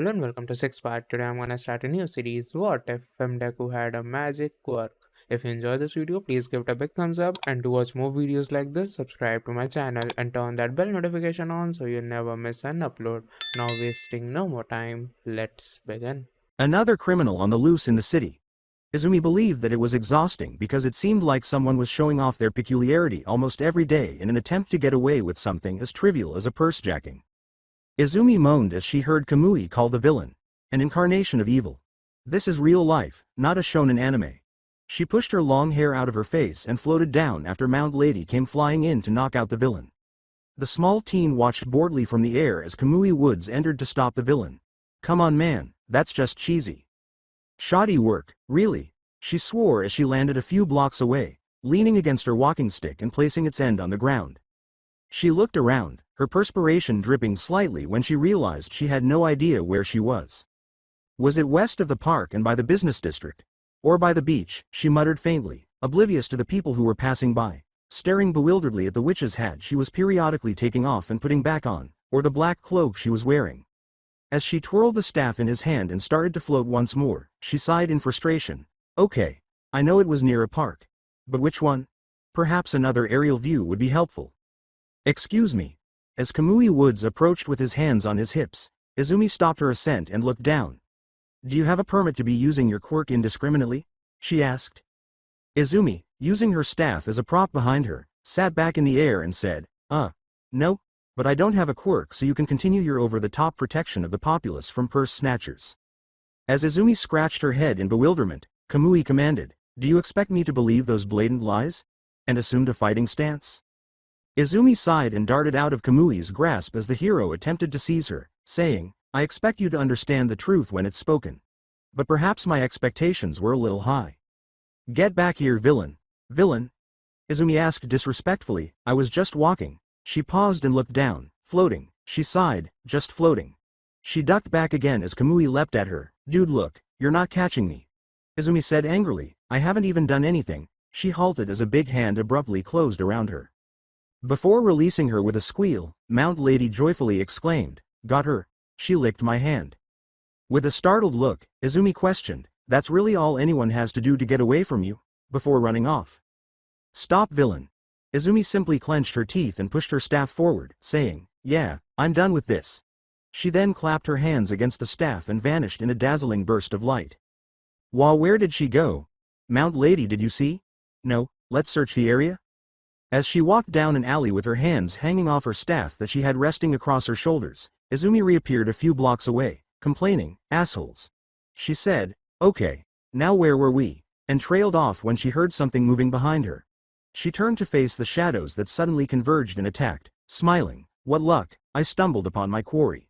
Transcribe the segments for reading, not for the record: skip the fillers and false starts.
Hello and welcome to Six Part. Today I'm gonna start a new series. What if Fem Deku had a magic quirk? If you enjoyed this video, please give it a big thumbs up, and to watch more videos like this, subscribe to my channel and turn that bell notification on so you never miss an upload. Now wasting no more time, let's begin. Another criminal on the loose in the city. Izumi believed that it was exhausting because it seemed like someone was showing off their peculiarity almost every day in an attempt to get away with something as trivial as a purse jacking. Izumi moaned as she heard Kamui call the villain an incarnation of evil. This is real life, not a shonen anime. She pushed her long hair out of her face and floated down after Mount Lady came flying in to knock out the villain. The small teen watched boredly from the air as Kamui Woods entered to stop the villain. Come on man, that's just cheesy. Shoddy work, really, she swore as she landed a few blocks away, leaning against her walking stick and placing its end on the ground. She looked around, her perspiration dripping slightly when she realized she had no idea where she was. Was it west of the park and by the business district? Or by the beach, she muttered faintly, oblivious to the people who were passing by, staring bewilderedly at the witch's hat she was periodically taking off and putting back on, or the black cloak she was wearing. As she twirled the staff in his hand and started to float once more, she sighed in frustration. Okay, I know it was near a park. But which one? Perhaps another aerial view would be helpful. Excuse me. As Kamui Woods approached with his hands on his hips, Izumi stopped her ascent and looked down. Do you have a permit to be using your quirk indiscriminately? She asked. Izumi, using her staff as a prop behind her, sat back in the air and said, no, but I don't have a quirk so you can continue your over-the-top protection of the populace from purse snatchers. As Izumi scratched her head in bewilderment, Kamui commanded, do you expect me to believe those blatant lies? And assumed a fighting stance? Izumi sighed and darted out of Kamui's grasp as the hero attempted to seize her, saying, I expect you to understand the truth when it's spoken. But perhaps my expectations were a little high. Get back here, villain. Villain? Izumi asked disrespectfully, I was just walking. She paused and looked down, floating, she sighed, just floating. She ducked back again as Kamui leapt at her. Dude, look, you're not catching me. Izumi said angrily, I haven't even done anything. She halted as a big hand abruptly closed around her. Before releasing her with a squeal, Mount Lady joyfully exclaimed, got her. She licked my hand. With a startled look, Izumi questioned, that's really all anyone has to do to get away from you? Before running off. Stop, villain. Izumi simply clenched her teeth and pushed her staff forward, saying, yeah, I'm done with this. She then clapped her hands against the staff and vanished in a dazzling burst of light. Where did she go? Mount Lady, did you see? No, let's search the area. As she walked down an alley with her hands hanging off her staff that she had resting across her shoulders, Izumi reappeared a few blocks away, complaining, assholes. She said, okay, now where were we? And trailed off when she heard something moving behind her. She turned to face the shadows that suddenly converged and attacked, smiling, what luck, I stumbled upon my quarry.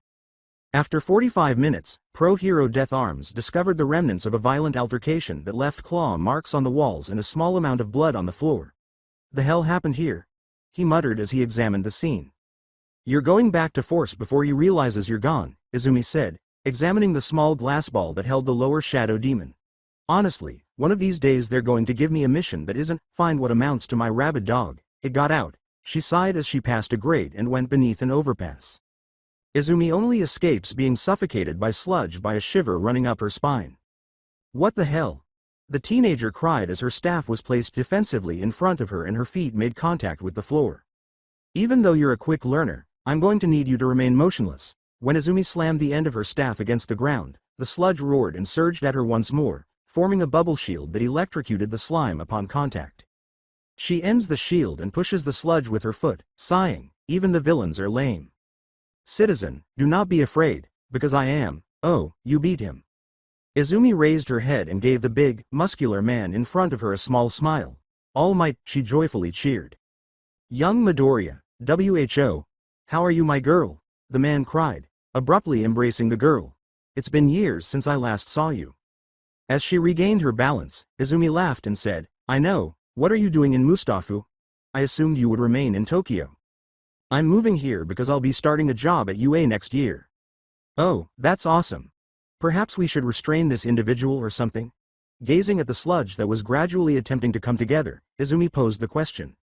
After 45 minutes, pro-hero Death Arms discovered the remnants of a violent altercation that left claw marks on the walls and a small amount of blood on the floor. The hell happened here? He muttered as he examined the scene. You're going back to force before you realizes you're gone, Izumi said, examining the small glass ball that held the lower shadow demon. Honestly, one of these days they're going to give me a mission that isn't, find what amounts to my rabid dog. It got out. She sighed as she passed a grate and went beneath an overpass. Izumi only escapes being suffocated by sludge by a shiver running up her spine. What the hell? The teenager cried as her staff was placed defensively in front of her and her feet made contact with the floor. Even though you're a quick learner, I'm going to need you to remain motionless. When Izumi slammed the end of her staff against the ground, the sludge roared and surged at her once more, forming a bubble shield that electrocuted the slime upon contact. She ends the shield and pushes the sludge with her foot, sighing, even the villains are lame. Citizen, do not be afraid, because I am. Oh, you beat him. Izumi raised her head and gave the big, muscular man in front of her a small smile. All might, she joyfully cheered. Young Midoriya, WHO. How are you, my girl? The man cried, abruptly embracing the girl. It's been years since I last saw you. As she regained her balance, Izumi laughed and said, I know, what are you doing in Mustafu? I assumed you would remain in Tokyo. I'm moving here because I'll be starting a job at UA next year. Oh, that's awesome. Perhaps we should restrain this individual or something? Gazing at the sludge that was gradually attempting to come together, Izumi posed the question.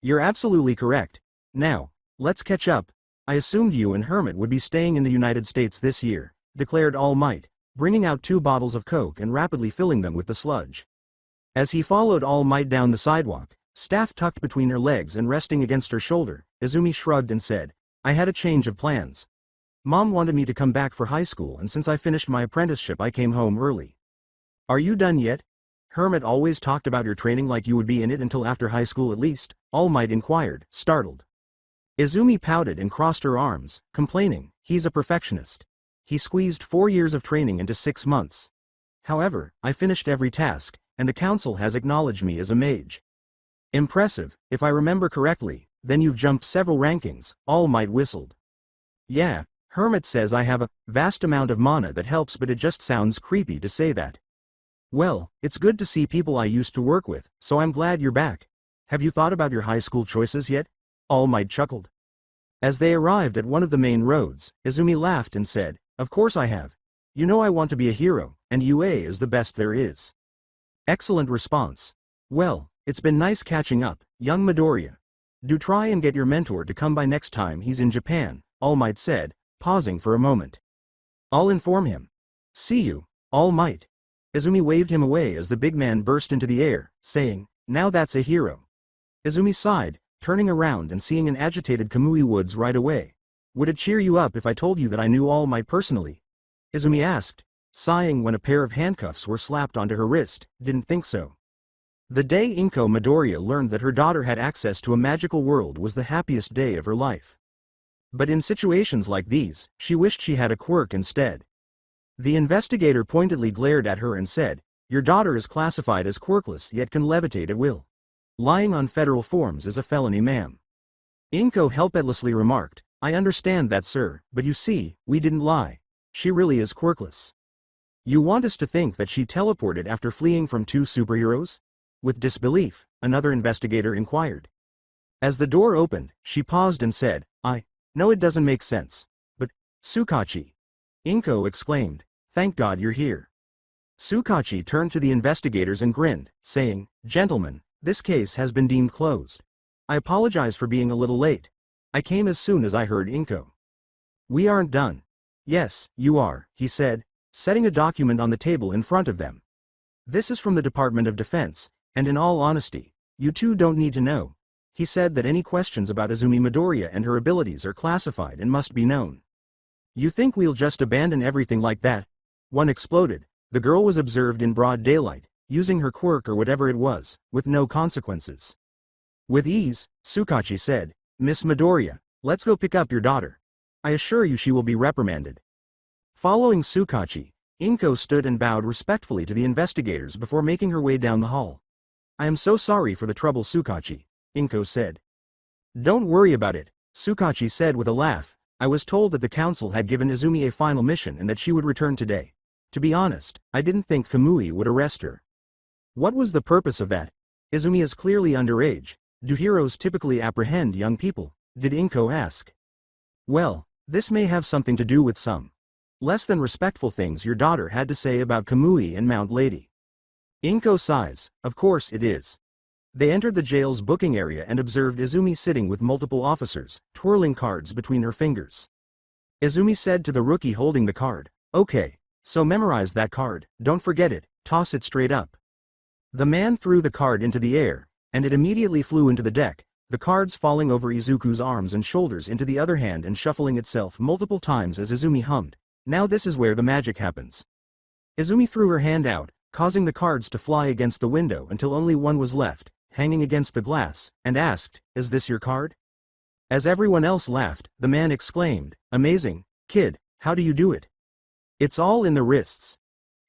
You're absolutely correct. Now, let's catch up. I assumed you and Hermit would be staying in the United States this year. declared All Might, bringing out 2 bottles of Coke and rapidly filling them with the sludge. As he followed All Might down the sidewalk, staff tucked between her legs and resting against her shoulder, Izumi shrugged and said, I had a change of plans. Mom wanted me to come back for high school, and since I finished my apprenticeship I came home early. Are you done yet? Hermit always talked about your training like you would be in it until after high school at least, All Might inquired, startled. Izumi pouted and crossed her arms, complaining, he's a perfectionist. He squeezed 4 years of training into 6 months. However, I finished every task, and the council has acknowledged me as a mage. Impressive, if I remember correctly, then you've jumped several rankings, All Might whistled. Yeah, Hermit says I have a vast amount of mana that helps, but it just sounds creepy to say that. Well, it's good to see people I used to work with, so I'm glad you're back. Have you thought about your high school choices yet? All Might chuckled. As they arrived at one of the main roads, Izumi laughed and said, Of course I have. You know I want to be a hero, and UA is the best there is. Excellent response. Well, it's been nice catching up, young Midoriya. Do try and get your mentor to come by next time he's in Japan, All Might said, pausing for a moment. I'll inform him. See you, All Might. Izumi waved him away as the big man burst into the air, saying, Now that's a hero. Izumi sighed, turning around and seeing an agitated Kamui Woods right away. Would it cheer you up if I told you that I knew All Might personally? Izumi asked, sighing when a pair of handcuffs were slapped onto her wrist. Didn't think so. The day Inko Midoriya learned that her daughter had access to a magical world was the happiest day of her life. But in situations like these, she wished she had a quirk instead. The investigator pointedly glared at her and said, Your daughter is classified as quirkless yet can levitate at will. Lying on federal forms is a felony, ma'am. Inko helplessly remarked, I understand that, sir, but you see, we didn't lie. She really is quirkless. You want us to think that she teleported after fleeing from 2 superheroes? With disbelief, another investigator inquired. As the door opened, she paused and said, No, it doesn't make sense. But, Tsukachi. Inko exclaimed, Thank God you're here. Tsukachi turned to the investigators and grinned, saying, Gentlemen, this case has been deemed closed. I apologize for being a little late. I came as soon as I heard Inko. We aren't done. Yes, you are, he said, setting a document on the table in front of them. This is from the Department of Defense, and in all honesty, you two don't need to know. He said that any questions about Izumi Midoriya and her abilities are classified and must be known. You think we'll just abandon everything like that? One exploded. The girl was observed in broad daylight, using her quirk or whatever it was, with no consequences. With ease, Tsukachi said, Miss Midoriya, let's go pick up your daughter. I assure you she will be reprimanded. Following Tsukachi, Inko stood and bowed respectfully to the investigators before making her way down the hall. I am so sorry for the trouble, Tsukachi, Inko said. Don't worry about it, Tsukachi said with a laugh. I was told that the council had given Izumi a final mission and that she would return today. To be honest, I didn't think Kamui would arrest her. What was the purpose of that? Izumi is clearly underage. Do heroes typically apprehend young people? Did Inko ask. Well, this may have something to do with some less than respectful things your daughter had to say about Kamui and Mount Lady. Inko sighs, of course it is. They entered the jail's booking area and observed Izumi sitting with multiple officers, twirling cards between her fingers. Izumi said to the rookie holding the card, Okay, so memorize that card, don't forget it, toss it straight up. The man threw the card into the air, and it immediately flew into the deck, the cards falling over Izuku's arms and shoulders into the other hand and shuffling itself multiple times as Izumi hummed, Now this is where the magic happens. Izumi threw her hand out, causing the cards to fly against the window until only one was left, hanging against the glass, and asked, Is this your card? As everyone else laughed, the man exclaimed, Amazing, kid, how do you do it? It's all in the wrists.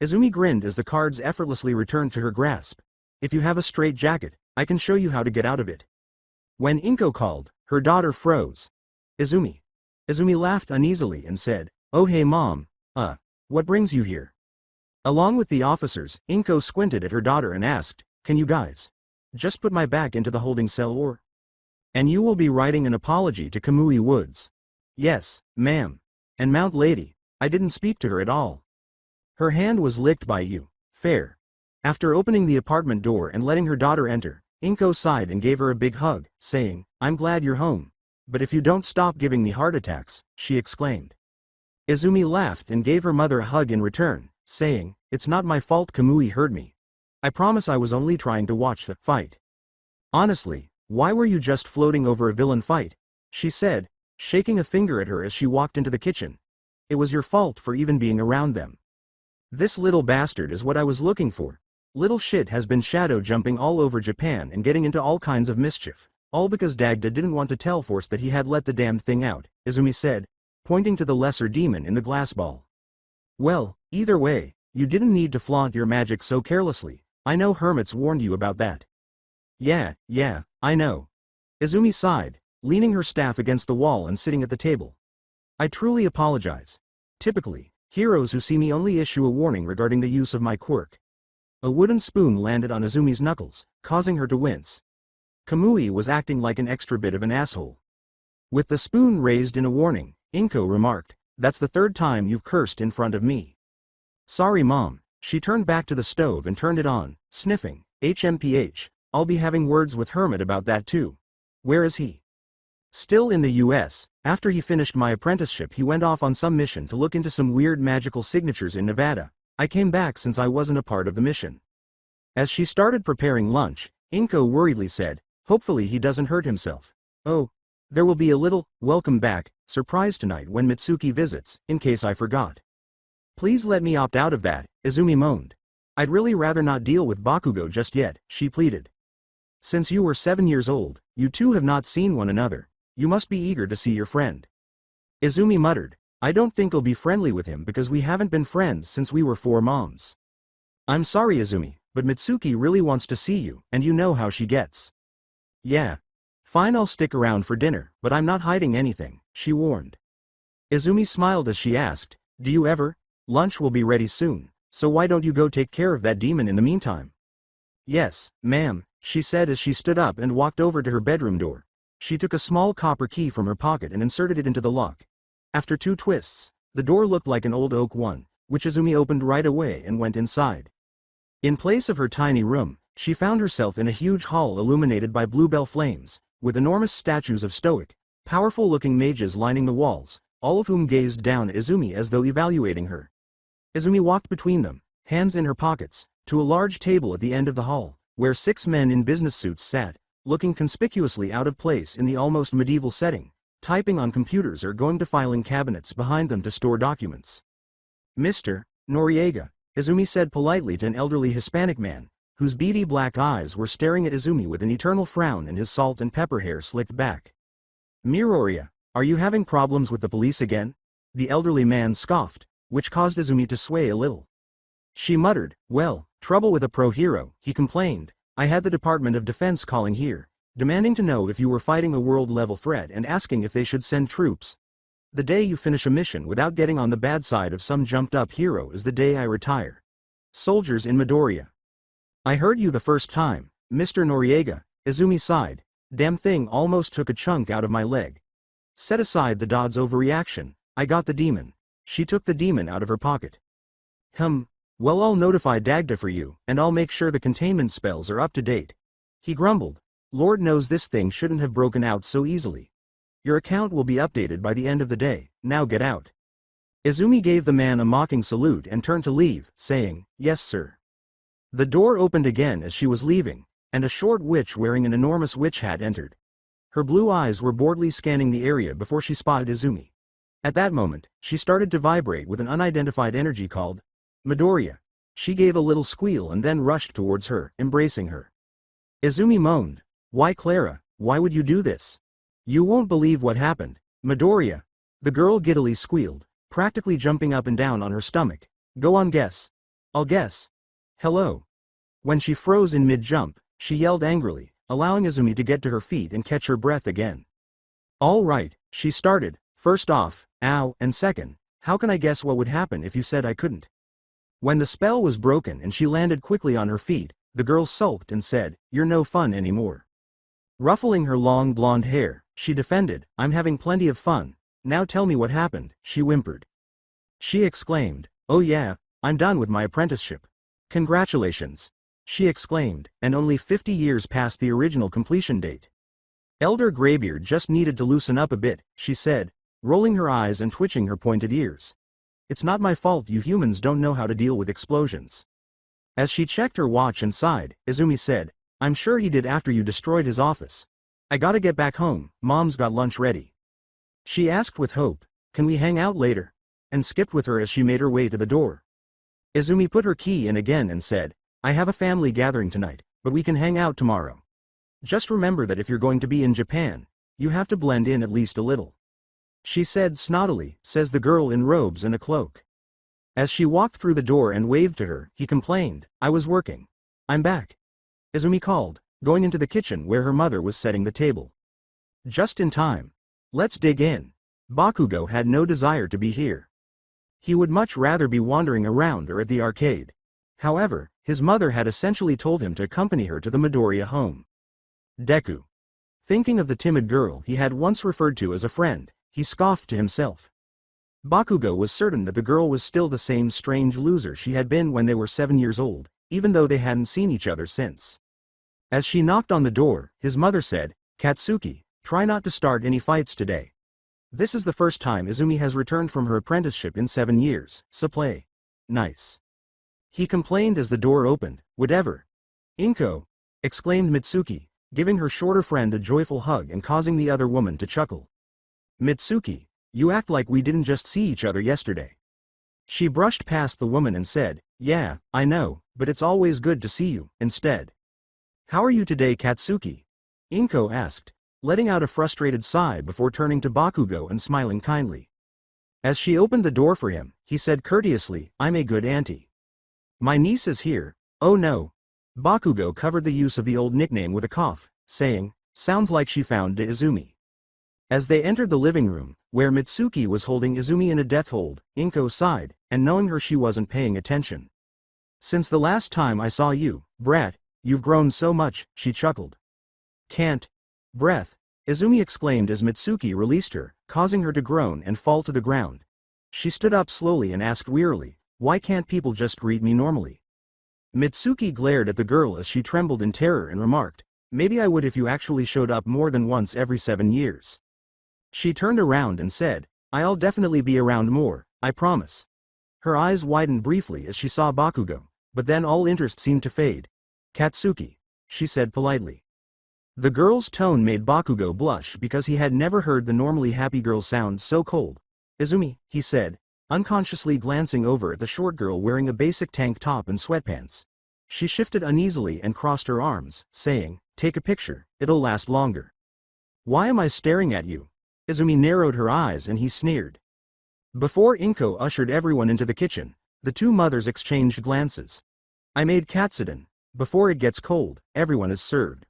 Izumi grinned as the cards effortlessly returned to her grasp. If you have a straight jacket, I can show you how to get out of it. When Inko called, her daughter froze. Izumi. Izumi laughed uneasily and said, Oh hey mom, what brings you here? Along with the officers, Inko squinted at her daughter and asked, Can you guys just put my back into the holding cell or? And you will be writing an apology to Kamui Woods. Yes, ma'am. And Mount Lady, I didn't speak to her at all. Her hand was licked by you, fair. After opening the apartment door and letting her daughter enter, Inko sighed and gave her a big hug, saying, I'm glad you're home. But if you don't stop giving me heart attacks, she exclaimed. Izumi laughed and gave her mother a hug in return, saying, "It's not my fault Kamui heard me. I promise I was only trying to watch the fight." "Honestly, why were you just floating over a villain fight?" she said, shaking a finger at her as she walked into the kitchen. "It was your fault for even being around them." "This little bastard is what I was looking for. Little shit has been shadow jumping all over Japan and getting into all kinds of mischief, all because Dagda didn't want to tell Force that he had let the damned thing out," Izumi said, pointing to the lesser demon in the glass ball. "Well, either way, you didn't need to flaunt your magic so carelessly. I know Hermit's warned you about that." Yeah, I know." Izumi sighed, leaning her staff against the wall and sitting at the table. "I truly apologize. Typically, heroes who see me only issue a warning regarding the use of my quirk." A wooden spoon landed on Izumi's knuckles, causing her to wince. Kamui was acting like an extra bit of an asshole. With the spoon raised in a warning, Inko remarked, "That's the third time you've cursed in front of me." "Sorry Mom." She turned back to the stove and turned it on, sniffing. "HMPH, I'll be having words with Hermit about that too." "Where is he?" "Still in the US. After he finished my apprenticeship he went off on some mission to look into some weird magical signatures in Nevada. I came back since I wasn't a part of the mission." As she started preparing lunch, Inko worriedly said, "Hopefully he doesn't hurt himself." "Oh, there will be a little welcome back surprise tonight when Mitsuki visits, in case I forgot." "Please let me opt out of that," Izumi moaned. "I'd really rather not deal with Bakugo just yet," she pleaded. "Since you were 7 years old, you two have not seen one another. You must be eager to see your friend." Izumi muttered, "I don't think I'll be friendly with him because we haven't been friends since we were 4 moms." "I'm sorry Izumi, but Mitsuki really wants to see you, and you know how she gets." "Yeah. Fine, I'll stick around for dinner, but I'm not hiding anything," she warned. Izumi smiled as she asked, "Do you ever? Lunch will be ready soon, so why don't you go take care of that demon in the meantime?" "Yes, ma'am," she said as she stood up and walked over to her bedroom door. She took a small copper key from her pocket and inserted it into the lock. After 2 twists, the door looked like an old oak one, which Izumi opened right away and went inside. In place of her tiny room, she found herself in a huge hall illuminated by bluebell flames, with enormous statues of stoic, powerful-looking mages lining the walls, all of whom gazed down at Izumi as though evaluating her. Izumi walked between them, hands in her pockets, to a large table at the end of the hall, where 6 men in business suits sat, looking conspicuously out of place in the almost medieval setting, typing on computers or going to filing cabinets behind them to store documents. "Mr. Noriega," Izumi said politely to an elderly Hispanic man, whose beady black eyes were staring at Izumi with an eternal frown and his salt and pepper hair slicked back. "Miroria, are you having problems with the police again?" The elderly man scoffed, which caused Izumi to sway a little. She muttered, "Well, trouble with a pro-hero," he complained. "I had the Department of Defense calling here, demanding to know if you were fighting a world-level threat and asking if they should send troops. The day you finish a mission without getting on the bad side of some jumped-up hero is the day I retire. Soldiers in Midoriya." "I heard you the first time, Mr. Noriega," Izumi sighed. "Damn thing almost took a chunk out of my leg." "Set aside the Dodd's overreaction, I got the demon." She took the demon out of her pocket. Well I'll notify Dagda for you, and I'll make sure the containment spells are up to date." He grumbled, "Lord knows this thing shouldn't have broken out so easily. Your account will be updated by the end of the day, now get out." Izumi gave the man a mocking salute and turned to leave, saying, "Yes sir." The door opened again as she was leaving, and a short witch wearing an enormous witch hat entered. Her blue eyes were boredly scanning the area before she spotted Izumi. At that moment, she started to vibrate with an unidentified energy called Midoriya. She gave a little squeal and then rushed towards her, embracing her. Izumi moaned, "Why Clara, why would you do this? You won't believe what happened, Midoriya." The girl giddily squealed, practically jumping up and down on her stomach. "Go on, guess." "I'll guess. Hello." When she froze in mid-jump, she yelled angrily, allowing Izumi to get to her feet and catch her breath again. "All right," she started, "first off, ow, and second, how can I guess what would happen if you said I couldn't?" When the spell was broken and she landed quickly on her feet, the girl sulked and said, "You're no fun anymore." Ruffling her long blonde hair, she defended, "I'm having plenty of fun. Now tell me what happened," she whimpered. She exclaimed, "Oh yeah, I'm done with my apprenticeship." "Congratulations," she exclaimed, "and only 50 years past the original completion date." Elder Greybeard just needed to loosen up a bit, she said. rolling her eyes and twitching her pointed ears. It's not my fault you humans don't know how to deal with explosions. As she checked her watch and sighed, Izumi said, I'm sure he did after you destroyed his office. I gotta get back home, Mom's got lunch ready. She asked with hope, can we hang out later? And skipped with her as she made her way to the door. Izumi put her key in again and said, I have a family gathering tonight, but we can hang out tomorrow. Just remember that if you're going to be in Japan, you have to blend in at least a little. She said snottily, says the girl in robes and a cloak. As she walked through the door and waved to her, he complained, I was working. I'm back. Izumi called, going into the kitchen where her mother was setting the table. Just in time. Let's dig in. Bakugo had no desire to be here. He would much rather be wandering around or at the arcade. However, his mother had essentially told him to accompany her to the Midoriya home. Deku. Thinking of the timid girl he had once referred to as a friend, he scoffed to himself. Bakugo was certain that the girl was still the same strange loser she had been when they were 7 years old, even though they hadn't seen each other since. As she knocked on the door, his mother said, Katsuki, try not to start any fights today. This is the first time Izumi has returned from her apprenticeship in 7 years, so play nice. He complained as the door opened, whatever. Inko, exclaimed Mitsuki, giving her shorter friend a joyful hug and causing the other woman to chuckle. Mitsuki, you act like we didn't just see each other yesterday. She brushed past the woman and said, yeah, I know, but it's always good to see you, instead. How are you today, Katsuki? Inko asked, letting out a frustrated sigh before turning to Bakugo and smiling kindly. As she opened the door for him, he said courteously, I'm a good auntie. My niece is here. Oh no. Bakugo covered the use of the old nickname with a cough, saying, sounds like she found Izumi. As they entered the living room, where Mitsuki was holding Izumi in a death hold, Inko sighed, and knowing her she wasn't paying attention. Since the last time I saw you, brat, you've grown so much, she chuckled. Can't. Breath. Izumi exclaimed as Mitsuki released her, causing her to groan and fall to the ground. She stood up slowly and asked wearily, why can't people just greet me normally? Mitsuki glared at the girl as she trembled in terror and remarked, maybe I would if you actually showed up more than once every 7 years. She turned around and said, I'll definitely be around more, I promise. Her eyes widened briefly as she saw Bakugo, but then all interest seemed to fade. Katsuki, she said politely. The girl's tone made Bakugo blush because he had never heard the normally happy girl sound so cold. Izumi, he said, unconsciously glancing over at the short girl wearing a basic tank top and sweatpants. She shifted uneasily and crossed her arms, saying, take a picture, it'll last longer. Why am I staring at you? Izumi narrowed her eyes and he sneered. Before Inko ushered everyone into the kitchen, the two mothers exchanged glances. I made katsudon. Before it gets cold, everyone is served.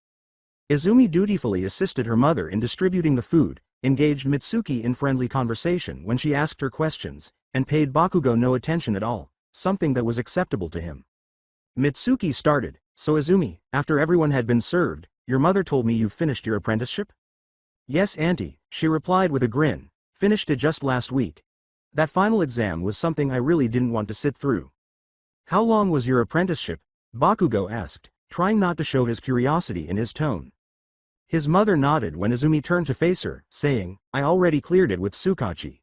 Izumi dutifully assisted her mother in distributing the food, engaged Mitsuki in friendly conversation when she asked her questions, and paid Bakugo no attention at all, something that was acceptable to him. Mitsuki started, so Izumi, after everyone had been served, your mother told me you've finished your apprenticeship? Yes, auntie, she replied with a grin, finished it just last week. That final exam was something I really didn't want to sit through. How long was your apprenticeship? Bakugo asked, trying not to show his curiosity in his tone. His mother nodded when Izumi turned to face her, saying, I already cleared it with Tsukachi.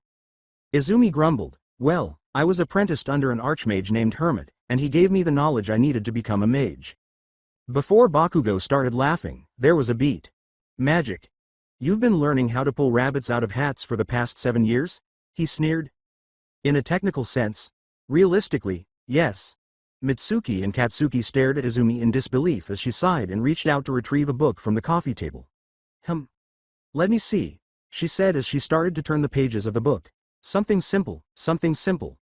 Izumi grumbled, well, I was apprenticed under an archmage named Hermit, and he gave me the knowledge I needed to become a mage. Before Bakugo started laughing, there was a beat. Magic. You've been learning how to pull rabbits out of hats for the past 7 years? He sneered. In a technical sense. Realistically, yes. Mitsuki and Katsuki stared at Izumi in disbelief as she sighed and reached out to retrieve a book from the coffee table. Let me see, she said as she started to turn the pages of the book. Something simple, something simple.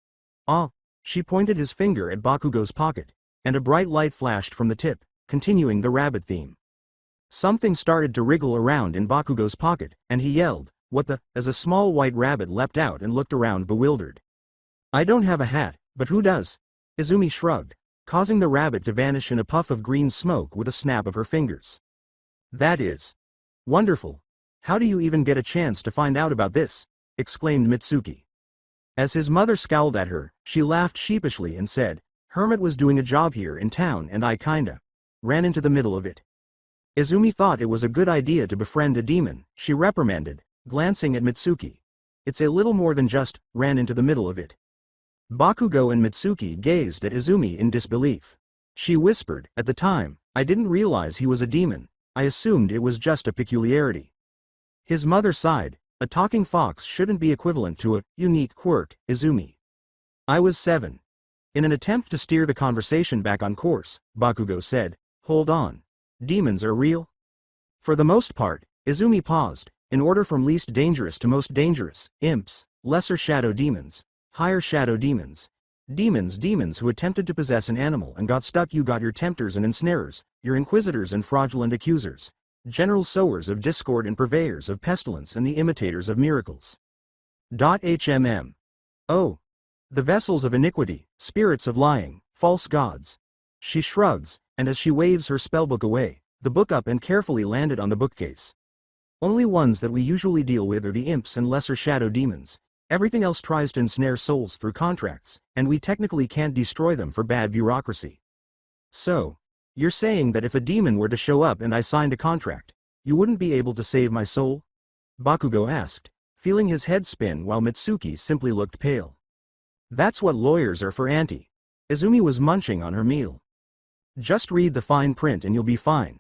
Ah, she pointed his finger at Bakugo's pocket, and a bright light flashed from the tip, continuing the rabbit theme. Something started to wriggle around in Bakugo's pocket, and he yelled, what the, as a small white rabbit leapt out and looked around bewildered. I don't have a hat, but who does? Izumi shrugged, causing the rabbit to vanish in a puff of green smoke with a snap of her fingers. That is wonderful. How do you even get a chance to find out about this? Exclaimed Mitsuki. As his mother scowled at her, she laughed sheepishly and said, Hermit was doing a job here in town and I kinda ran into the middle of it. Izumi thought it was a good idea to befriend a demon, she reprimanded, glancing at Mitsuki. It's a little more than just, ran into the middle of it. Bakugo and Mitsuki gazed at Izumi in disbelief. She whispered, at the time, I didn't realize he was a demon, I assumed it was just a peculiarity. His mother sighed, a talking fox shouldn't be equivalent to a unique quirk, Izumi. I was 7. In an attempt to steer the conversation back on course, Bakugo said, hold on. Demons are real? For the most part, Izumi paused, in order from least dangerous to most dangerous, imps, lesser shadow demons, higher shadow demons. Demons who attempted to possess an animal and got stuck. You got your tempters and ensnarers, your inquisitors and fraudulent accusers, general sowers of discord and purveyors of pestilence and the imitators of miracles. HMM. Oh. The vessels of iniquity, spirits of lying, false gods. She shrugs, and as she waves her spellbook away, the book up and carefully landed on the bookcase. Only ones that we usually deal with are the imps and lesser shadow demons. Everything else tries to ensnare souls through contracts, and we technically can't destroy them for bad bureaucracy. So, you're saying that if a demon were to show up and I signed a contract, you wouldn't be able to save my soul? Bakugo asked, feeling his head spin while Mitsuki simply looked pale. That's what lawyers are for, auntie. Izumi was munching on her meal. Just read the fine print and you'll be fine.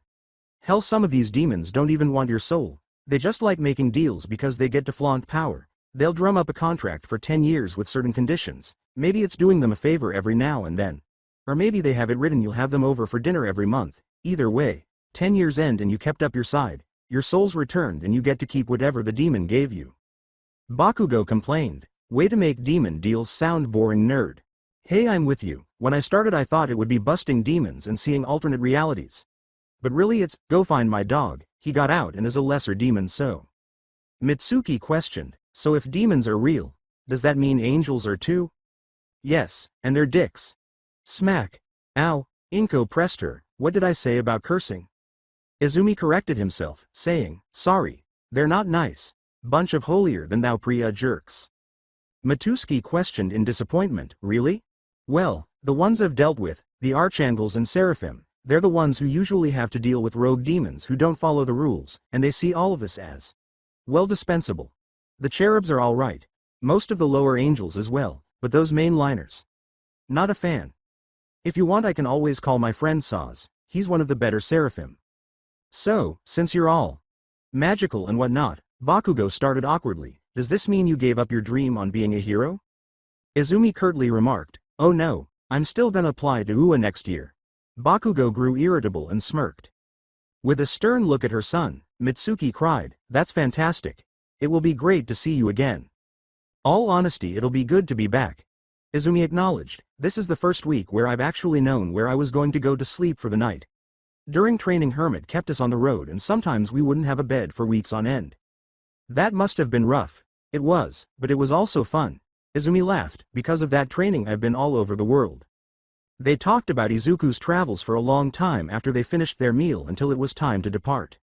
Hell, some of these demons don't even want your soul, they just like making deals because they get to flaunt power. They'll drum up a contract for 10 years with certain conditions, maybe it's doing them a favor every now and then. Or maybe they have it written you'll have them over for dinner every month. Either way, 10 years end and you kept up your side, your soul's returned and you get to keep whatever the demon gave you. Bakugo complained, way to make demon deals sound boring, nerd. Hey, I'm with you, when I started I thought it would be busting demons and seeing alternate realities. But really it's, go find my dog, he got out and is a lesser demon. So Mitsuki questioned, so if demons are real, does that mean angels are too? Yes, and they're dicks. Smack. Ow, Inko pressed her, what did I say about cursing? Izumi corrected himself, saying, sorry, they're not nice. Bunch of holier-than-thou Priya jerks. Mitsuki questioned in disappointment, really? Well, the ones I've dealt with, the archangels and seraphim, they're the ones who usually have to deal with rogue demons who don't follow the rules, and they see all of us as, well, dispensable. The cherubs are alright. Most of the lower angels as well, but those mainliners. Not a fan. If you want I can always call my friend Saz, he's one of the better seraphim. So, since you're all magical and whatnot, Bakugo started awkwardly, does this mean you gave up your dream on being a hero? Izumi curtly remarked, oh no, I'm still gonna apply to UA next year. Bakugo grew irritable and smirked. With a stern look at her son, Mitsuki cried, that's fantastic. It will be great to see you again. All honesty, it'll be good to be back. Izumi acknowledged, this is the first week where I've actually known where I was going to go to sleep for the night. During training Hermit kept us on the road and sometimes we wouldn't have a bed for weeks on end. That must have been rough. It was, but it was also fun. Izumi laughed, because of that training I've been all over the world. They talked about Izuku's travels for a long time after they finished their meal until it was time to depart.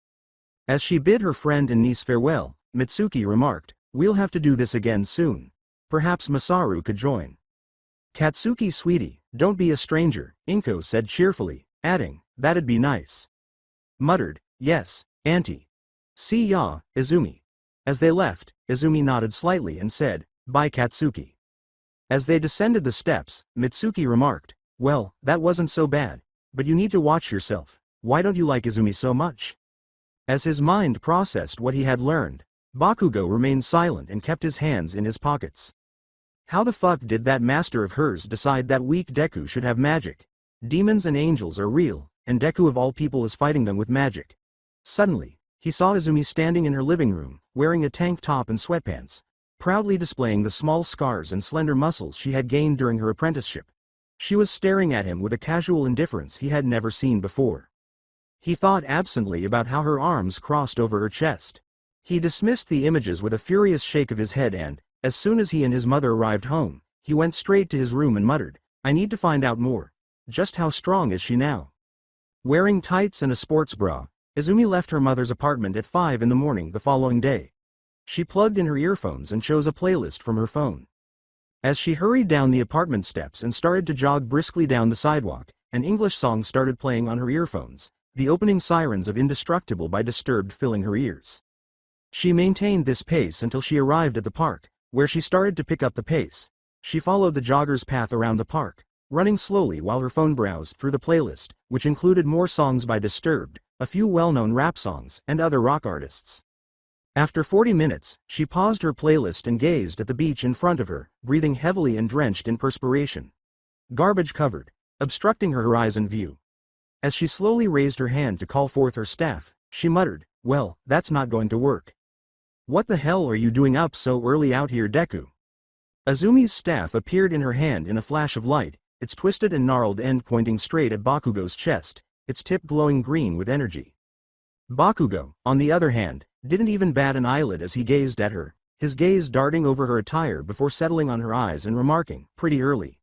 As she bid her friend and niece farewell, Mitsuki remarked, we'll have to do this again soon. Perhaps Masaru could join. Katsuki sweetie, don't be a stranger, Inko said cheerfully, adding, that'd be nice. Muttered, yes, auntie. See ya, Izumi. As they left, Izumi nodded slightly and said, bye Katsuki. As they descended the steps, Mitsuki remarked, well, that wasn't so bad, but you need to watch yourself. Why don't you like Izumi so much? As his mind processed what he had learned, Bakugo remained silent and kept his hands in his pockets. How the fuck did that master of hers decide that weak Deku should have magic? Demons and angels are real, and Deku of all people is fighting them with magic. Suddenly, he saw Izumi standing in her living room, wearing a tank top and sweatpants, proudly displaying the small scars and slender muscles she had gained during her apprenticeship. She was staring at him with a casual indifference he had never seen before. He thought absently about how her arms crossed over her chest. He dismissed the images with a furious shake of his head and, as soon as he and his mother arrived home, he went straight to his room and muttered, I need to find out more. Just how strong is she now? Wearing tights and a sports bra, Izumi left her mother's apartment at 5 in the morning the following day. She plugged in her earphones and chose a playlist from her phone. As she hurried down the apartment steps and started to jog briskly down the sidewalk, an English song started playing on her earphones, the opening sirens of Indestructible by Disturbed filling her ears. She maintained this pace until she arrived at the park, where she started to pick up the pace. She followed the jogger's path around the park, running slowly while her phone browsed through the playlist, which included more songs by Disturbed, a few well-known rap songs, and other rock artists. After 40 minutes, she paused her playlist and gazed at the beach in front of her, breathing heavily and drenched in perspiration. Garbage covered, obstructing her horizon view. As she slowly raised her hand to call forth her staff, she muttered, "Well, that's not going to work. What the hell are you doing up so early out here, Deku?" Izumi's staff appeared in her hand in a flash of light, its twisted and gnarled end pointing straight at Bakugo's chest, its tip glowing green with energy. Bakugo, on the other hand, didn't even bat an eyelid as he gazed at her, his gaze darting over her attire before settling on her eyes and remarking, "Pretty early."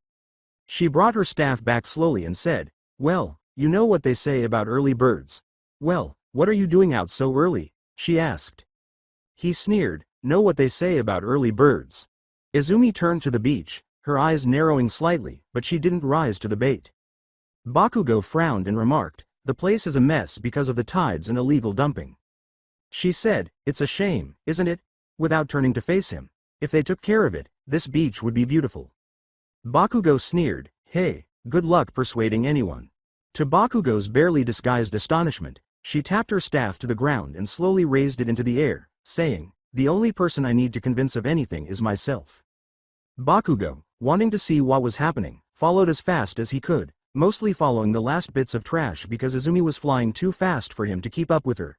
She brought her staff back slowly and said, "Well, you know what they say about early birds." "Well, what are you doing out so early?" she asked. He sneered, "Know what they say about early birds." Izumi turned to the beach, her eyes narrowing slightly, but she didn't rise to the bait. Bakugo frowned and remarked, "The place is a mess because of the tides and illegal dumping." She said, "It's a shame, isn't it?" without turning to face him. "If they took care of it, this beach would be beautiful." Bakugo sneered, "Hey, good luck persuading anyone." To Bakugo's barely disguised astonishment, she tapped her staff to the ground and slowly raised it into the air, saying, "The only person I need to convince of anything is myself." Bakugo, wanting to see what was happening, followed as fast as he could, mostly following the last bits of trash because Izumi was flying too fast for him to keep up with her.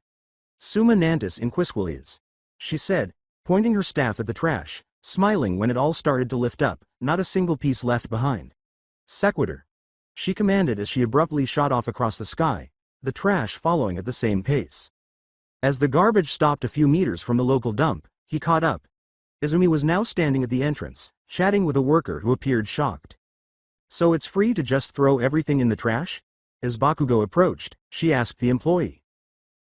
"Summa nantis inquisquilias," she said, pointing her staff at the trash, smiling when it all started to lift up, not a single piece left behind. "Sequitur," she commanded as she abruptly shot off across the sky, the trash following at the same pace. As the garbage stopped a few meters from the local dump, he caught up. Izumi was now standing at the entrance, chatting with a worker who appeared shocked. "So it's free to just throw everything in the trash?" As Bakugo approached, she asked the employee.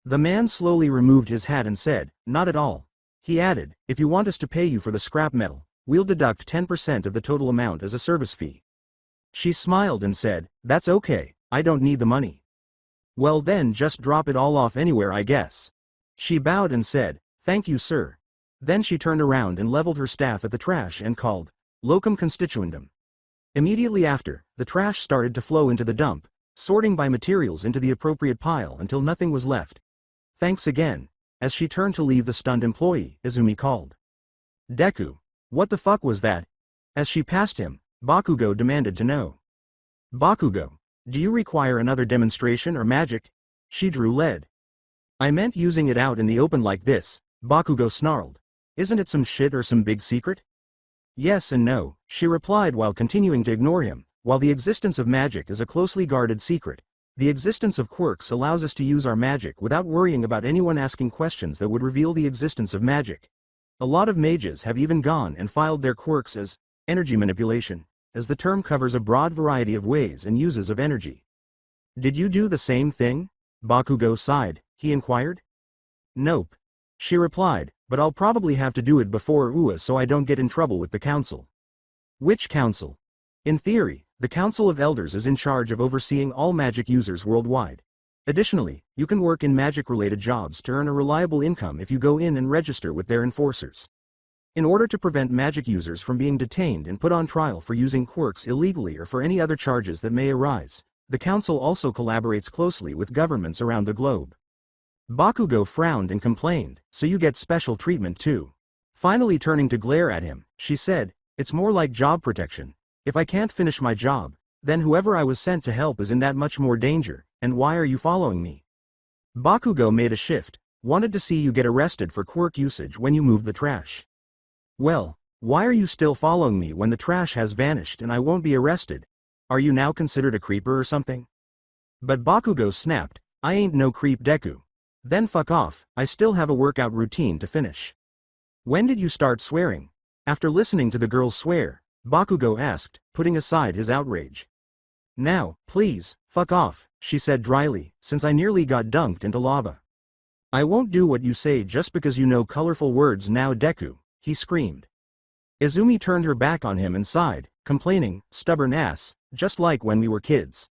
The man slowly removed his hat and said, "Not at all." He added, "If you want us to pay you for the scrap metal, we'll deduct 10% of the total amount as a service fee." She smiled and said, "That's okay, I don't need the money." "Well then just drop it all off anywhere I guess." She bowed and said, "Thank you sir." Then she turned around and leveled her staff at the trash and called, "Locum constituendum." Immediately after, the trash started to flow into the dump, sorting by materials into the appropriate pile until nothing was left. "Thanks again." As she turned to leave the stunned employee, Izumi called, "Deku, what the fuck was that?" As she passed him, Bakugo demanded to know. "Bakugo, do you require another demonstration or magic?" She drew lead. "I meant using it out in the open like this," Bakugo snarled. "Isn't it some shit or some big secret?" "Yes and no," she replied while continuing to ignore him. "While the existence of magic is a closely guarded secret, the existence of quirks allows us to use our magic without worrying about anyone asking questions that would reveal the existence of magic. A lot of mages have even gone and filed their quirks as energy manipulation, as the term covers a broad variety of ways and uses of energy." "Did you do the same thing?" Bakugo sighed, he inquired. "Nope," she replied, "but I'll probably have to do it before UA so I don't get in trouble with the council." "Which council?" "In theory, the Council of Elders is in charge of overseeing all magic users worldwide. Additionally, you can work in magic-related jobs to earn a reliable income if you go in and register with their enforcers. In order to prevent magic users from being detained and put on trial for using quirks illegally or for any other charges that may arise, the Council also collaborates closely with governments around the globe." Bakugo frowned and complained, "So you get special treatment too?" Finally turning to glare at him, she said, "It's more like job protection. If I can't finish my job, then whoever I was sent to help is in that much more danger, and why are you following me?" Bakugo made a shift, "Wanted to see you get arrested for quirk usage when you move the trash." "Well, why are you still following me when the trash has vanished and I won't be arrested? Are you now considered a creeper or something?" But Bakugo snapped, "I ain't no creep Deku." "Then fuck off, I still have a workout routine to finish." "When did you start swearing?" After listening to the girl swear, Bakugo asked, putting aside his outrage. "Now, please, fuck off," she said dryly, "since I nearly got dunked into lava." "I won't do what you say just because you know colorful words now Deku," he screamed. Izumi turned her back on him and sighed, complaining, "Stubborn ass, just like when we were kids."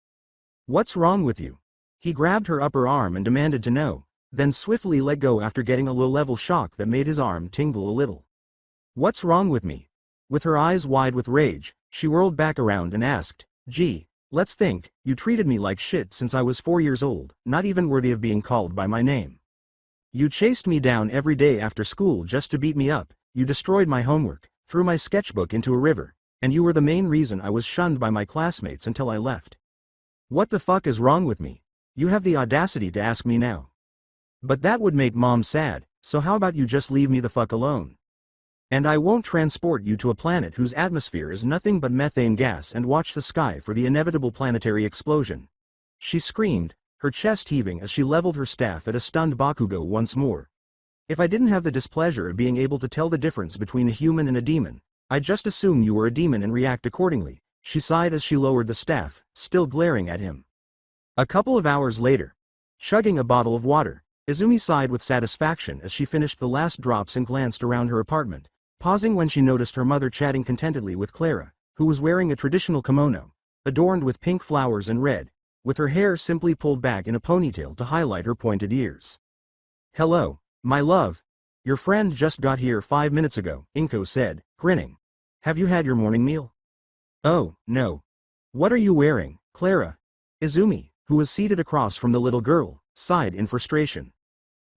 "What's wrong with you?" He grabbed her upper arm and demanded to know, then swiftly let go after getting a low-level shock that made his arm tingle a little. What's wrong with me? With her eyes wide with rage, she whirled back around and asked, Gee, let's think, you treated me like shit since I was 4 years old, not even worthy of being called by my name. You chased me down every day after school just to beat me up, you destroyed my homework, threw my sketchbook into a river, and you were the main reason I was shunned by my classmates until I left. What the fuck is wrong with me? You have the audacity to ask me now. But that would make Mom sad, so how about you just leave me the fuck alone? And I won't transport you to a planet whose atmosphere is nothing but methane gas and watch the sky for the inevitable planetary explosion. She screamed, her chest heaving as she leveled her staff at a stunned Bakugo once more. If I didn't have the displeasure of being able to tell the difference between a human and a demon, I'd just assume you were a demon and react accordingly, she sighed as she lowered the staff, still glaring at him. A couple of hours later, chugging a bottle of water, Izumi sighed with satisfaction as she finished the last drops and glanced around her apartment, pausing when she noticed her mother chatting contentedly with Clara, who was wearing a traditional kimono, adorned with pink flowers and red, with her hair simply pulled back in a ponytail to highlight her pointed ears. Hello, my love. Your friend just got here 5 minutes ago, Inko said, grinning. Have you had your morning meal? Oh, no. What are you wearing, Clara? Izumi, who was seated across from the little girl, sighed in frustration.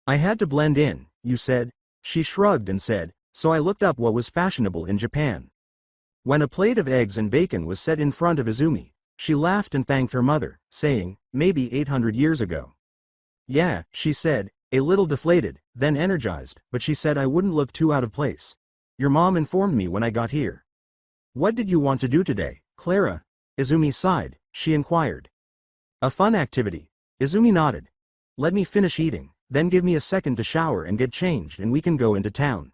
I had to blend in, you said. She shrugged and said, so I looked up what was fashionable in Japan. When a plate of eggs and bacon was set in front of Izumi, she laughed and thanked her mother, saying, maybe 800 years ago. Yeah, she said, a little deflated, then energized, but she said I wouldn't look too out of place. Your mom informed me when I got here. What did you want to do today, Clara? Izumi sighed, she inquired. A fun activity. Izumi nodded. Let me finish eating, then give me a second to shower and get changed and we can go into town.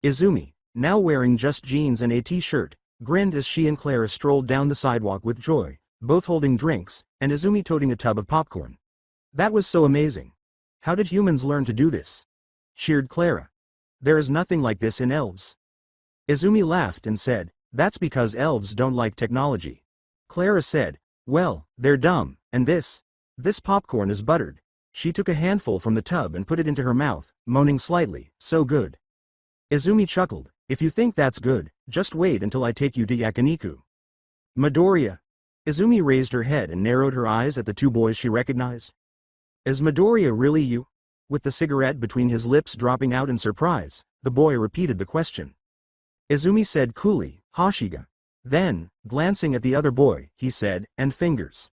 Izumi, now wearing just jeans and a t-shirt, grinned as she and Clara strolled down the sidewalk with joy, both holding drinks, and Izumi toting a tub of popcorn. That was so amazing. How did humans learn to do this? Cheered Clara. There is nothing like this in elves. Izumi laughed and said, that's because elves don't like technology. Clara said, well, they're dumb, and this popcorn is buttered. She took a handful from the tub and put it into her mouth, moaning slightly, so good. Izumi chuckled, if you think that's good, just wait until I take you to Yakiniku. Midoriya. Izumi raised her head and narrowed her eyes at the two boys she recognized. Is Midoriya really you? With the cigarette between his lips dropping out in surprise, the boy repeated the question. Izumi said coolly, Hashiga. Then, glancing at the other boy, he said, and fingers.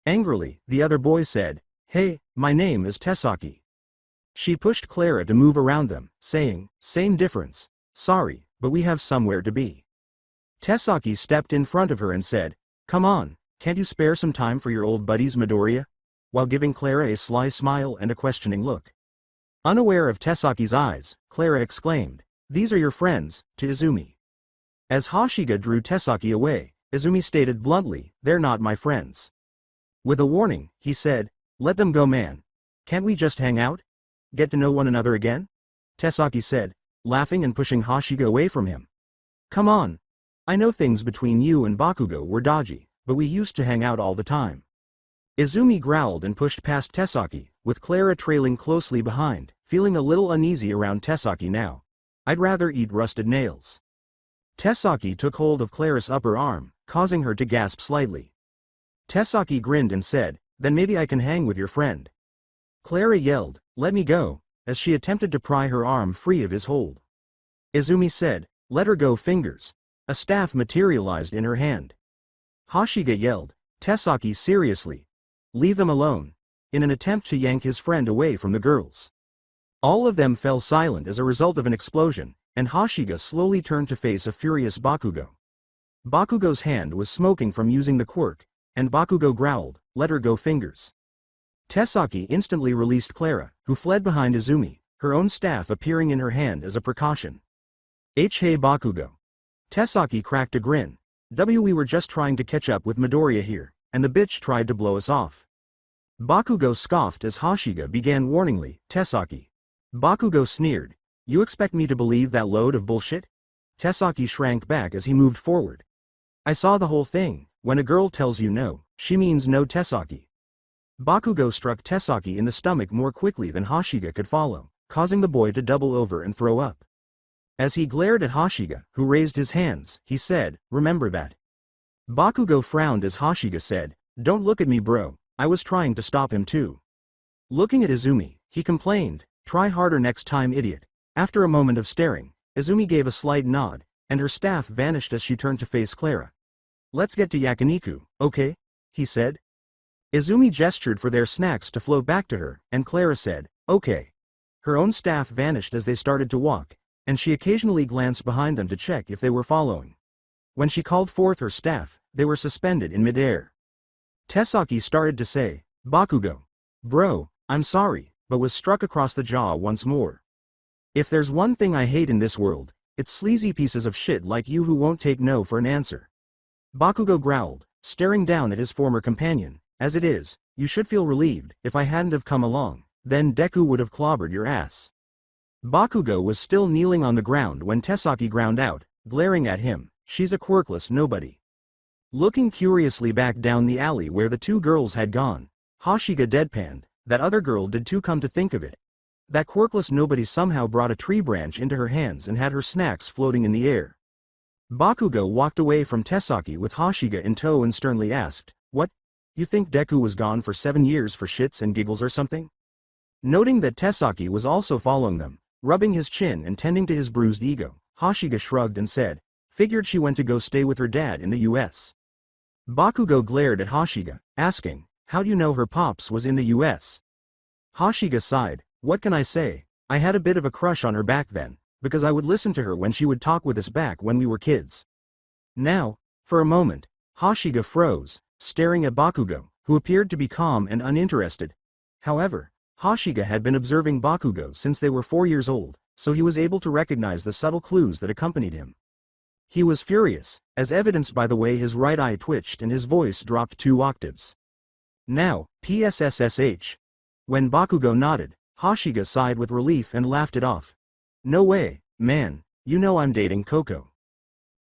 Angrily, the other boy said, hey, my name is Tesaki. She pushed Clara to move around them, saying, same difference. Sorry, but we have somewhere to be. Tesaki stepped in front of her and said, come on, can't you spare some time for your old buddies Midoriya? While giving Clara a sly smile and a questioning look. Unaware of Tesaki's eyes, Clara exclaimed, these are your friends, to Izumi. As Hashiga drew Tesaki away, Izumi stated bluntly, they're not my friends. With a warning, he said, let them go man. Can't we just hang out? Get to know one another again? Tesaki said, laughing and pushing Hashiga away from him. Come on. I know things between you and Bakugo were dodgy, but we used to hang out all the time. Izumi growled and pushed past Tesaki, with Clara trailing closely behind, feeling a little uneasy around Tesaki now. I'd rather eat rusted nails. Tesaki took hold of Clara's upper arm, causing her to gasp slightly. Tesaki grinned and said, then maybe I can hang with your friend. Clara yelled, let me go, as she attempted to pry her arm free of his hold. Izumi said, let her go fingers. A staff materialized in her hand. Hashiga yelled, Tesaki seriously. Leave them alone, in an attempt to yank his friend away from the girls. All of them fell silent as a result of an explosion, and Hashiga slowly turned to face a furious Bakugo. Bakugo's hand was smoking from using the quirk, and Bakugo growled, let her go fingers. Tesaki instantly released Clara, who fled behind Izumi, her own staff appearing in her hand as a precaution. Hey Bakugo. Tesaki cracked a grin. We were just trying to catch up with Midoriya here, and the bitch tried to blow us off. Bakugo scoffed as Hashiga began warningly, Tesaki. Bakugo sneered, you expect me to believe that load of bullshit? Tesaki shrank back as he moved forward. I saw the whole thing, when a girl tells you no, she means no Tesaki. Bakugo struck Tesaki in the stomach more quickly than Hashiga could follow, causing the boy to double over and throw up. As he glared at Hashiga, who raised his hands, he said, "Remember that." Bakugo frowned as Hashiga said, "Don't look at me bro, I was trying to stop him too." Looking at Izumi, he complained, "Try harder next time idiot." After a moment of staring, Izumi gave a slight nod, and her staff vanished as she turned to face Clara. "Let's get to yakiniku, okay?" he said. Izumi gestured for their snacks to flow back to her, and Clara said, "Okay." Her own staff vanished as they started to walk, and she occasionally glanced behind them to check if they were following. When she called forth her staff, they were suspended in midair. Tesaki started to say, "Bakugo. Bro, I'm sorry," but was struck across the jaw once more. "If there's one thing I hate in this world, it's sleazy pieces of shit like you who won't take no for an answer." Bakugo growled, staring down at his former companion. "As it is, you should feel relieved. If I hadn't have come along, then Deku would have clobbered your ass." Bakugo was still kneeling on the ground when Tesaki ground out, glaring at him, "She's a quirkless nobody." Looking curiously back down the alley where the two girls had gone, Hashiga deadpanned, "That other girl did too, come to think of it. That quirkless nobody somehow brought a tree branch into her hands and had her snacks floating in the air." Bakugo walked away from Tesaki with Hashiga in tow and sternly asked, "What? You think Deku was gone for 7 years for shits and giggles or something?" Noting that Tesaki was also following them, rubbing his chin and tending to his bruised ego, Hashiga shrugged and said, "Figured she went to go stay with her dad in the US. Bakugo glared at Hashiga, asking, "How do you know her pops was in the US? Hashiga sighed, "What can I say? I had a bit of a crush on her back then, because I would listen to her when she would talk with us back when we were kids." Now, for a moment, Hashiga froze, staring at Bakugo, who appeared to be calm and uninterested. However, Hashiga had been observing Bakugo since they were 4 years old, so he was able to recognize the subtle clues that accompanied him. He was furious, as evidenced by the way his right eye twitched and his voice dropped 2 octaves. "Now, PSSSH. When Bakugo nodded, Hashiga sighed with relief and laughed it off. "No way, man, you know I'm dating Coco."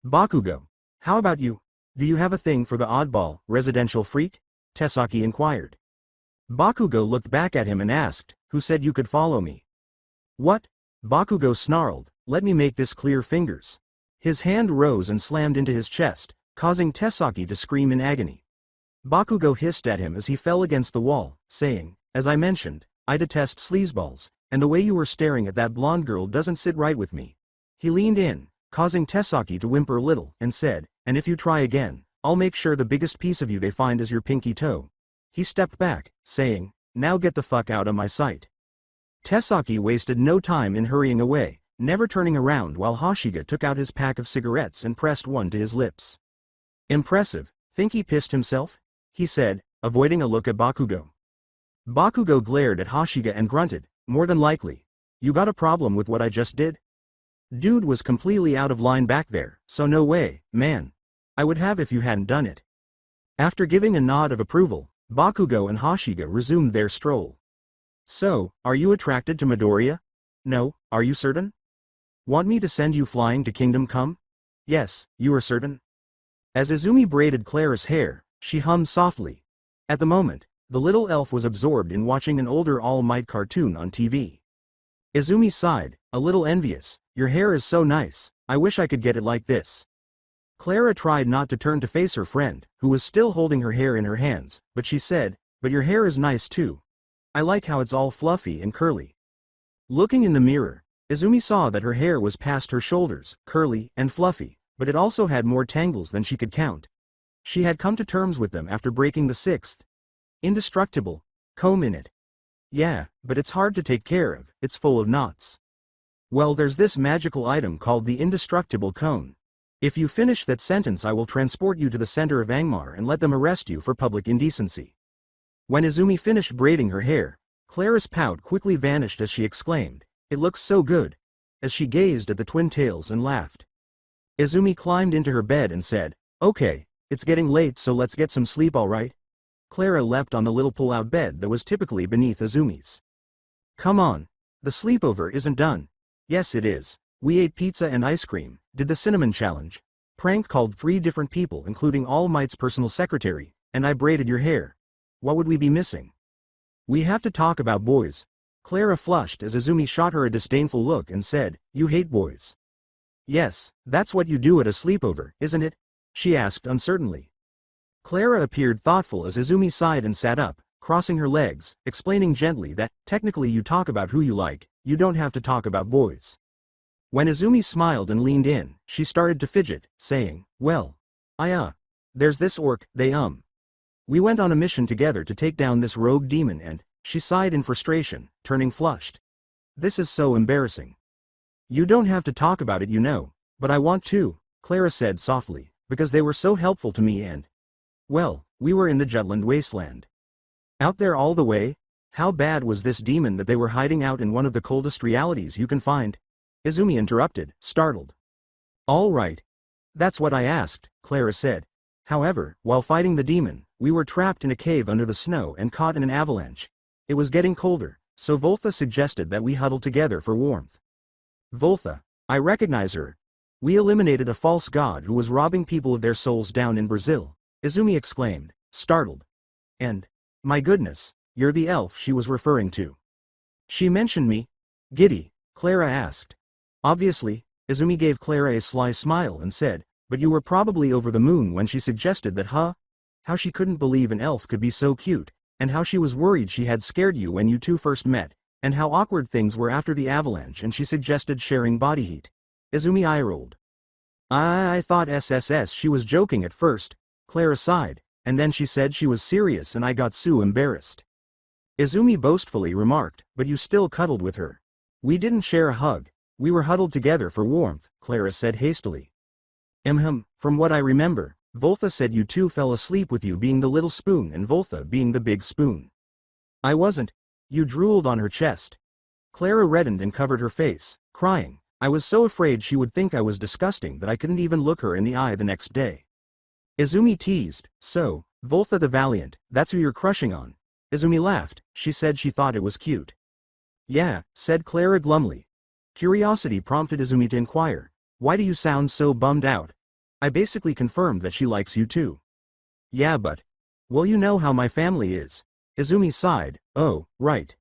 "Bakugo, how about you? Do you have a thing for the oddball, residential freak?" Tesaki inquired. Bakugo looked back at him and asked, "Who said you could follow me?" "What?" Bakugo snarled, "Let me make this clear, fingers." His hand rose and slammed into his chest, causing Tesaki to scream in agony. Bakugo hissed at him as he fell against the wall, saying, "As I mentioned, I detest sleazeballs, and the way you were staring at that blonde girl doesn't sit right with me." He leaned in, causing Tesaki to whimper a little, and said, "And if you try again, I'll make sure the biggest piece of you they find is your pinky toe." He stepped back, saying, "Now get the fuck out of my sight." Tesaki wasted no time in hurrying away, never turning around while Hashiga took out his pack of cigarettes and pressed one to his lips. "Impressive, think he pissed himself?" he said, avoiding a look at Bakugo. Bakugo glared at Hashiga and grunted, "More than likely. You got a problem with what I just did?" Dude was completely out of line back there, so no way, man. I would have if you hadn't done it. After giving a nod of approval, Bakugo and Hashiga resumed their stroll. "So, are you attracted to Midoriya? No, are you certain? Want me to send you flying to Kingdom Come? Yes, you are certain?" As Izumi braided Clara's hair, she hummed softly. At the moment, the little elf was absorbed in watching an older All Might cartoon on TV. Izumi sighed, a little envious, "Your hair is so nice, I wish I could get it like this." Clara tried not to turn to face her friend, who was still holding her hair in her hands, but she said, "But your hair is nice too. I like how it's all fluffy and curly." Looking in the mirror, Izumi saw that her hair was past her shoulders, curly and fluffy, but it also had more tangles than she could count. She had come to terms with them after breaking the 6th indestructible comb in it. "Yeah, but it's hard to take care of, it's full of knots." "Well, there's this magical item called the indestructible cone. If you finish that sentence I will transport you to the center of Angmar and let them arrest you for public indecency." When Izumi finished braiding her hair, Clara's pout quickly vanished as she exclaimed, "It looks so good," as she gazed at the twin tails and laughed. Izumi climbed into her bed and said, "Okay, it's getting late so let's get some sleep alright?" Clara leapt on the little pull-out bed that was typically beneath Izumi's. "Come on. The sleepover isn't done." "Yes it is. We ate pizza and ice cream, did the cinnamon challenge, prank called 3 different people including All Might's personal secretary, and I braided your hair. What would we be missing?" We have to talk about boys. Clara flushed as Izumi shot her a disdainful look and said, "You hate boys." "Yes, that's what you do at a sleepover, isn't it?" she asked uncertainly. Clara appeared thoughtful as Izumi sighed and sat up, crossing her legs, explaining gently that, technically you talk about who you like, you don't have to talk about boys. When Izumi smiled and leaned in, she started to fidget, saying, "Well, there's this orc, we went on a mission together to take down this rogue demon and," she sighed in frustration, turning flushed. "This is so embarrassing." "You don't have to talk about it, but I want to," Clara said softly, "because they were so helpful to me and, well, we were in the Jutland wasteland. Out there all the way? How bad was this demon that they were hiding out in one of the coldest realities you can find?" Izumi interrupted, startled. "All right. That's what I asked," Clara said. "However, while fighting the demon, we were trapped in a cave under the snow and caught in an avalanche. It was getting colder, so Voltha suggested that we huddle together for warmth." "Voltha, I recognize her. We eliminated a false god who was robbing people of their souls down in Brazil," Izumi exclaimed, startled. "And, my goodness, you're the elf she was referring to." "She mentioned me?" "Giddy?" Clara asked. "Obviously," Izumi gave Clara a sly smile and said, "but you were probably over the moon when she suggested that, huh? How she couldn't believe an elf could be so cute, and how she was worried she had scared you when you two first met, and how awkward things were after the avalanche and she suggested sharing body heat." Izumi eye-rolled. I thought she was joking at first," Clara sighed, "and then she said she was serious and I got so embarrassed." Izumi boastfully remarked, "But you still cuddled with her." "We didn't share a hug. We were huddled together for warmth," Clara said hastily. From what I remember, Voltha said you two fell asleep with you being the little spoon and Voltha being the big spoon." "I wasn't." "You drooled on her chest." Clara reddened and covered her face, crying. "I was so afraid she would think I was disgusting that I couldn't even look her in the eye the next day." Izumi teased, "So, Voltha the Valiant, that's who you're crushing on." Izumi laughed. She said she thought it was cute. "Yeah," said Clara glumly. Curiosity prompted Izumi to inquire, "Why do you sound so bummed out?" "I basically confirmed that she likes you too." "Yeah, but, well, you know how my family is." Izumi sighed. "Oh, right.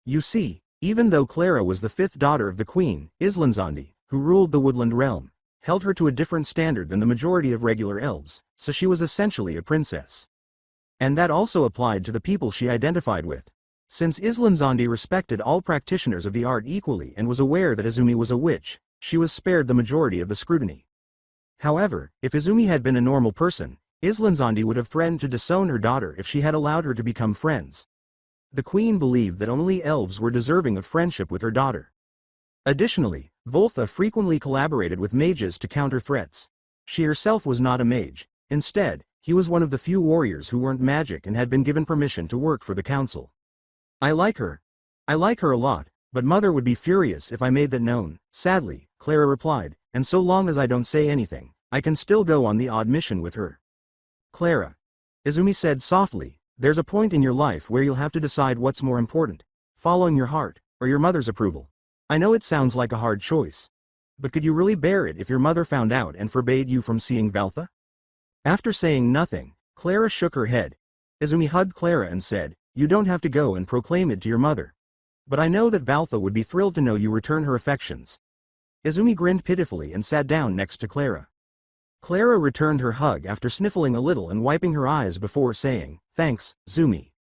You see, even though Clara was the fifth daughter of the queen, Islanzandi, who ruled the woodland realm, held her to a different standard than the majority of regular elves, so she was essentially a princess. And that also applied to the people she identified with. Since Islanzandi respected all practitioners of the art equally and was aware that Izumi was a witch, she was spared the majority of the scrutiny. However, if Izumi had been a normal person, Islanzandi would have threatened to disown her daughter if she had allowed her to become friends. The queen believed that only elves were deserving of friendship with her daughter. Additionally, Voltha frequently collaborated with mages to counter threats. She herself was not a mage. Instead, he was one of the few warriors who weren't magic and had been given permission to work for the council. "I like her. I like her a lot, but Mother would be furious if I made that known," sadly, Clara replied, "and so long as I don't say anything, I can still go on the odd mission with her." "Clara," Izumi said softly, "there's a point in your life where you'll have to decide what's more important, following your heart, or your mother's approval. I know it sounds like a hard choice. But could you really bear it if your mother found out and forbade you from seeing Valtha?" After saying nothing, Clara shook her head. Izumi hugged Clara and said, "You don't have to go and proclaim it to your mother. But I know that Valtha would be thrilled to know you return her affections." Izumi grinned pitifully and sat down next to Clara. Clara returned her hug after sniffling a little and wiping her eyes before saying, "Thanks, Zumi."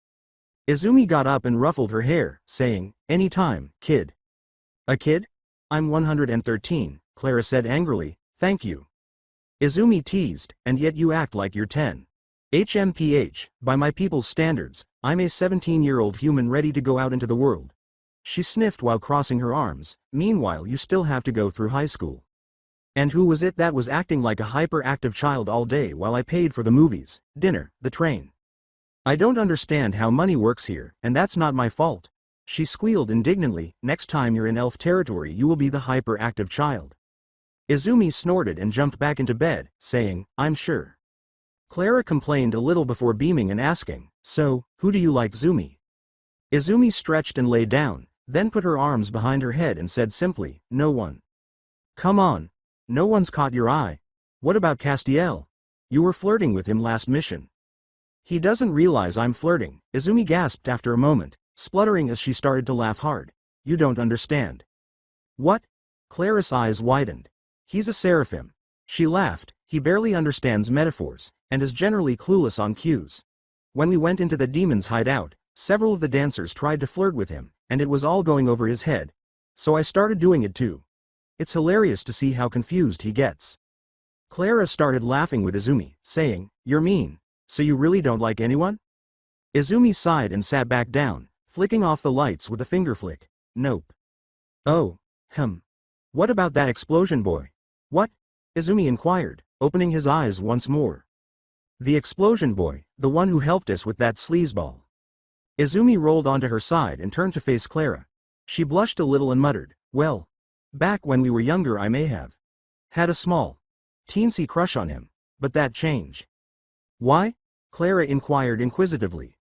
Izumi got up and ruffled her hair, saying, "Any time, kid." "A kid? I'm 113, Clara said angrily, "Thank you." Izumi teased, "And yet you act like you're 10. HMPH, by my people's standards, I'm a 17-year-old human ready to go out into the world." She sniffed while crossing her arms. "Meanwhile, you still have to go through high school. And who was it that was acting like a hyperactive child all day while I paid for the movies, dinner, the train? I don't understand how money works here, and that's not my fault." She squealed indignantly, "Next time you're in elf territory you will be the hyperactive child." Izumi snorted and jumped back into bed, saying, "I'm sure." Clara complained a little before beaming and asking, "So, who do you like, Zumi?" Izumi stretched and lay down, then put her arms behind her head and said simply, "No one." "Come on. No one's caught your eye. What about Castiel? You were flirting with him last mission." He doesn't realize I'm flirting, Izumi gasped after a moment, spluttering as she started to laugh hard. You don't understand. What? Clara's eyes widened. He's a seraphim. She laughed. He barely understands metaphors, and is generally clueless on cues. When we went into the demon's hideout, several of the dancers tried to flirt with him, and it was all going over his head. So I started doing it too. It's hilarious to see how confused he gets. Clara started laughing with Izumi, saying, You're mean. So you really don't like anyone? Izumi sighed and sat back down, flicking off the lights with a finger flick. Nope. Oh. What about that explosion boy? What? Izumi inquired, opening his eyes once more. The explosion boy, the one who helped us with that sleazeball. Izumi rolled onto her side and turned to face Clara. She blushed a little and muttered, Well, back when we were younger I may have had a small, teensy crush on him, but that changed. Why? Clara inquired inquisitively.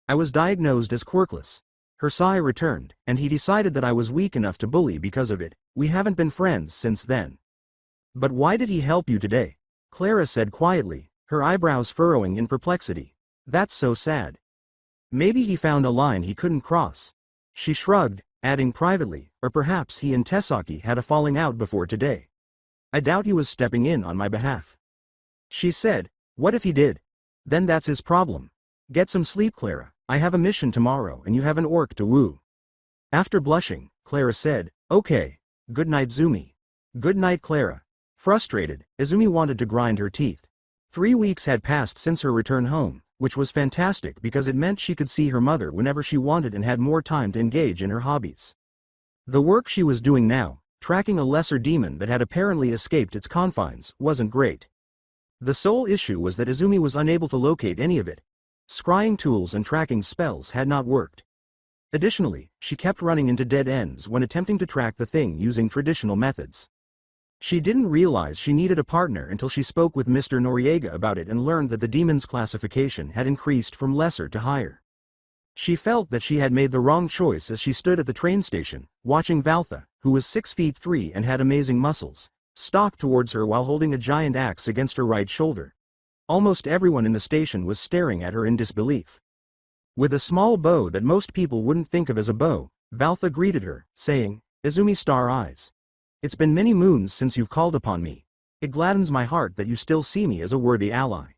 I was diagnosed as quirkless. Her sigh returned, and he decided that I was weak enough to bully because of it. We haven't been friends since then. But why did he help you today? Clara said quietly, her eyebrows furrowing in perplexity. That's so sad. Maybe he found a line he couldn't cross. She shrugged, adding privately, or perhaps he and Tesaki had a falling out before today. I doubt he was stepping in on my behalf. She said, What if he did? Then that's his problem. Get some sleep, Clara. I have a mission tomorrow and you have an orc to woo. After blushing, Clara said, Okay. Good night, Izumi. Good night, Clara. Frustrated, Izumi wanted to grind her teeth. 3 weeks had passed since her return home, which was fantastic because it meant she could see her mother whenever she wanted and had more time to engage in her hobbies. The work she was doing now, tracking a lesser demon that had apparently escaped its confines, wasn't great. The sole issue was that Izumi was unable to locate any of it. Scrying tools and tracking spells had not worked. Additionally, she kept running into dead ends when attempting to track the thing using traditional methods. She didn't realize she needed a partner until she spoke with Mr. Noriega about it and learned that the demon's classification had increased from lesser to higher. She felt that she had made the wrong choice as she stood at the train station, watching Valtha, who was 6'3" and had amazing muscles, stalk towards her while holding a giant axe against her right shoulder. Almost everyone in the station was staring at her in disbelief. With a small bow that most people wouldn't think of as a bow, Valtha greeted her, saying, Izumi Star Eyes. It's been many moons since you've called upon me. It gladdens my heart that you still see me as a worthy ally.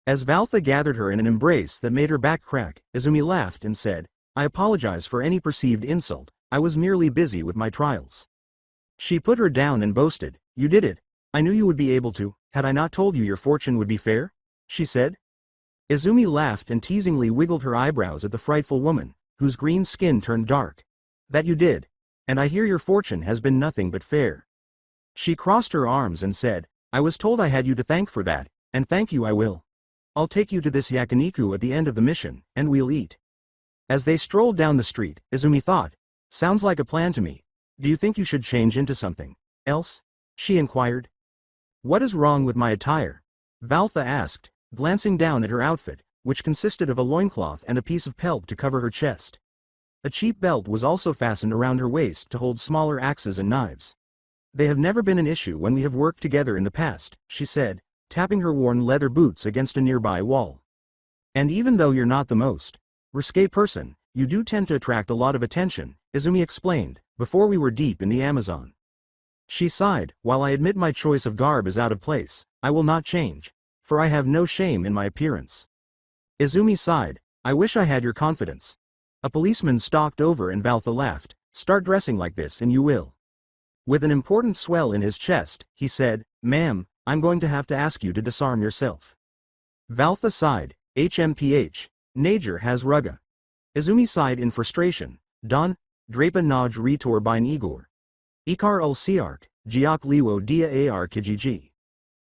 As Valtha gathered her in an embrace that made her back crack, Izumi laughed and said, I apologize for any perceived insult, I was merely busy with my trials. She put her down and boasted, You did it. I knew you would be able to, had I not told you your fortune would be fair? She said. Izumi laughed and teasingly wiggled her eyebrows at the frightful woman, whose green skin turned dark. That you did. And I hear your fortune has been nothing but fair. She crossed her arms and said, I was told I had you to thank for that, and thank you I will. I'll take you to this yakiniku at the end of the mission, and we'll eat. As they strolled down the street, Izumi thought, Sounds like a plan to me. Do you think you should change into something else? She inquired. What is wrong with my attire? Valtha asked, glancing down at her outfit, which consisted of a loincloth and a piece of pelt to cover her chest. A cheap belt was also fastened around her waist to hold smaller axes and knives. They have never been an issue when we have worked together in the past, she said, tapping her worn leather boots against a nearby wall. And even though you're not the most risque person, you do tend to attract a lot of attention, Izumi explained, before we were deep in the Amazon. She sighed, while I admit my choice of garb is out of place, I will not change, for I have no shame in my appearance. Izumi sighed, I wish I had your confidence. A policeman stalked over and Valtha laughed, Start dressing like this and you will. With an important swell in his chest, he said, Ma'am, I'm going to have to ask you to disarm yourself. Valtha sighed, HMPH, Najer has rugga. Izumi sighed in frustration, Don, Drapa Naj Retor Bine Igor. Ikar ul Siark, Giak Liwo Dia Ar Kijiji.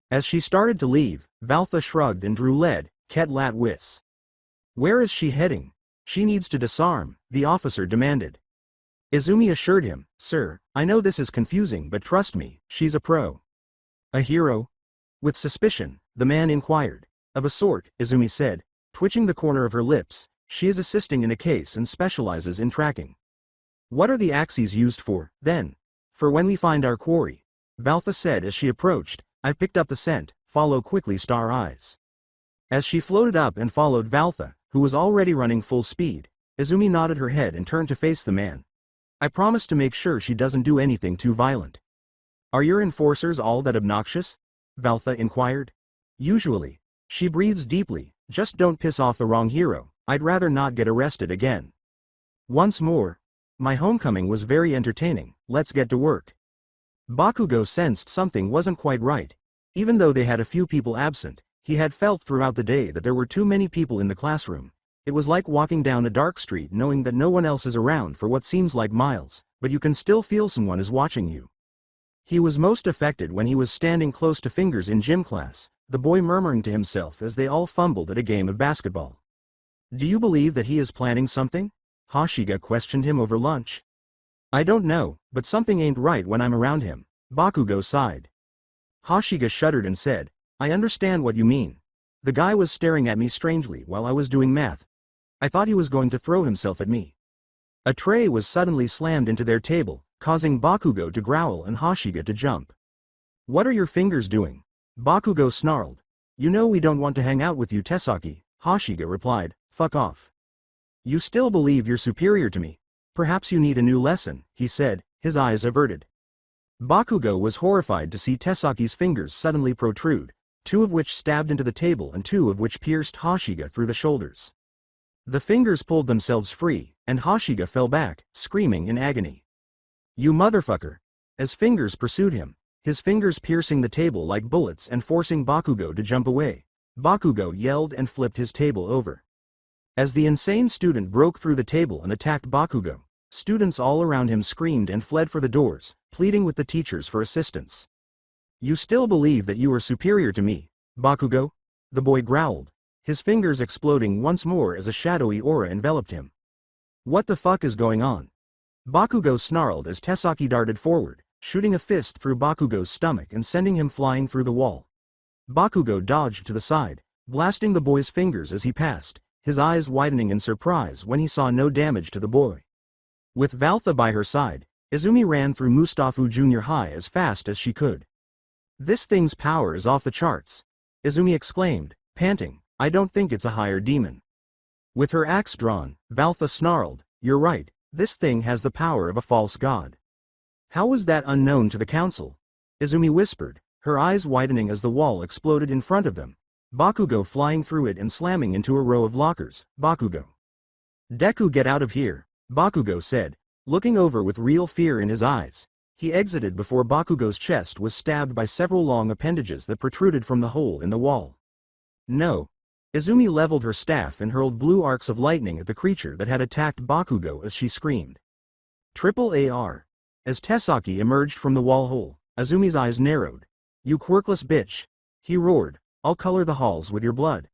As she started to leave, Valtha shrugged and drew lead, Ket Lat Wis. Where is she heading? She needs to disarm, the officer demanded. Izumi assured him, Sir, I know this is confusing but trust me, she's a pro. A hero? With suspicion, the man inquired. Of a sort, Izumi said, twitching the corner of her lips, she is assisting in a case and specializes in tracking. What are the axes used for, then? For when we find our quarry. Valtha said as she approached, I picked up the scent, follow quickly Star Eyes. As she floated up and followed Valtha, who was already running full speed, Izumi nodded her head and turned to face the man. I promise to make sure she doesn't do anything too violent. Are your enforcers all that obnoxious? Valtha inquired. Usually. She breathes deeply, just don't piss off the wrong hero, I'd rather not get arrested again. Once more. My homecoming was very entertaining, let's get to work. Bakugo sensed something wasn't quite right. Even though they had a few people absent, he had felt throughout the day that there were too many people in the classroom. It was like walking down a dark street knowing that no one else is around for what seems like miles, but you can still feel someone is watching you. He was most affected when he was standing close to Fingers in gym class, the boy murmuring to himself as they all fumbled at a game of basketball. Do you believe that he is planning something? Hashiga questioned him over lunch. I don't know, but something ain't right when I'm around him, Bakugo sighed. Hashiga shuddered and said, I understand what you mean. The guy was staring at me strangely while I was doing math. I thought he was going to throw himself at me. A tray was suddenly slammed into their table, causing Bakugo to growl and Hashiga to jump. What are your fingers doing? Bakugo snarled. You know we don't want to hang out with you, Tesaki, Hashiga replied, fuck off. You still believe you're superior to me? Perhaps you need a new lesson, he said, his eyes averted. Bakugo was horrified to see Tesaki's fingers suddenly protrude, 2 of which stabbed into the table and 2 of which pierced Hashiga through the shoulders. The fingers pulled themselves free, and Hashiga fell back, screaming in agony. You motherfucker! As Fingers pursued him, his fingers piercing the table like bullets and forcing Bakugo to jump away, Bakugo yelled and flipped his table over. As the insane student broke through the table and attacked Bakugo, students all around him screamed and fled for the doors, pleading with the teachers for assistance. You still believe that you are superior to me, Bakugo? The boy growled, his fingers exploding once more as a shadowy aura enveloped him. What the fuck is going on? Bakugo snarled as Tesaki darted forward, shooting a fist through Bakugo's stomach and sending him flying through the wall. Bakugo dodged to the side, blasting the boy's fingers as he passed, his eyes widening in surprise when he saw no damage to the boy. With Valtha by her side, Izumi ran through Mustafa Junior High as fast as she could. This thing's power is off the charts, Izumi exclaimed, panting, I don't think it's a higher demon. With her axe drawn, Valtha snarled, you're right, this thing has the power of a false god. How was that unknown to the council? Izumi whispered, her eyes widening as the wall exploded in front of them, Bakugo flying through it and slamming into a row of lockers. Bakugo. Deku, get out of here, Bakugo said, looking over with real fear in his eyes. He exited before Bakugo's chest was stabbed by several long appendages that protruded from the hole in the wall. No. Izumi leveled her staff and hurled blue arcs of lightning at the creature that had attacked Bakugo as she screamed. Triple AR. As Tesaki emerged from the wall hole, Izumi's eyes narrowed. You quirkless bitch. He roared, I'll color the halls with your blood.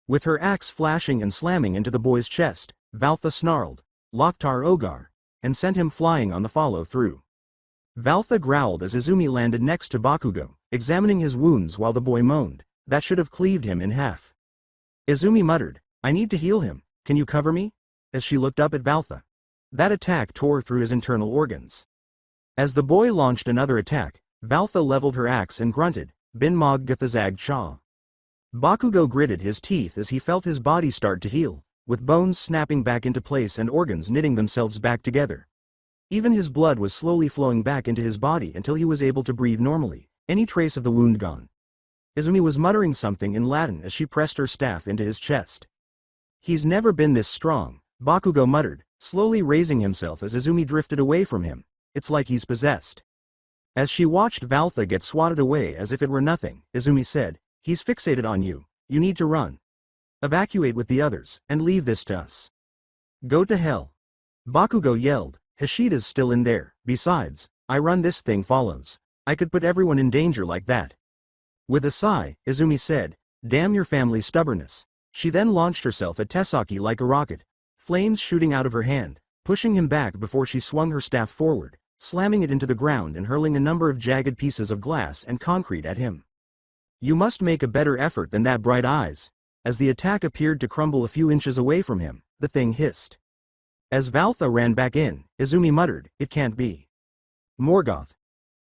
With her axe flashing and slamming into the boy's chest, Valtha snarled, Loktar Ogar, and sent him flying on the follow-through. Valtha growled as Izumi landed next to Bakugo, examining his wounds while the boy moaned, that should have cleaved him in half. Izumi muttered, I need to heal him, can you cover me? As she looked up at Valtha. That attack tore through his internal organs. As the boy launched another attack, Valtha leveled her axe and grunted, Bin Mog Gathazag Cha. Bakugo gritted his teeth as he felt his body start to heal, with bones snapping back into place and organs knitting themselves back together. Even his blood was slowly flowing back into his body until he was able to breathe normally, any trace of the wound gone. Izumi was muttering something in Latin as she pressed her staff into his chest. He's never been this strong, Bakugo muttered, slowly raising himself as Izumi drifted away from him. It's like he's possessed. As she watched Valtha get swatted away as if it were nothing, Izumi said, he's fixated on you, you need to run. Evacuate with the others, and leave this to us. Go to hell. Bakugo yelled, Hashida's still in there, besides, I run this thing follows. I could put everyone in danger like that. With a sigh, Izumi said, damn your family's stubbornness. She then launched herself at Tesaki like a rocket, flames shooting out of her hand, pushing him back before she swung her staff forward, slamming it into the ground and hurling a number of jagged pieces of glass and concrete at him. You must make a better effort than that, Bright Eyes. As the attack appeared to crumble a few inches away from him, the thing hissed. As Valtha ran back in, Izumi muttered, it can't be. Morgoth.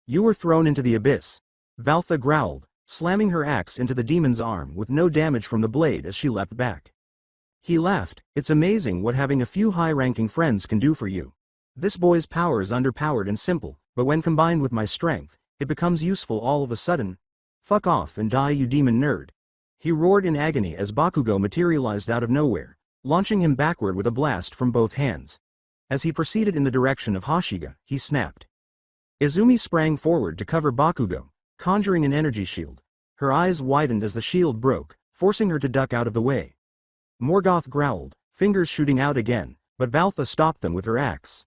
You were thrown into the abyss. Valtha growled, slamming her axe into the demon's arm with no damage from the blade as she leapt back. He laughed. It's amazing what having a few high-ranking friends can do for you. This boy's power is underpowered and simple, but when combined with my strength, it becomes useful all of a sudden. Fuck off and die, you demon nerd. He roared in agony as Bakugo materialized out of nowhere, launching him backward with a blast from both hands. As he proceeded in the direction of Hashiga, he snapped. Izumi sprang forward to cover Bakugo, conjuring an energy shield. Her eyes widened as the shield broke, forcing her to duck out of the way. Morgoth growled, fingers shooting out again, but Valtha stopped them with her axe.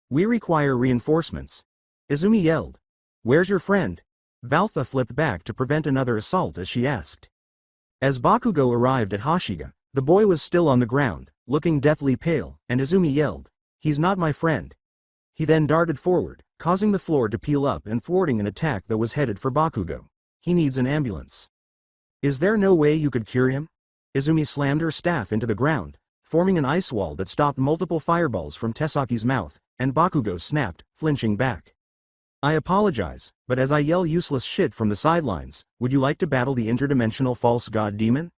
We require reinforcements. Izumi yelled. Where's your friend? Valtha flipped back to prevent another assault as she asked. As Bakugo arrived at Hashiga, the boy was still on the ground, looking deathly pale, and Izumi yelled, He's not my friend. He then darted forward, causing the floor to peel up and thwarting an attack that was headed for Bakugo. He needs an ambulance. Is there no way you could cure him? Izumi slammed her staff into the ground, forming an ice wall that stopped multiple fireballs from Tesaki's mouth, and Bakugo snapped, flinching back. I apologize, but as I yell useless shit from the sidelines, would you like to battle the interdimensional false god demon?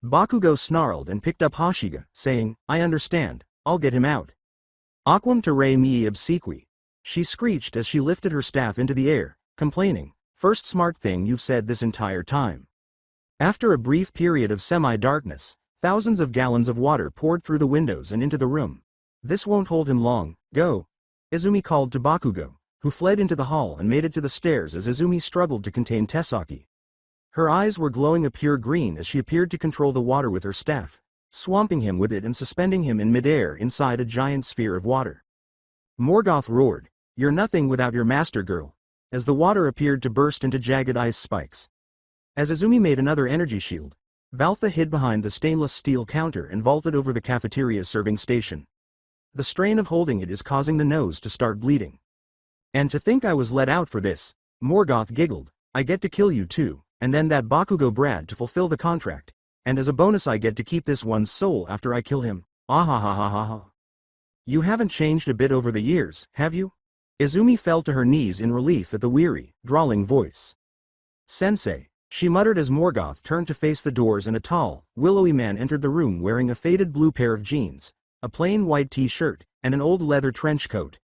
Bakugo snarled and picked up Hashiga, saying, I understand, I'll get him out. Aquam te re mi obsequi. She screeched as she lifted her staff into the air, complaining, first smart thing you've said this entire time. After a brief period of semi-darkness, thousands of gallons of water poured through the windows and into the room. This won't hold him long, go. Izumi called to Bakugo, who fled into the hall and made it to the stairs as Izumi struggled to contain Tesaki. Her eyes were glowing a pure green as she appeared to control the water with her staff, swamping him with it and suspending him in midair inside a giant sphere of water. Morgoth roared, You're nothing without your master girl, as the water appeared to burst into jagged ice spikes. As Izumi made another energy shield, Valtha hid behind the stainless steel counter and vaulted over the cafeteria's serving station. The strain of holding it is causing the nose to start bleeding. And to think I was let out for this, Morgoth giggled, I get to kill you too, and then that Bakugo Brad to fulfill the contract, and as a bonus I get to keep this one's soul after I kill him, ah. You haven't changed a bit over the years, have you? Izumi fell to her knees in relief at the weary, drawling voice. Sensei, she muttered as Morgoth turned to face the doors and a tall, willowy man entered the room wearing a faded blue pair of jeans, a plain white t-shirt, and an old leather trench coat.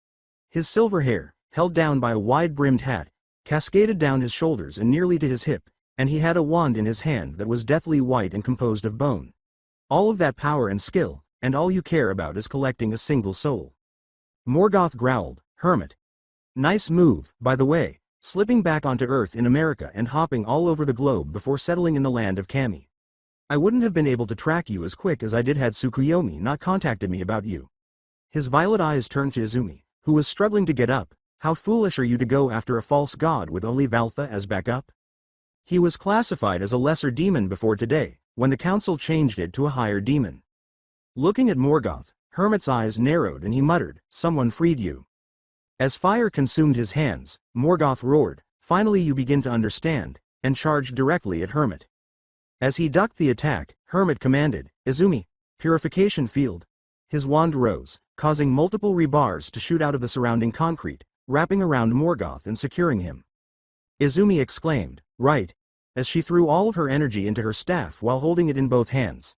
His silver hair, held down by a wide-brimmed hat, cascaded down his shoulders and nearly to his hip, and he had a wand in his hand that was deathly white and composed of bone. All of that power and skill, and all you care about is collecting a single soul. Morgoth growled, Hermit. Nice move, by the way, slipping back onto Earth in America and hopping all over the globe before settling in the land of Kami. I wouldn't have been able to track you as quick as I did had Tsukuyomi not contacted me about you. His violet eyes turned to Izumi, who was struggling to get up. How foolish are you to go after a false god with only Valtha as backup? He was classified as a lesser demon before today, when the council changed it to a higher demon. Looking at Morgoth, Hermit's eyes narrowed and he muttered, Someone freed you. As fire consumed his hands, Morgoth roared, Finally you begin to understand, and charged directly at Hermit. As he ducked the attack, Hermit commanded, Izumi, purification field. His wand rose, causing multiple rebars to shoot out of the surrounding concrete, wrapping around Morgoth and securing him. Izumi exclaimed, Right, as she threw all of her energy into her staff while holding it in both hands.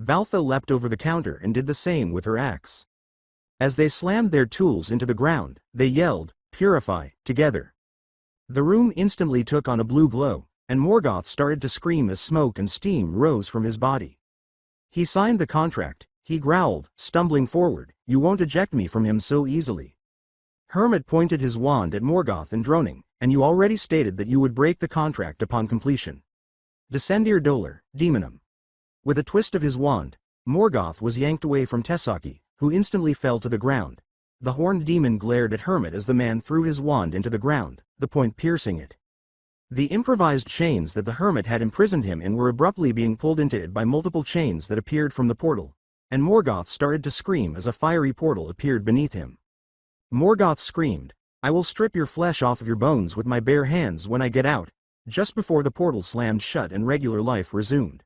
Valtha leapt over the counter and did the same with her axe. As they slammed their tools into the ground, they yelled, Purify, together. The room instantly took on a blue glow, and Morgoth started to scream as smoke and steam rose from his body. He signed the contract, he growled, stumbling forward, You won't eject me from him so easily. Hermit pointed his wand at Morgoth and droning, And you already stated that you would break the contract upon completion. Descendir dolor, demonum. With a twist of his wand, Morgoth was yanked away from Tesaki, who instantly fell to the ground. The horned demon glared at Hermit as the man threw his wand into the ground, the point piercing it. The improvised chains that the Hermit had imprisoned him in were abruptly being pulled into it by multiple chains that appeared from the portal, and Morgoth started to scream as a fiery portal appeared beneath him. Morgoth screamed, I will strip your flesh off of your bones with my bare hands when I get out, just before the portal slammed shut and regular life resumed.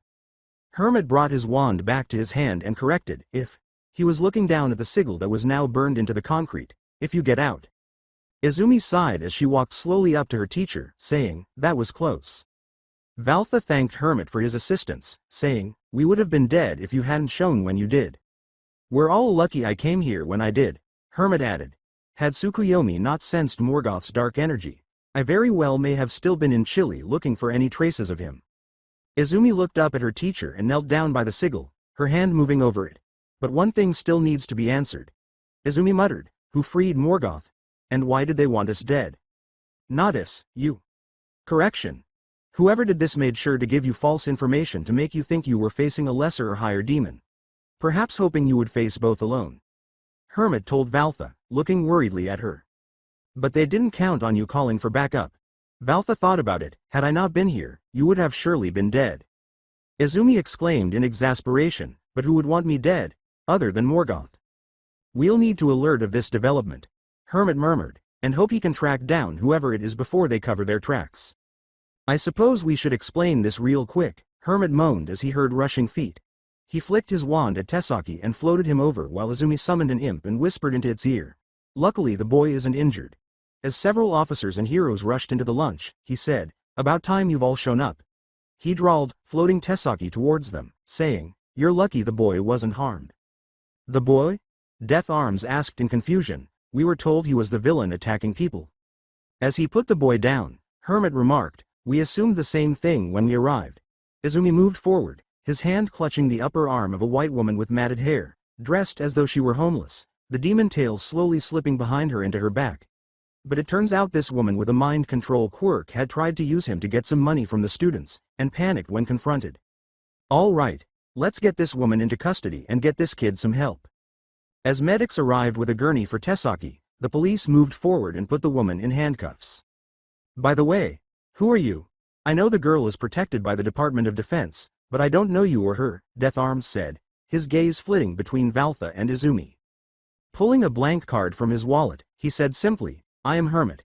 Hermit brought his wand back to his hand and corrected, If. He was looking down at the sigil that was now burned into the concrete, If you get out. Izumi sighed as she walked slowly up to her teacher, saying, That was close. Valtha thanked Hermit for his assistance, saying, "We would have been dead if you hadn't shown when you did." "We're all lucky I came here when I did," Hermit added. "Had Tsukuyomi not sensed Morgoth's dark energy, I very well may have still been in Chile looking for any traces of him." Izumi looked up at her teacher and knelt down by the sigil, her hand moving over it. "But one thing still needs to be answered." Izumi muttered, "Who freed Morgoth? And why did they want us dead?" "Not us, you." "Correction. Whoever did this made sure to give you false information to make you think you were facing a lesser or higher demon. Perhaps hoping you would face both alone." Hermit told Valtha, looking worriedly at her. "But they didn't count on you calling for backup." Valtha thought about it. "Had I not been here, you would have surely been dead." Izumi exclaimed in exasperation, "But who would want me dead, other than Morgoth?" "We'll need to alert of this development," Hermit murmured, "and hope he can track down whoever it is before they cover their tracks." "I suppose we should explain this real quick," Hermit moaned as he heard rushing feet. He flicked his wand at Tesaki and floated him over while Izumi summoned an imp and whispered into its ear. "Luckily the boy isn't injured." As several officers and heroes rushed into the lunch, he said, "About time you've all shown up." He drawled, floating Tesaki towards them, saying, "You're lucky the boy wasn't harmed." "The boy?" Death Arms asked in confusion. "We were told he was the villain attacking people." As he put the boy down, Hermit remarked, "We assumed the same thing when we arrived." Izumi moved forward, his hand clutching the upper arm of a white woman with matted hair, dressed as though she were homeless, the demon tail slowly slipping behind her into her back. But it turns out this woman with a mind control quirk had tried to use him to get some money from the students, and panicked when confronted. "All right, let's get this woman into custody and get this kid some help." As medics arrived with a gurney for Tesaki, the police moved forward and put the woman in handcuffs. "By the way, who are you? I know the girl is protected by the Department of Defense, but I don't know you or her," Death Arms said, his gaze flitting between Valtha and Izumi. Pulling a blank card from his wallet, he said simply, "I am Hermit."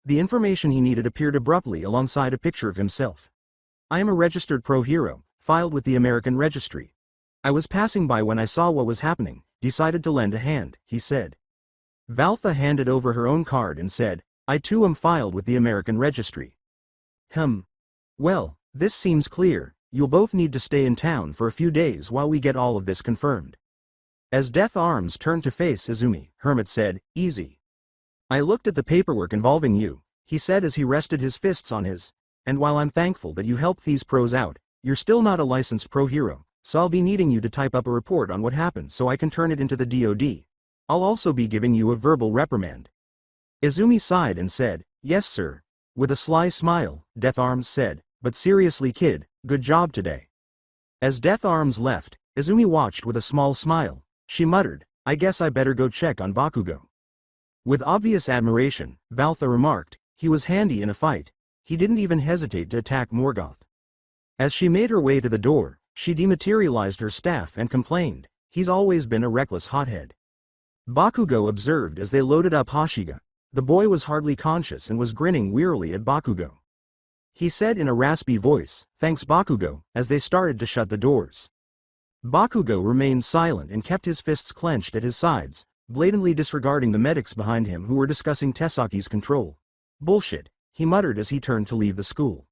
The information he needed appeared abruptly alongside a picture of himself. "I am a registered pro-hero, filed with the American Registry. I was passing by when I saw what was happening, decided to lend a hand," he said. Valtha handed over her own card and said, "I too am filed with the American Registry." Well, this seems clear. You'll both need to stay in town for a few days while we get all of this confirmed." As Death Arms turned to face Izumi, Hermit said, "Easy. I looked at the paperwork involving you," he said as he rested his fists on his. "And while I'm thankful that you helped these pros out, you're still not a licensed pro-hero, so I'll be needing you to type up a report on what happened so I can turn it into the DoD. I'll also be giving you a verbal reprimand." Izumi sighed and said, "Yes sir." With a sly smile, Death Arms said, "But seriously kid, good job today." As Death Arms left, Izumi watched with a small smile. She muttered, "I guess I better go check on Bakugo." With obvious admiration, Valtha remarked, "He was handy in a fight. He didn't even hesitate to attack Morgoth." As she made her way to the door, she dematerialized her staff and complained, "He's always been a reckless hothead." Bakugo observed as they loaded up Hashiga. The boy was hardly conscious and was grinning wearily at Bakugo. He said in a raspy voice, "Thanks Bakugo," as they started to shut the doors. Bakugo remained silent and kept his fists clenched at his sides, blatantly disregarding the medics behind him who were discussing Tesaki's control. "Bullshit," he muttered as he turned to leave the school.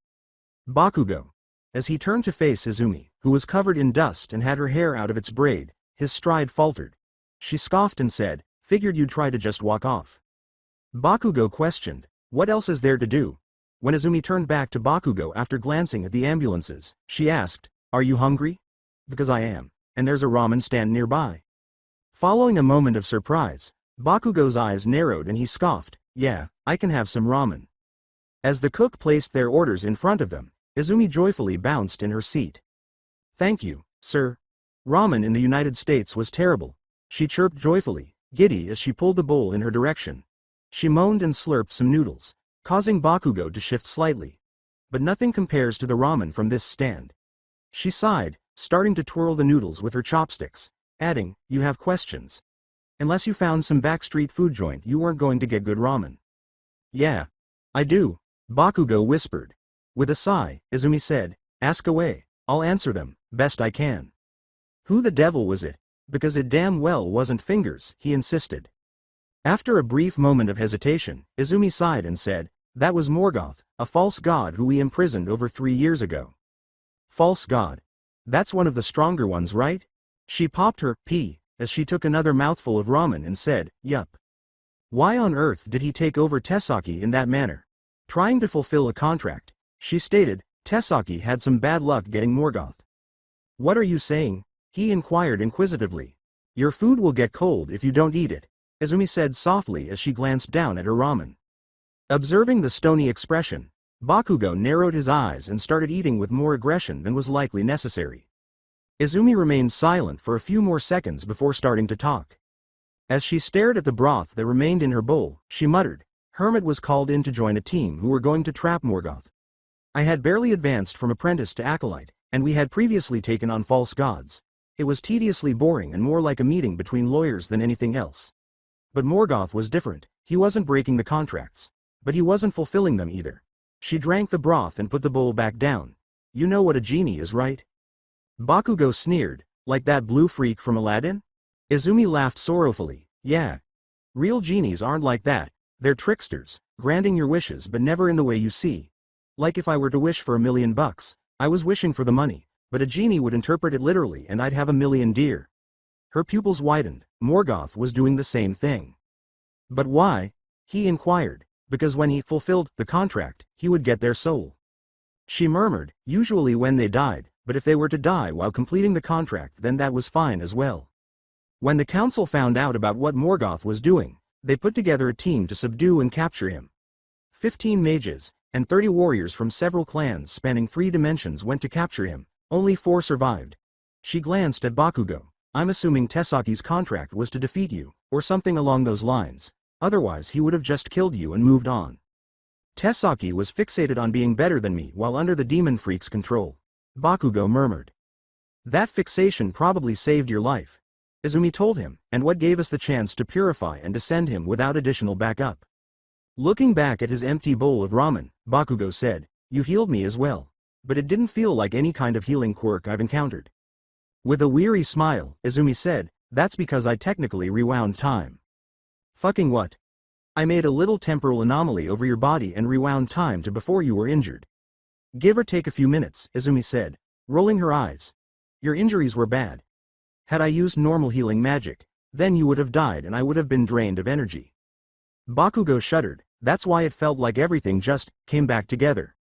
Bakugo. As he turned to face Izumi, who was covered in dust and had her hair out of its braid, his stride faltered. She scoffed and said, "Figured you'd try to just walk off." Bakugo questioned, "What else is there to do?" When Izumi turned back to Bakugo after glancing at the ambulances, she asked, "Are you hungry?" "Because I am, and there's a ramen stand nearby." Following a moment of surprise, Bakugo's eyes narrowed and he scoffed, "Yeah, I can have some ramen." As the cook placed their orders in front of them, Izumi joyfully bounced in her seat. "Thank you, sir." Ramen in the United States was terrible, she chirped joyfully, giddy as she pulled the bowl in her direction. She moaned and slurped some noodles, causing Bakugo to shift slightly. But nothing compares to the ramen from this stand. She sighed, starting to twirl the noodles with her chopsticks, adding, "You have questions? Unless you found some backstreet food joint you weren't going to get good ramen." "Yeah, I do," Bakugo whispered. With a sigh, Izumi said, "Ask away, I'll answer them, best I can." "Who the devil was it? Because it damn well wasn't Fingers," he insisted. After a brief moment of hesitation, Izumi sighed and said, That was Morgoth, a false god who we imprisoned over 3 years ago. False god. That's one of the stronger ones, right? She popped her pee as she took another mouthful of ramen and said, yup. Why on earth did he take over Tesaki in that manner? Trying to fulfill a contract, she stated, Tesaki had some bad luck getting Morgoth. What are you saying? He inquired inquisitively. Your food will get cold if you don't eat it, Izumi said softly as she glanced down at her ramen. Observing the stony expression, Bakugo narrowed his eyes and started eating with more aggression than was likely necessary. Izumi remained silent for a few more seconds before starting to talk. As she stared at the broth that remained in her bowl, she muttered, Hermit was called in to join a team who were going to trap Morgoth. I had barely advanced from apprentice to acolyte, and we had previously taken on false gods. It was tediously boring and more like a meeting between lawyers than anything else. But Morgoth was different. He wasn't breaking the contracts. But he wasn't fulfilling them either. She drank the broth and put the bowl back down. You know what a genie is, right? Bakugo sneered, like that blue freak from Aladdin? Izumi laughed sorrowfully, yeah. Real genies aren't like that, they're tricksters, granting your wishes but never in the way you see. Like if I were to wish for $1,000,000, I was wishing for the money, but a genie would interpret it literally and I'd have 1,000,000 deer. Her pupils widened. Morgoth was doing the same thing. But why? He inquired. Because when he fulfilled the contract, he would get their soul. She murmured, usually when they died, but if they were to die while completing the contract then that was fine as well. When the council found out about what Morgoth was doing, they put together a team to subdue and capture him. 15 mages, and 30 warriors from several clans spanning 3 dimensions went to capture him. Only 4 survived. She glanced at Bakugo. I'm assuming Tesaki's contract was to defeat you, or something along those lines. Otherwise he would have just killed you and moved on. Tesaki was fixated on being better than me while under the demon freak's control. Bakugo murmured. That fixation probably saved your life. Izumi told him, and what gave us the chance to purify and descend him without additional backup. Looking back at his empty bowl of ramen, Bakugo said, you healed me as well. But it didn't feel like any kind of healing quirk I've encountered. With a weary smile, Izumi said, that's because I technically rewound time. Fucking what? I made a little temporal anomaly over your body and rewound time to before you were injured. Give or take a few minutes, Izumi said, rolling her eyes. Your injuries were bad. Had I used normal healing magic, then you would have died and I would have been drained of energy. Bakugo shuddered, that's why it felt like everything just came back together.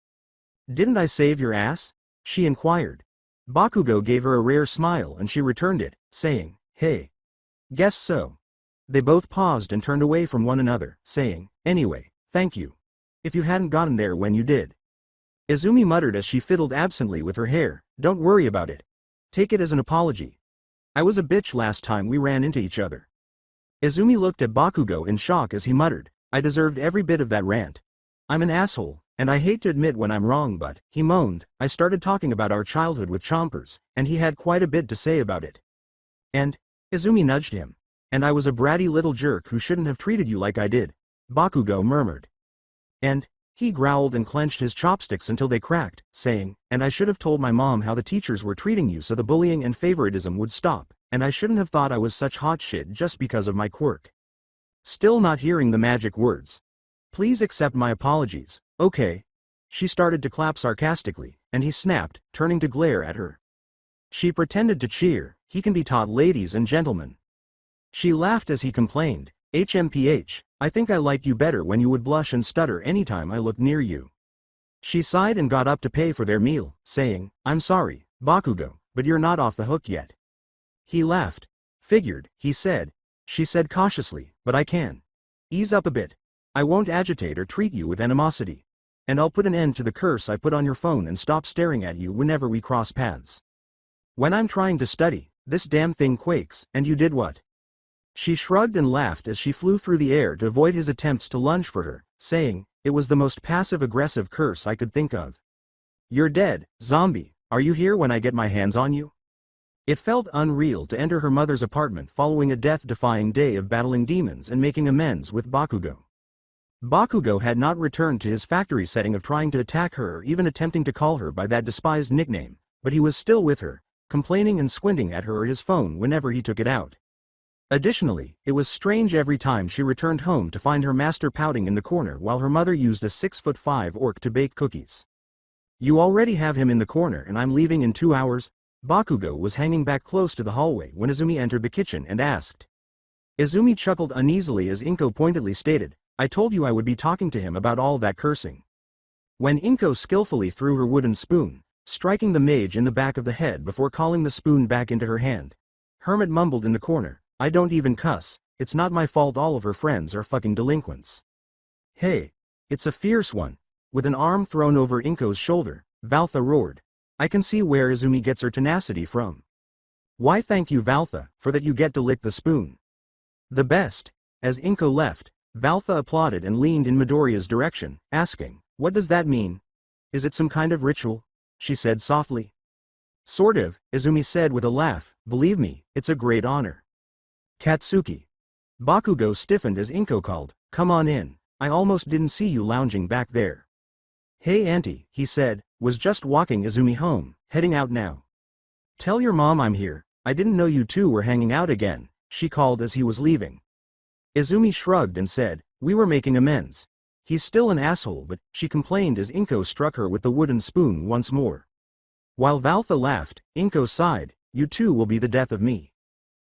Didn't I save your ass? She inquired. Bakugo gave her a rare smile and she returned it, saying, hey. Guess so. They both paused and turned away from one another, saying, anyway, thank you. If you hadn't gotten there when you did. Izumi muttered as she fiddled absently with her hair, don't worry about it. Take it as an apology. I was a bitch last time we ran into each other. Izumi looked at Bakugo in shock as he muttered, I deserved every bit of that rant. I'm an asshole, and I hate to admit when I'm wrong but, he moaned, I started talking about our childhood with Chompers, and he had quite a bit to say about it. And, Izumi nudged him. And I was a bratty little jerk who shouldn't have treated you like I did, Bakugo murmured. And, he growled and clenched his chopsticks until they cracked, saying, and I should have told my mom how the teachers were treating you so the bullying and favoritism would stop, and I shouldn't have thought I was such hot shit just because of my quirk. Still not hearing the magic words. Please accept my apologies, okay? She started to clap sarcastically, and he snapped, turning to glare at her. She pretended to cheer, he can be taught, ladies and gentlemen. She laughed as he complained, HMPH, I think I liked you better when you would blush and stutter anytime I looked near you. She sighed and got up to pay for their meal, saying, I'm sorry, Bakugo, but you're not off the hook yet. He laughed. Figured, he said. She said cautiously, but I can. Ease up a bit. I won't agitate or treat you with animosity. And I'll put an end to the curse I put on your phone and stop staring at you whenever we cross paths. When I'm trying to study, this damn thing quakes, and you did what? She shrugged and laughed as she flew through the air to avoid his attempts to lunge for her, saying, it was the most passive-aggressive curse I could think of. You're dead, zombie, are you here when I get my hands on you? It felt unreal to enter her mother's apartment following a death-defying day of battling demons and making amends with Bakugo. Bakugo had not returned to his factory setting of trying to attack her or even attempting to call her by that despised nickname, but he was still with her, complaining and squinting at her or his phone whenever he took it out. Additionally, it was strange every time she returned home to find her master pouting in the corner while her mother used a 6'5" orc to bake cookies. You already have him in the corner and I'm leaving in 2 hours? Bakugo was hanging back close to the hallway when Izumi entered the kitchen and asked. Izumi chuckled uneasily as Inko pointedly stated, I told you I would be talking to him about all that cursing. When Inko skillfully threw her wooden spoon, striking the mage in the back of the head before calling the spoon back into her hand, Hermit mumbled in the corner, I don't even cuss, it's not my fault all of her friends are fucking delinquents. Hey, it's a fierce one. With an arm thrown over Inko's shoulder, Valtha roared. I can see where Izumi gets her tenacity from. Why thank you Valtha, for that you get to lick the spoon. The best. As Inko left, Valtha applauded and leaned in Midoriya's direction, asking, what does that mean? Is it some kind of ritual? She said softly. Sort of, Izumi said with a laugh, believe me, it's a great honor. Katsuki. Bakugo stiffened as Inko called, come on in, I almost didn't see you lounging back there. Hey auntie, he said, was just walking Izumi home, heading out now. Tell your mom I'm here, I didn't know you two were hanging out again, she called as he was leaving. Izumi shrugged and said, we were making amends. He's still an asshole but, she complained as Inko struck her with the wooden spoon once more. While Valtha laughed, Inko sighed, you two will be the death of me.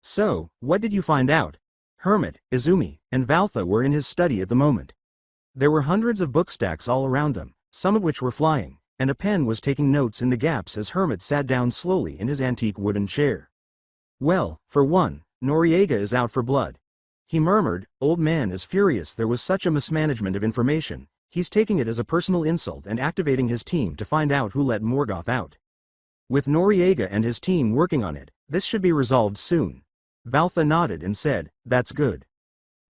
So, what did you find out? Hermit, Izumi, and Valtha were in his study at the moment. There were hundreds of book stacks all around them, some of which were flying, and a pen was taking notes in the gaps as Hermit sat down slowly in his antique wooden chair. Well, for one, Noriega is out for blood. He murmured, old man is furious there was such a mismanagement of information, he's taking it as a personal insult and activating his team to find out who let Morgoth out. With Noriega and his team working on it, this should be resolved soon. Valtha nodded and said, that's good.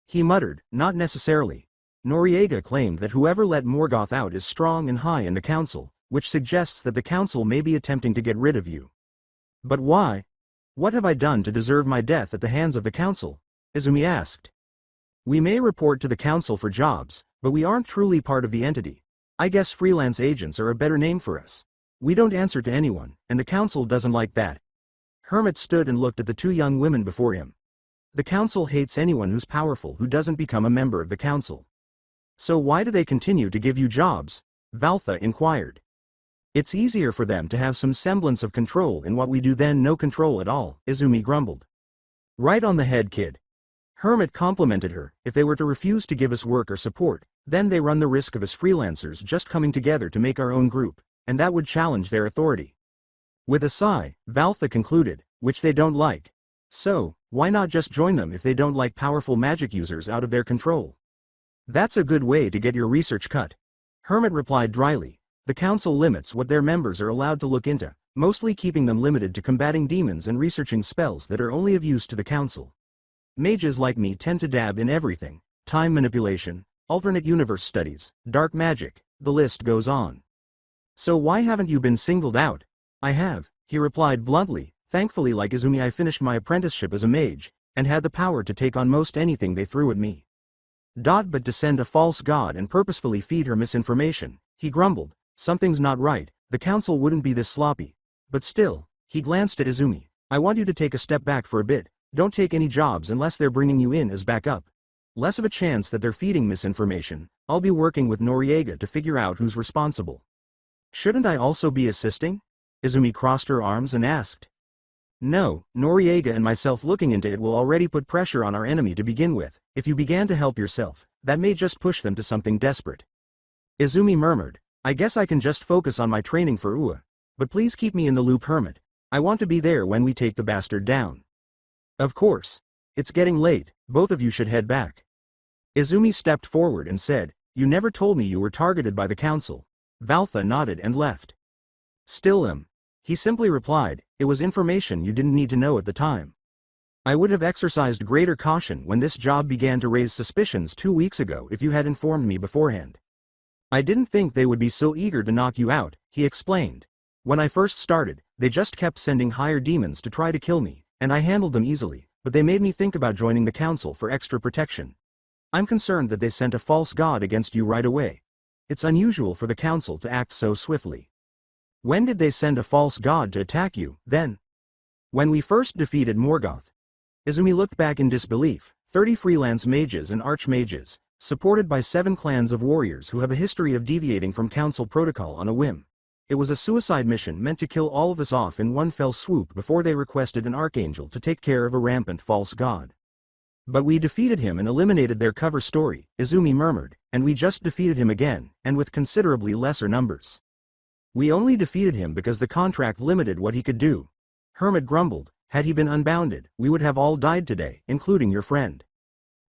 He muttered, not necessarily. Noriega claimed that whoever let Morgoth out is strong and high in the council, which suggests that the council may be attempting to get rid of you. But why? What have I done to deserve my death at the hands of the council? Izumi asked. We may report to the council for jobs, but we aren't truly part of the entity. I guess freelance agents are a better name for us. We don't answer to anyone, and the council doesn't like that. Hermit stood and looked at the two young women before him. The council hates anyone who's powerful who doesn't become a member of the council. So why do they continue to give you jobs? Valtha inquired. It's easier for them to have some semblance of control in what we do than no control at all, Izumi grumbled. Right on the head, kid. Hermit complimented her, if they were to refuse to give us work or support, then they run the risk of us freelancers just coming together to make our own group, and that would challenge their authority. With a sigh, Valtha concluded, which they don't like. So, why not just join them if they don't like powerful magic users out of their control? That's a good way to get your research cut. Hermit replied dryly. The council limits what their members are allowed to look into, mostly keeping them limited to combating demons and researching spells that are only of use to the council. Mages like me tend to dab in everything, time manipulation, alternate universe studies, dark magic, the list goes on. So why haven't you been singled out? I have, he replied bluntly, thankfully like Izumi I finished my apprenticeship as a mage, and had the power to take on most anything they threw at me. But to send a false god and purposefully feed her misinformation, he grumbled, something's not right, the council wouldn't be this sloppy. But still, he glanced at Izumi, I want you to take a step back for a bit, don't take any jobs unless they're bringing you in as backup. Less of a chance that they're feeding misinformation, I'll be working with Noriega to figure out who's responsible. Shouldn't I also be assisting? Izumi crossed her arms and asked. No, Noriega and myself looking into it will already put pressure on our enemy to begin with, if you began to help yourself, that may just push them to something desperate. Izumi murmured, I guess I can just focus on my training for Ua. But please keep me in the loop Hermit. I want to be there when we take the bastard down. Of course. It's getting late, both of you should head back. Izumi stepped forward and said, you never told me you were targeted by the council. Valtha nodded and left. Still am. He simply replied, it was information you didn't need to know at the time. I would have exercised greater caution when this job began to raise suspicions 2 weeks ago if you had informed me beforehand. I didn't think they would be so eager to knock you out, he explained. When I first started, they just kept sending higher demons to try to kill me, and I handled them easily, but they made me think about joining the council for extra protection. I'm concerned that they sent a false god against you right away. It's unusual for the council to act so swiftly. When did they send a false god to attack you, then? When we first defeated Morgoth. Izumi looked back in disbelief. 30 freelance mages and archmages, supported by 7 clans of warriors who have a history of deviating from council protocol on a whim. It was a suicide mission meant to kill all of us off in one fell swoop before they requested an archangel to take care of a rampant false god. But we defeated him and eliminated their cover story, Izumi murmured, and we just defeated him again, and with considerably lesser numbers. We only defeated him because the contract limited what he could do. Hermit grumbled, had he been unbounded, we would have all died today, including your friend.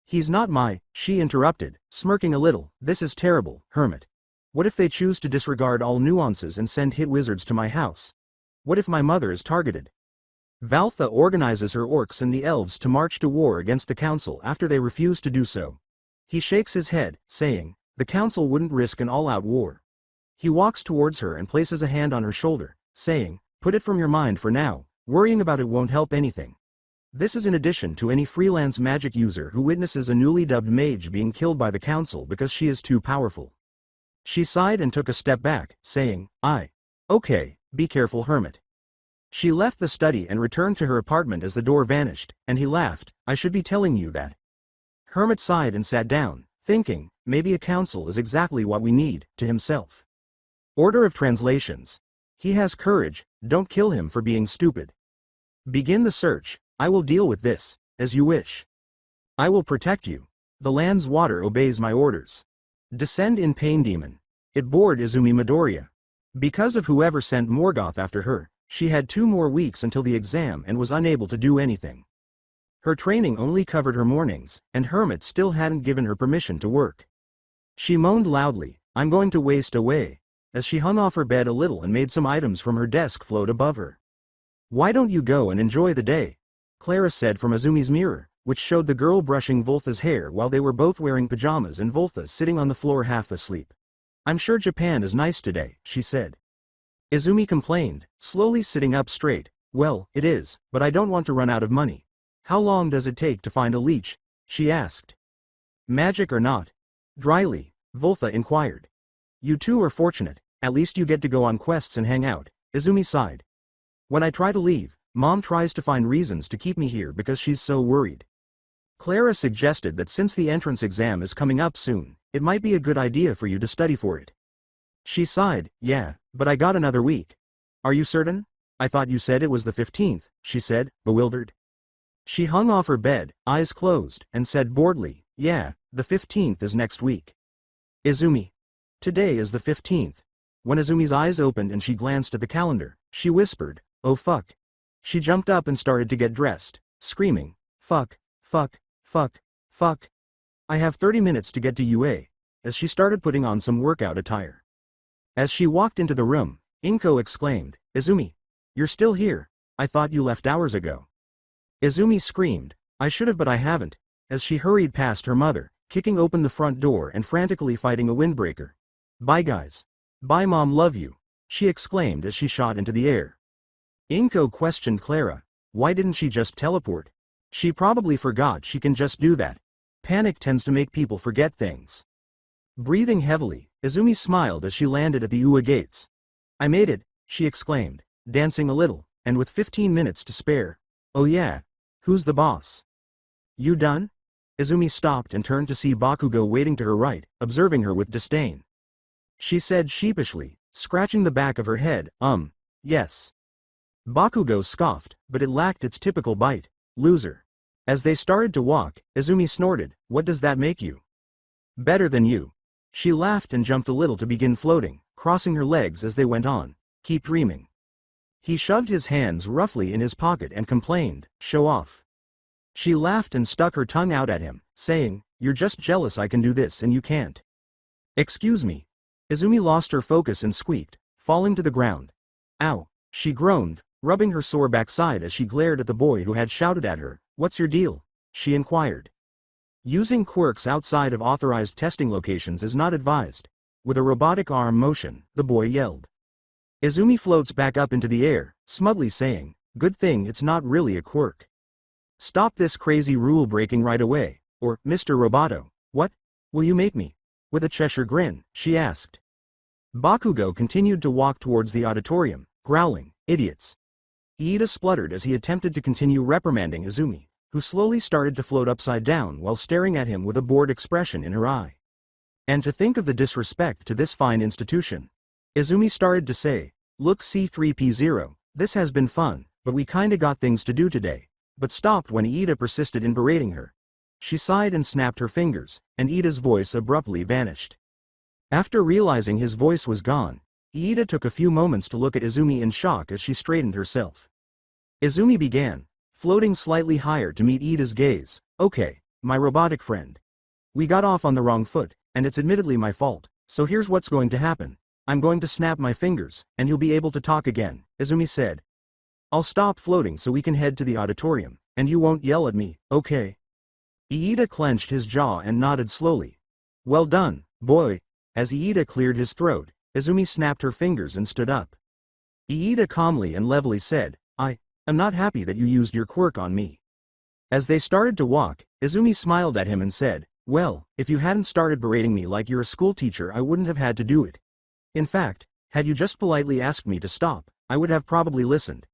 He's not she interrupted, smirking a little, this is terrible, Hermit. What if they choose to disregard all nuances and send hit wizards to my house? What if my mother is targeted? Valtha organizes her orcs and the elves to march to war against the council after they refuse to do so. He shakes his head, saying, the council wouldn't risk an all-out war. He walks towards her and places a hand on her shoulder, saying, put it from your mind for now, worrying about it won't help anything. This is in addition to any freelance magic user who witnesses a newly dubbed mage being killed by the council because she is too powerful. She sighed and took a step back, saying, okay, be careful, Hermit. She left the study and returned to her apartment as the door vanished, and he laughed, I should be telling you that. Hermit sighed and sat down, thinking, maybe a council is exactly what we need, to himself. Order of translations. He has courage, don't kill him for being stupid. Begin the search, I will deal with this, as you wish. I will protect you. The land's water obeys my orders. Descend in pain demon. It bored Izumi Midoriya. Because of whoever sent Morgoth after her, she had 2 more weeks until the exam and was unable to do anything. Her training only covered her mornings, and Hermit still hadn't given her permission to work. She moaned loudly, I'm going to waste away, as she hung off her bed a little and made some items from her desk float above her. Why don't you go and enjoy the day? Clara said from Izumi's mirror, which showed the girl brushing Voltha's hair while they were both wearing pajamas and Voltha sitting on the floor half asleep. I'm sure Japan is nice today, she said. Izumi complained, slowly sitting up straight, well, it is, but I don't want to run out of money. How long does it take to find a leech? She asked. Magic or not? Dryly, Voltha inquired. You two are fortunate, at least you get to go on quests and hang out, Izumi sighed. When I try to leave, Mom tries to find reasons to keep me here because she's so worried. Clara suggested that since the entrance exam is coming up soon, it might be a good idea for you to study for it. She sighed, yeah, but I got another week. Are you certain? I thought you said it was the 15th, she said, bewildered. She hung off her bed, eyes closed, and said boredly, yeah, the 15th is next week. Izumi. Today is the 15th. When Izumi's eyes opened and she glanced at the calendar, she whispered, oh fuck. She jumped up and started to get dressed, screaming, fuck, fuck, fuck, fuck. I have 30 minutes to get to UA, as she started putting on some workout attire. As she walked into the room, Inko exclaimed, Izumi, you're still here, I thought you left hours ago. Izumi screamed, I should have but I haven't, as she hurried past her mother, kicking open the front door and frantically fighting a windbreaker. Bye guys. Bye Mom, love you, she exclaimed as she shot into the air. Inko questioned Clara, why didn't she just teleport? She probably forgot she can just do that. Panic tends to make people forget things. Breathing heavily, Izumi smiled as she landed at the UA gates. I made it, she exclaimed, dancing a little, and with 15 minutes to spare. Oh yeah, who's the boss? You done? Izumi stopped and turned to see Bakugo waiting to her right, observing her with disdain. She said sheepishly, scratching the back of her head, yes. Bakugo scoffed, but it lacked its typical bite, loser. As they started to walk, Izumi snorted, what does that make you? Better than you. She laughed and jumped a little to begin floating, crossing her legs as they went on, keep dreaming. He shoved his hands roughly in his pocket and complained, show off. She laughed and stuck her tongue out at him, saying, you're just jealous I can do this and you can't. Excuse me. Izumi lost her focus and squeaked, falling to the ground. Ow, she groaned, rubbing her sore backside as she glared at the boy who had shouted at her. What's your deal? She inquired. Using quirks outside of authorized testing locations is not advised. With a robotic arm motion, the boy yelled. Izumi floats back up into the air, smugly saying, good thing it's not really a quirk. Stop this crazy rule breaking right away, or, Mr. Roboto, what? Will you make me? With a Cheshire grin, she asked. Bakugo continued to walk towards the auditorium, growling, idiots. Iida spluttered as he attempted to continue reprimanding Izumi, who slowly started to float upside down while staring at him with a bored expression in her eye. And to think of the disrespect to this fine institution. Izumi started to say, "Look C3P0, this has been fun, but we kinda got things to do today," but stopped when Iida persisted in berating her. She sighed and snapped her fingers, and Iida's voice abruptly vanished. After realizing his voice was gone, Iida took a few moments to look at Izumi in shock as she straightened herself. Izumi began, floating slightly higher to meet Iida's gaze. "Okay, my robotic friend. We got off on the wrong foot, and it's admittedly my fault, so here's what's going to happen. I'm going to snap my fingers, and you'll be able to talk again," Izumi said. "I'll stop floating so we can head to the auditorium, and you won't yell at me, okay?" Iida clenched his jaw and nodded slowly. "Well done, boy." As Iida cleared his throat, Izumi snapped her fingers and stood up. Iida calmly and levelly said, I'm not happy that you used your quirk on me." As they started to walk, Izumi smiled at him and said, "Well, if you hadn't started berating me like you're a school teacher, I wouldn't have had to do it. In fact, had you just politely asked me to stop, I would have probably listened.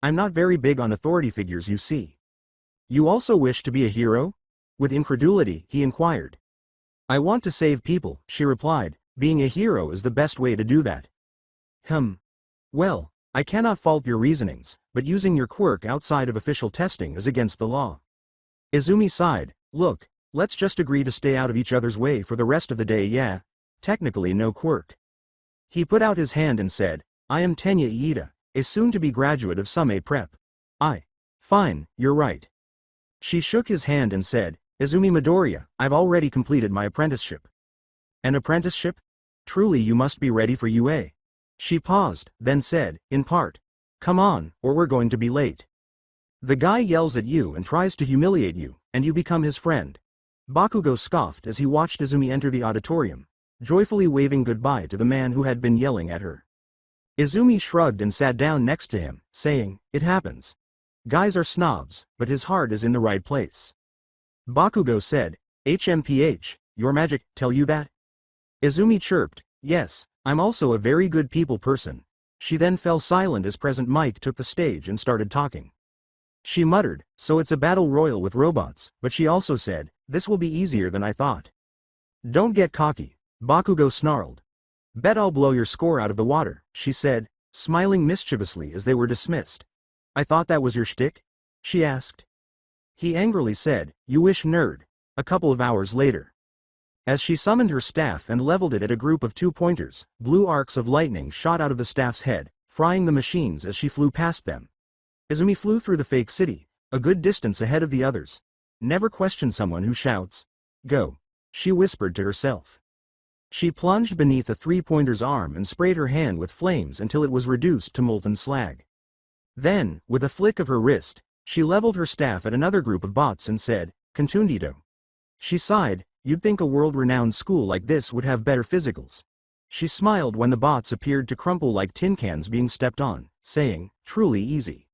I'm not very big on authority figures, you see." "You also wish to be a hero?" With incredulity, he inquired. "I want to save people," she replied. "Being a hero is the best way to do that." Well, I cannot fault your reasonings, but using your quirk outside of official testing is against the law." Izumi sighed. "Look, let's just agree to stay out of each other's way for the rest of the day, yeah? Technically no quirk." He put out his hand and said, "I am Tenya Iida, a soon-to-be graduate of Sumei Prep. Fine, you're right." She shook his hand and said, "Izumi Midoriya, I've already completed my apprenticeship." "An apprenticeship? Truly you must be ready for UA." She paused, then said, in part, "Come on, or we're going to be late." "The guy yells at you and tries to humiliate you, and you become his friend." Bakugo scoffed as he watched Izumi enter the auditorium, joyfully waving goodbye to the man who had been yelling at her. Izumi shrugged and sat down next to him, saying, "It happens. Guys are snobs, but his heart is in the right place." Bakugo said, "HMPH, your magic tell you that?" Izumi chirped, "Yes, I'm also a very good people person." She then fell silent as President Mike took the stage and started talking. She muttered, "So it's a battle royal with robots," but she also said, "This will be easier than I thought." "Don't get cocky," Bakugo snarled. "Bet I'll blow your score out of the water," she said, smiling mischievously as they were dismissed. "I thought that was your shtick?" she asked. He angrily said, "You wish, nerd." A couple of hours later. As she summoned her staff and leveled it at a group of 2-pointers, blue arcs of lightning shot out of the staff's head, frying the machines as she flew past them. Izumi flew through the fake city, a good distance ahead of the others. Never question someone who shouts, "Go," she whispered to herself. She plunged beneath a 3-pointer's arm and sprayed her hand with flames until it was reduced to molten slag. Then, with a flick of her wrist, she leveled her staff at another group of bots and said, "Contundito." She sighed. You'd think a world-renowned school like this would have better physicals. She smiled when the bots appeared to crumple like tin cans being stepped on, saying, "Truly easy."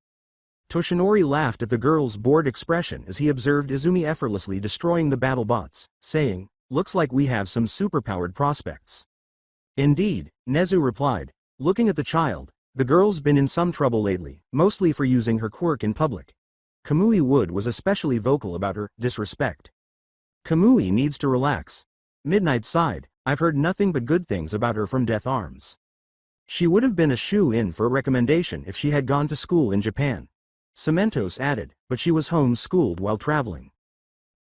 Toshinori laughed at the girl's bored expression as he observed Izumi effortlessly destroying the battle bots, saying, "Looks like we have some superpowered prospects." "Indeed," Nezu replied. Looking at the child, the girl's been in some trouble lately, mostly for using her quirk in public. Kamui Wood was especially vocal about her disrespect. "Kamui needs to relax." Midnight sighed, "I've heard nothing but good things about her from Death Arms. She would have been a shoe-in for a recommendation if she had gone to school in Japan." Cementos added, "But she was home-schooled while traveling."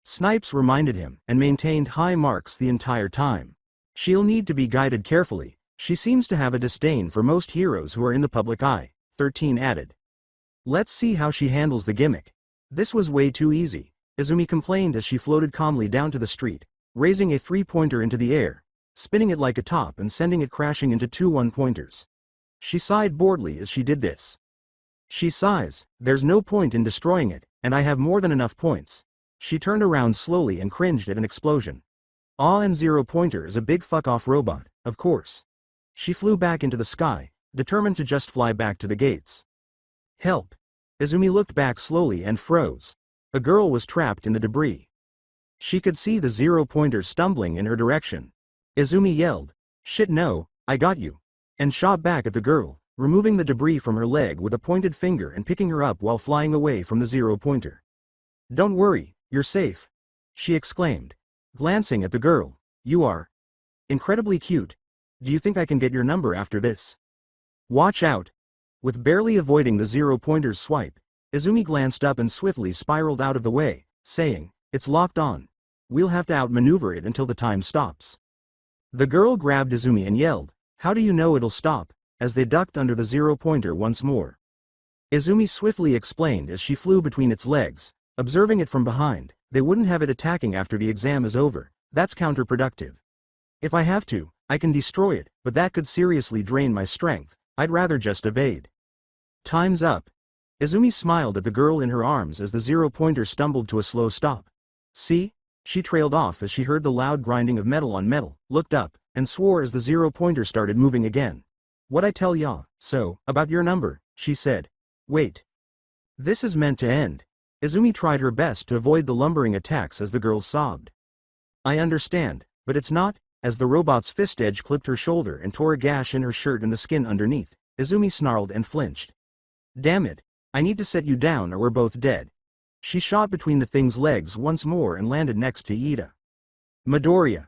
Snipes reminded him, and maintained high marks the entire time. "She'll need to be guided carefully. She seems to have a disdain for most heroes who are in the public eye," 13 added. "Let's see how she handles the gimmick. This was way too easy," Izumi complained as she floated calmly down to the street, raising a 3-pointer into the air, spinning it like a top and sending it crashing into 2 1-pointers. She sighed boredly as she did this. She sighs, "There's no point in destroying it, and I have more than enough points." She turned around slowly and cringed at an explosion. And 0-pointer is a big fuck-off robot, of course. She flew back into the sky, determined to just fly back to the gates. "Help." Izumi looked back slowly and froze. A girl was trapped in the debris. She could see the 0-pointer stumbling in her direction. Izumi yelled, "Shit no, I got you," and shot back at the girl, removing the debris from her leg with a pointed finger and picking her up while flying away from the 0-pointer. Don't worry, you're safe. She exclaimed, glancing at the girl. You are incredibly cute. Do you think I can get your number after this? Watch out. With barely avoiding the zero-pointer's swipe, Izumi glanced up and swiftly spiraled out of the way, saying, it's locked on. We'll have to outmaneuver it until the time stops. The girl grabbed Izumi and yelled, how do you know it'll stop, as they ducked under the zero-pointer once more. Izumi swiftly explained as she flew between its legs, observing it from behind. They wouldn't have it attacking after the exam is over. That's counterproductive. If I have to, I can destroy it, but that could seriously drain my strength. I'd rather just evade. Time's up. Izumi smiled at the girl in her arms as the zero-pointer stumbled to a slow stop. See? She trailed off as she heard the loud grinding of metal on metal, looked up, and swore as the zero-pointer started moving again. What I tell ya, so, about your number, she said. Wait. This is meant to end. Izumi tried her best to avoid the lumbering attacks as the girl sobbed. I understand, but it's not, as the robot's fist edge clipped her shoulder and tore a gash in her shirt and the skin underneath. Izumi snarled and flinched. Damn it, I need to set you down or we're both dead. She shot between the thing's legs once more and landed next to Iida. Midoriya.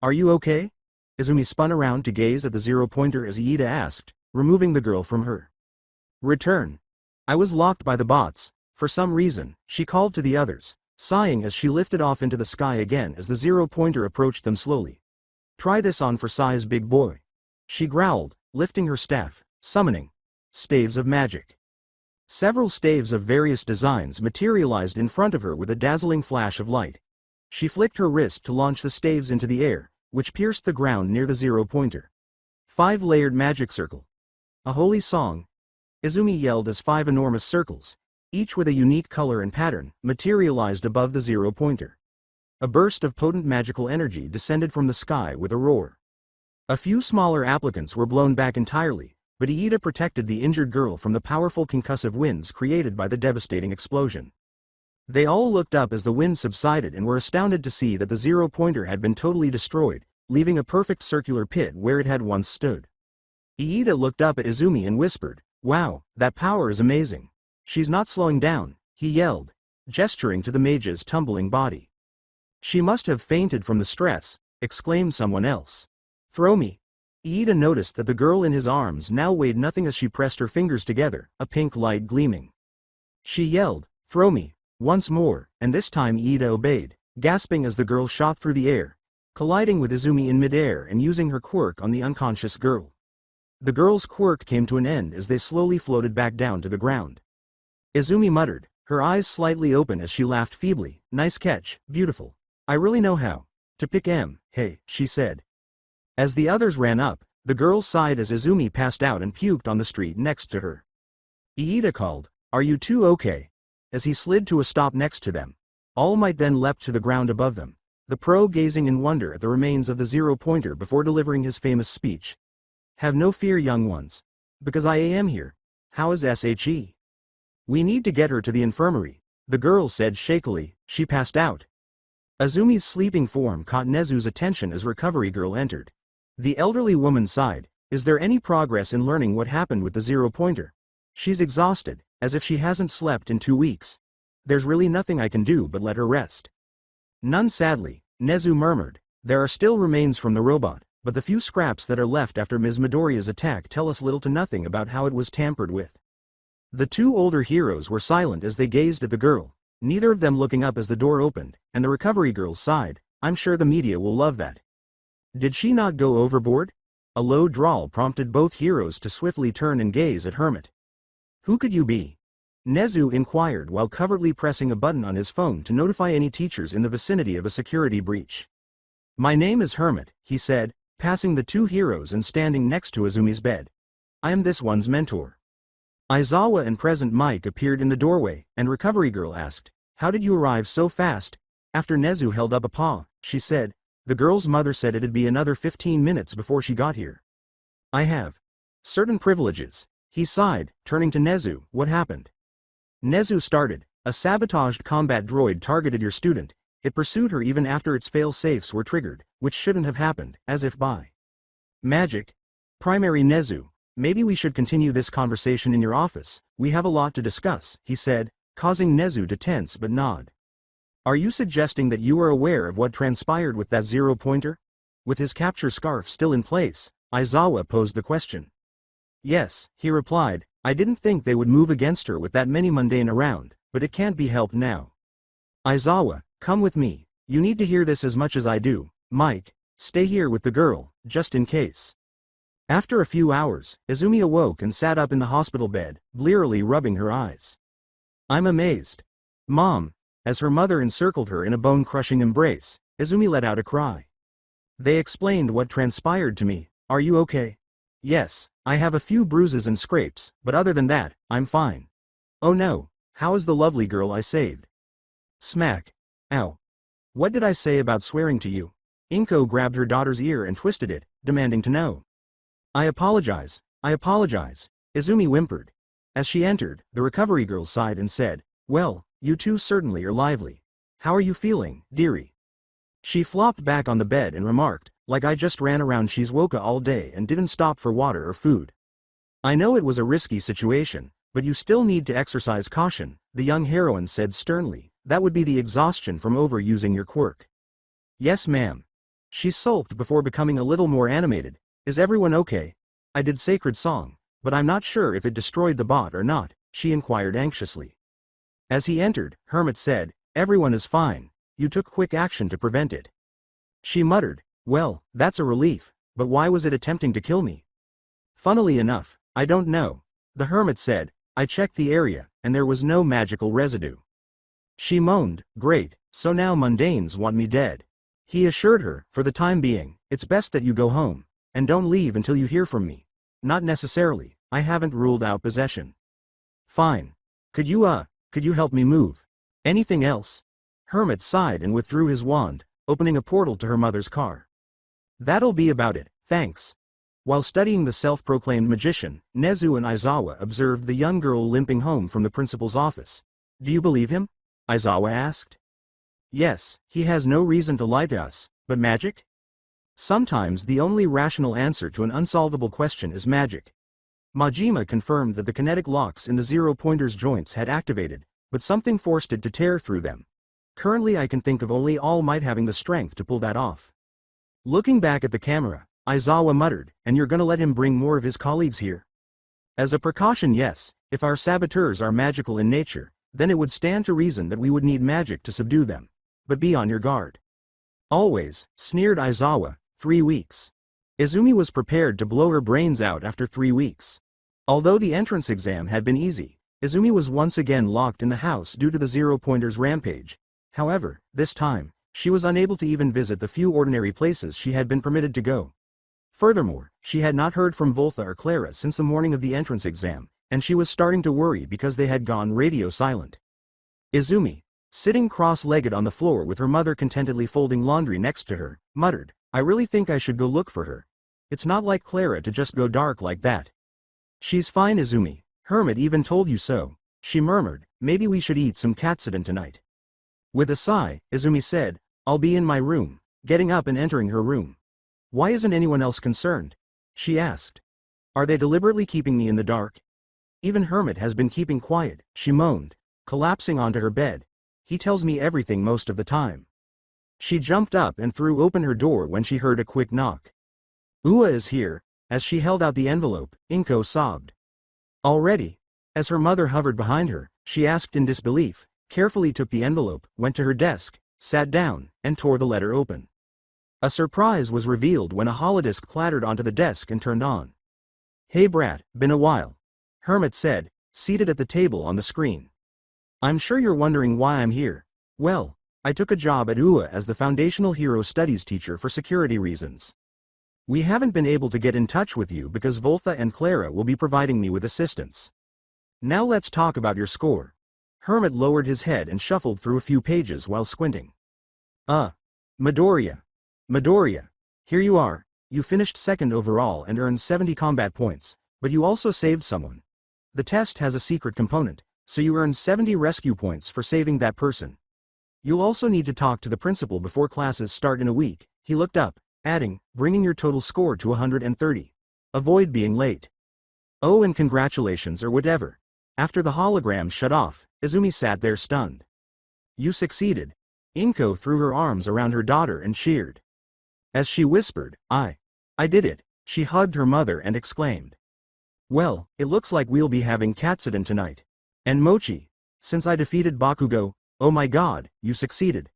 Are you okay? Izumi spun around to gaze at the zero-pointer as Iida asked, removing the girl from her. Return. I was locked by the bots. For some reason, she called to the others, sighing as she lifted off into the sky again as the zero-pointer approached them slowly. Try this on for size, big boy. She growled, lifting her staff, summoning staves of magic. Several staves of various designs materialized in front of her with a dazzling flash of light. She flicked her wrist to launch the staves into the air, which pierced the ground near the zero-pointer. 5-layered magic circle. A holy song. Izumi yelled as 5 enormous circles, each with a unique color and pattern, materialized above the zero-pointer. A burst of potent magical energy descended from the sky with a roar. A few smaller applicants were blown back entirely, but Iida protected the injured girl from the powerful concussive winds created by the devastating explosion. They all looked up as the wind subsided and were astounded to see that the zero-pointer had been totally destroyed, leaving a perfect circular pit where it had once stood. Iida looked up at Izumi and whispered, wow, that power is amazing. She's not slowing down, he yelled, gesturing to the mage's tumbling body. She must have fainted from the stress, exclaimed someone else. Throw me. Iida noticed that the girl in his arms now weighed nothing as she pressed her fingers together, a pink light gleaming. She yelled, throw me, once more, and this time Iida obeyed, gasping as the girl shot through the air, colliding with Izumi in midair and using her quirk on the unconscious girl. The girl's quirk came to an end as they slowly floated back down to the ground. Izumi muttered, her eyes slightly open as she laughed feebly, nice catch, beautiful. I really know how to pick 'em, hey, she said. As the others ran up, the girl sighed as Izumi passed out and puked on the street next to her. Iida called, are you two okay? As he slid to a stop next to them. All Might then leapt to the ground above them, the pro gazing in wonder at the remains of the zero-pointer before delivering his famous speech. Have no fear, young ones. Because I am here. How is SHE? We need to get her to the infirmary, the girl said shakily. She passed out. Izumi's sleeping form caught Nezu's attention as Recovery Girl entered. The elderly woman sighed, is there any progress in learning what happened with the zero-pointer? She's exhausted, as if she hasn't slept in 2 weeks. There's really nothing I can do but let her rest. None, sadly, Nezu murmured. There are still remains from the robot, but the few scraps that are left after Ms. Midoriya's attack tell us little to nothing about how it was tampered with. The two older heroes were silent as they gazed at the girl, neither of them looking up as the door opened, and the Recovery Girl sighed, I'm sure the media will love that. Did she not go overboard? A low drawl prompted both heroes to swiftly turn and gaze at Hermit. Who could you be? Nezu inquired while covertly pressing a button on his phone to notify any teachers in the vicinity of a security breach. My name is Hermit, he said, passing the two heroes and standing next to Izumi's bed. I am this one's mentor. Isawa and Present Mike appeared in the doorway, and Recovery Girl asked, how did you arrive so fast? After Nezu held up a paw, she said, the girl's mother said it'd be another 15 minutes before she got here. I have certain privileges. He sighed, turning to Nezu, what happened? Nezu started, a sabotaged combat droid targeted your student. It pursued her even after its fail-safes were triggered, which shouldn't have happened, as if by magic. Primary Nezu, maybe we should continue this conversation in your office, we have a lot to discuss, he said, causing Nezu to tense but nod. Are you suggesting that you are aware of what transpired with that zero-pointer? With his capture scarf still in place, Isawa posed the question. Yes, he replied, I didn't think they would move against her with that many mundane around, but it can't be helped now. Isawa, come with me, you need to hear this as much as I do. Mike, stay here with the girl, just in case. After a few hours, Izumi awoke and sat up in the hospital bed, blearily rubbing her eyes. I'm amazed. Mom. As her mother encircled her in a bone-crushing embrace, Izumi let out a cry. They explained what transpired to me. Are you okay? Yes, I have a few bruises and scrapes, but other than that, I'm fine. Oh no, how is the lovely girl I saved? Smack. Ow. What did I say about swearing to you? Inko grabbed her daughter's ear and twisted it, demanding to know. I apologize, Izumi whimpered. As she entered, the recovery girl sighed and said, well, you two certainly are lively. How are you feeling, dearie? She flopped back on the bed and remarked, like I just ran around Shizuoka all day and didn't stop for water or food. I know it was a risky situation, but you still need to exercise caution, the young heroine said sternly, that would be the exhaustion from overusing your quirk. Yes ma'am. She sulked before becoming a little more animated. Is everyone okay? I did sacred song, but I'm not sure if it destroyed the bot or not, she inquired anxiously. As he entered, Hermit said, everyone is fine, you took quick action to prevent it. She muttered, well, that's a relief, but why was it attempting to kill me? Funnily enough, I don't know. The Hermit said, I checked the area, and there was no magical residue. She moaned, great, so now mundanes want me dead. He assured her, for the time being, it's best that you go home, and don't leave until you hear from me. Not necessarily, I haven't ruled out possession. Fine. Could you help me move? Anything else? Hermit sighed and withdrew his wand, opening a portal to her mother's car. That'll be about it, thanks. While studying the self-proclaimed magician, Nezu and Isawa observed the young girl limping home from the principal's office. Do you believe him? Isawa asked. Yes, he has no reason to lie to us, but magic? Sometimes the only rational answer to an unsolvable question is magic. Majima confirmed that the kinetic locks in the zero-pointer's joints had activated, but something forced it to tear through them. Currently I can think of only All Might having the strength to pull that off. Looking back at the camera, Isawa muttered, and you're gonna let him bring more of his colleagues here? As a precaution, yes. If our saboteurs are magical in nature, then it would stand to reason that we would need magic to subdue them. But be on your guard. Always, sneered Isawa, 3 weeks. Izumi was prepared to blow her brains out after 3 weeks. Although the entrance exam had been easy, Izumi was once again locked in the house due to the zero-pointer's rampage. However, this time, she was unable to even visit the few ordinary places she had been permitted to go. Furthermore, she had not heard from Voltha or Clara since the morning of the entrance exam, and she was starting to worry because they had gone radio silent. Izumi, sitting cross-legged on the floor with her mother contentedly folding laundry next to her, muttered, I really think I should go look for her. It's not like Clara to just go dark like that. She's fine, Izumi. Hermit even told you so. She murmured, maybe we should eat some katsudon tonight. With a sigh, Izumi said, I'll be in my room, getting up and entering her room. Why isn't anyone else concerned? She asked. Are they deliberately keeping me in the dark? Even Hermit has been keeping quiet, she moaned, collapsing onto her bed. He tells me everything most of the time. She jumped up and threw open her door when she heard a quick knock. Ua is here. As she held out the envelope, Inko sobbed. Already? As her mother hovered behind her, she asked in disbelief, carefully took the envelope, went to her desk, sat down, and tore the letter open. A surprise was revealed when a holodisk clattered onto the desk and turned on. Hey brat, been a while. Hermit said, seated at the table on the screen. I'm sure you're wondering why I'm here. Well, I took a job at UA as the Foundational Hero Studies teacher for security reasons. We haven't been able to get in touch with you because Voltha and Clara will be providing me with assistance. Now let's talk about your score. Hermit lowered his head and shuffled through a few pages while squinting. Midoriya. Midoriya. Here you are. You finished second overall and earned 70 combat points, but you also saved someone. The test has a secret component, so you earned 70 rescue points for saving that person. You'll also need to talk to the principal before classes start in a week. He looked up, adding, bringing your total score to 130. Avoid being late. Oh, and congratulations or whatever. After the hologram shut off, Izumi sat there stunned. You succeeded. Inko threw her arms around her daughter and cheered. As she whispered, I did it, she hugged her mother and exclaimed. Well, it looks like we'll be having Katsuden tonight. And Mochi, since I defeated Bakugo, oh my god, you succeeded.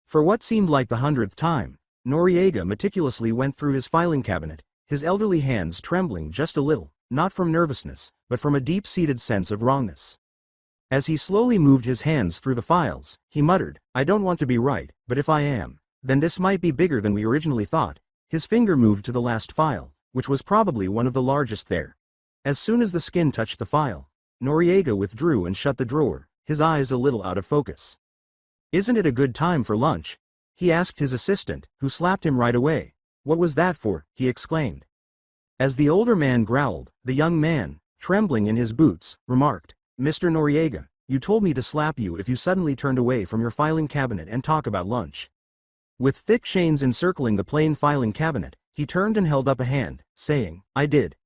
For what seemed like the 100th time, Noriega meticulously went through his filing cabinet, his elderly hands trembling just a little, not from nervousness, but from a deep-seated sense of wrongness. As he slowly moved his hands through the files, he muttered, I don't want to be right, but if I am, then this might be bigger than we originally thought. His finger moved to the last file, which was probably one of the largest there. As soon as the skin touched the file, Noriega withdrew and shut the drawer, his eyes a little out of focus. Isn't it a good time for lunch? He asked his assistant, who slapped him right away. What was that for? He exclaimed. As the older man growled, the young man, trembling in his boots, remarked, Mr. Noriega, you told me to slap you if you suddenly turned away from your filing cabinet and talk about lunch. With thick chains encircling the plain filing cabinet, he turned and held up a hand, saying, I did.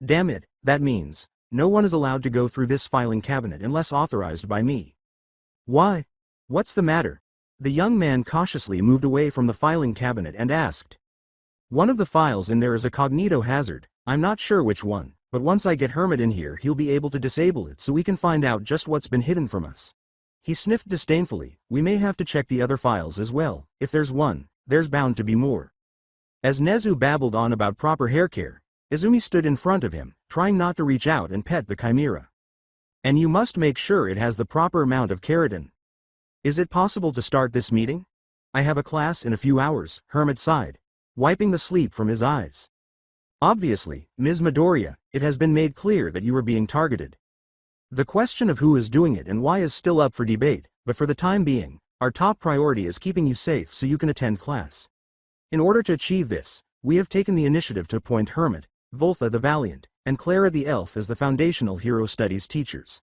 Damn it, that means, no one is allowed to go through this filing cabinet unless authorized by me. Why? What's the matter? The young man cautiously moved away from the filing cabinet and asked. One of the files in there is a cognito hazard, I'm not sure which one, but once I get Hermit in here he'll be able to disable it so we can find out just what's been hidden from us. He sniffed disdainfully, we may have to check the other files as well, if there's one, there's bound to be more. As Nezu babbled on about proper hair care, Izumi stood in front of him, trying not to reach out and pet the chimera. And you must make sure it has the proper amount of keratin. Is it possible to start this meeting? I have a class in a few hours, Hermit sighed, wiping the sleep from his eyes. Obviously, Ms. Midoriya, it has been made clear that you are being targeted. The question of who is doing it and why is still up for debate, but for the time being, our top priority is keeping you safe so you can attend class. In order to achieve this, we have taken the initiative to appoint Hermit, Voltha the Valiant, and Clara the Elf as the foundational hero studies teachers.